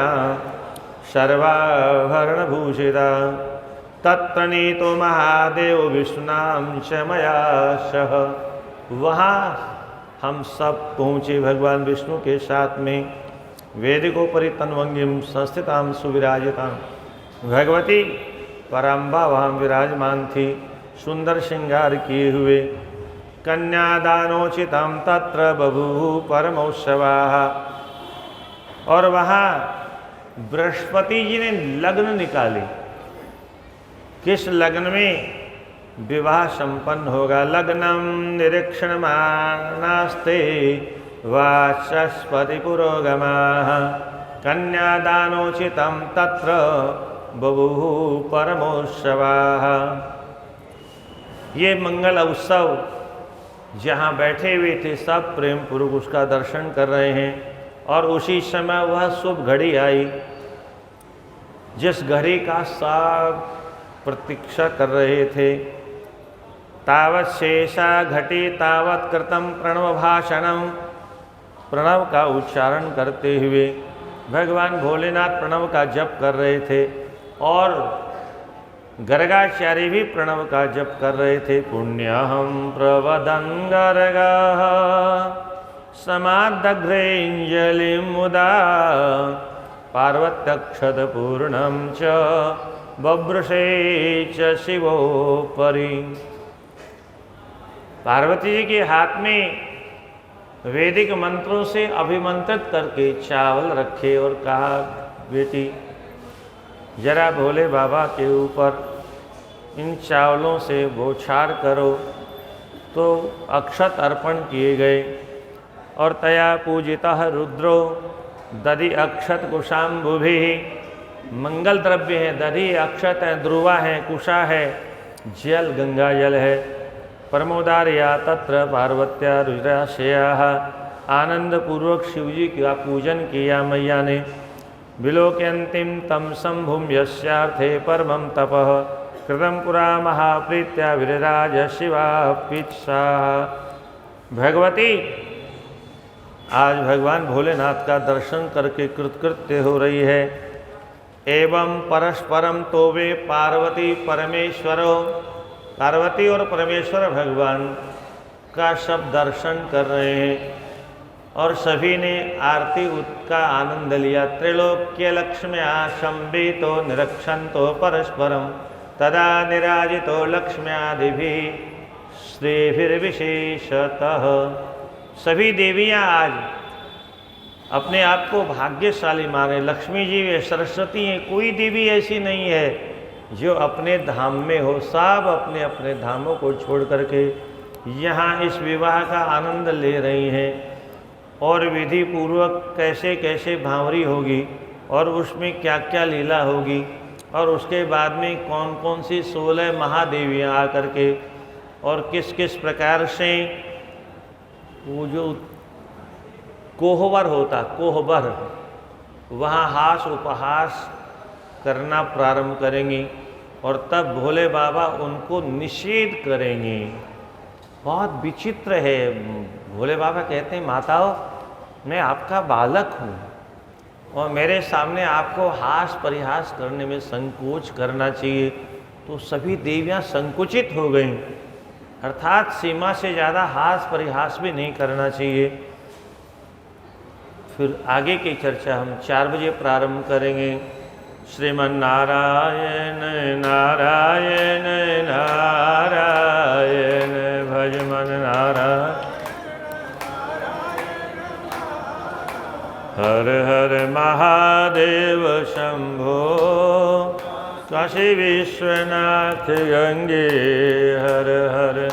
सर्वाभरणभूषिता, तत्र नीतो महादेव विष्णुनाम च मया सह। वहाँ हम सब पहुँचे भगवान विष्णु के साथ में। वेदिकोपरि तन्वंगिम संस्थितां सुविराजितां, भगवती पराम्बा वहाँ विराजमान थी, सुंदर श्रृंगार किए हुए। कन्यादानोचितं तत्र बभूव परमोत्सवाः, और वहाँ बृहस्पति जी ने लग्न निकाले। किस लग्न में विवाह संपन्न होगा? लग्नम निरीक्षणमानास्ते वाचस्पति पुरोगमाः, कन्यादानोचितं तत्र बभूव परमोत्सवाः। ये मंगल उत्सव जहाँ बैठे हुए थे सब प्रेम पूर्वक उसका दर्शन कर रहे हैं। और उसी समय वह शुभ घड़ी आई जिस घड़ी का सब प्रतीक्षा कर रहे थे। तावत शेषा घटी तावत कृतम प्रणव भाषणम, प्रणव का उच्चारण करते हुए भगवान भोलेनाथ प्रणव का जप कर रहे थे और गर्गाचार्य भी प्रणव का जप कर रहे थे। पुण्यहं प्रवदं गर्गः समादग्रेञ्जलिं मुदा, पार्वत्यक्षतपूर्णं च बभ्रुषे च शिवोपरि। पार्वती जी के हाथ में वैदिक मंत्रों से अभिमंत्रित करके चावल रखे और कहा, बेटी जरा भोले बाबा के ऊपर इन चावलों से बौछार करो। तो अक्षत अर्पण किए गए और तया पूजितः रुद्रो दधि अक्षत कुशाम्बुभि। मंगल द्रव्य है, दधि अक्षत है, ध्रुवा है, कुशा है, जल गंगा जल है। परमोदार्या तत्र पार्वत्या रुद्राशया। आनंद पूर्वक शिवजी का पूजन किया मैया ने। विलोक्यंतिम तम शंभुम यस्यार्थे परमं तपः कृतं पुरा महाप्रीत्या विरराज शिवा पित्सा। भगवती आज भगवान भोलेनाथ का दर्शन करके कृतकृत्य हो रही है। एवं परस्परम तो वे पार्वती परमेश्वरो, पार्वती और परमेश्वर भगवान का सब दर्शन कर रहे हैं और सभी ने आरती का आनंद लिया। त्रैलोक्य लक्ष्म्या संबितो निरक्षन्तो परस्परम तदा निराजितो लक्ष्म्यादिभिः श्रीभिर्विशेषतः। सभी देवियां आज अपने आप को भाग्यशाली माने। लक्ष्मी जी वे सरस्वती हैं, कोई देवी ऐसी नहीं है जो अपने धाम में हो। सब अपने अपने धामों को छोड़ करके यहाँ इस विवाह का आनंद ले रही हैं। और विधि पूर्वक कैसे कैसे भांवरी होगी और उसमें क्या क्या लीला होगी और उसके बाद में कौन कौन सी 16 महादेवियाँ आकर के और किस किस प्रकार से वो जो कोहबर होता, कोहबर, वहाँ हास उपहास करना प्रारंभ करेंगी और तब भोले बाबा उनको निषेध करेंगे। बहुत विचित्र है। भोले बाबा कहते हैं माताओं मैं आपका बालक हूँ और मेरे सामने आपको हास परिहास करने में संकोच करना चाहिए। तो सभी देवियाँ संकुचित हो गईं, अर्थात सीमा से ज़्यादा हास परिहास भी नहीं करना चाहिए। फिर आगे की चर्चा हम 4 बजे प्रारंभ करेंगे। श्रीमन्नारायण नारायण नारायण भज मन नारायण। हर हर महादेव शंभो काशी विश्वनाथ गंगे हर हर।